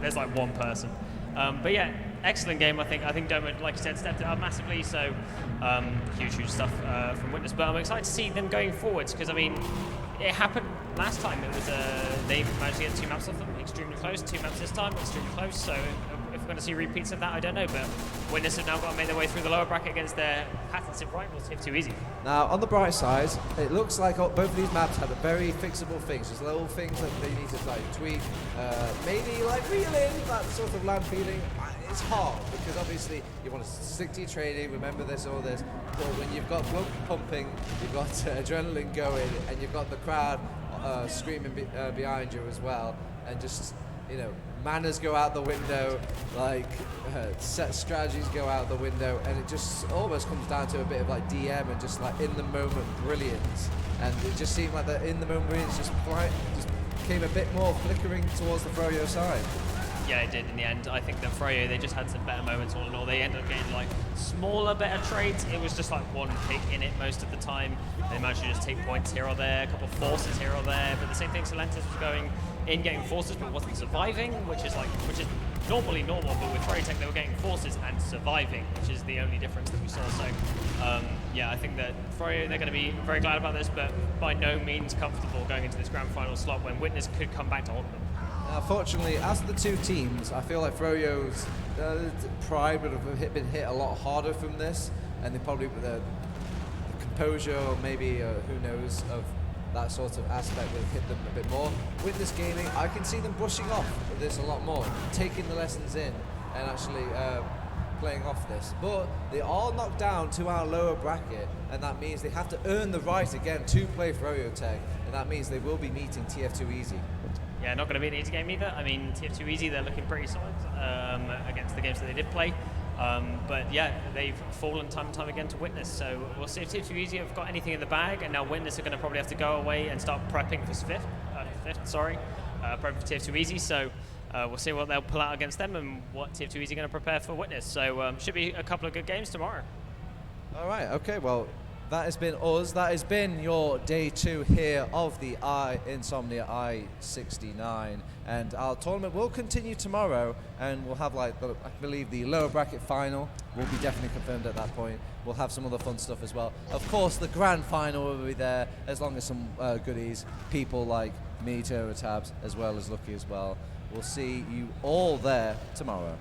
there's like one person. But yeah, excellent game. I think Domo, like you said, stepped it up massively. So huge stuff from Witness. But I'm excited to see them going forwards because I mean, it happened last time. It was they managed to get 2 maps off them, extremely close. 2 maps this time, extremely close. So if we're going to see repeats of that, I don't know. But Witness have now got to make their way through the lower bracket against their patented rivals, TF2 Easy. Now, on the bright side, it looks like both of these maps have a very fixable things. There's little things that they need to like tweak, maybe like reel in that sort of land feeling. It's hard because obviously you want to stick to your training, remember this or this, but when you've got blood pumping, you've got adrenaline going, and you've got the crowd screaming behind you as well, and just, you know, manners go out the window, like set strategies go out the window, and it just almost comes down to a bit of like DM and just like in the moment brilliance. And it just seemed like the in the moment brilliance just came a bit more flickering towards the Froyo side. Yeah, it did in the end. I think that Froyo, they just had some better moments all in all. They ended up getting like smaller, better trades. It was just like one pick in it most of the time. They managed to just take points here or there, a couple of forces here or there. But the same thing, Solentis was going in getting forces but wasn't surviving, which is normally normal. But with Froyotech, they were getting forces and surviving, which is the only difference that we saw. So yeah, I think that Froyo, they're going to be very glad about this, but by no means comfortable going into this grand final slot when Witness could come back to hold them. Fortunately, as the two teams, I feel like Froyo's pride would have been hit a lot harder from this, and they probably the composure, or maybe who knows, of that sort of aspect would have hit them a bit more. Witness Gaming, I can see them brushing off this a lot more, taking the lessons in, and actually playing off this. But they are knocked down to our lower bracket, and that means they have to earn the right again to play Froyotech, and that means they will be meeting TF2 Easy. Yeah, not going to be an easy game either. I mean, TF2 Easy, they're looking pretty solid against the games that they did play. But yeah, they've fallen time and time again to Witness. So we'll see if TF2 Easy have got anything in the bag, and now Witness are going to probably have to go away and start prepping for prepping for TF2 Easy. So we'll see what they'll pull out against them and what TF2 Easy are going to prepare for Witness. So should be a couple of good games tomorrow. All right, okay, well, that has been us. That has been your day 2 here of the Insomnia I-69, and our tournament will continue tomorrow, and we'll have I believe the lower bracket final will be definitely confirmed at that point. We'll have some other fun stuff as well. Of course, the grand final will be there, as long as some goodies, people like me, Tabs, as well as Lucky as well. We'll see you all there tomorrow.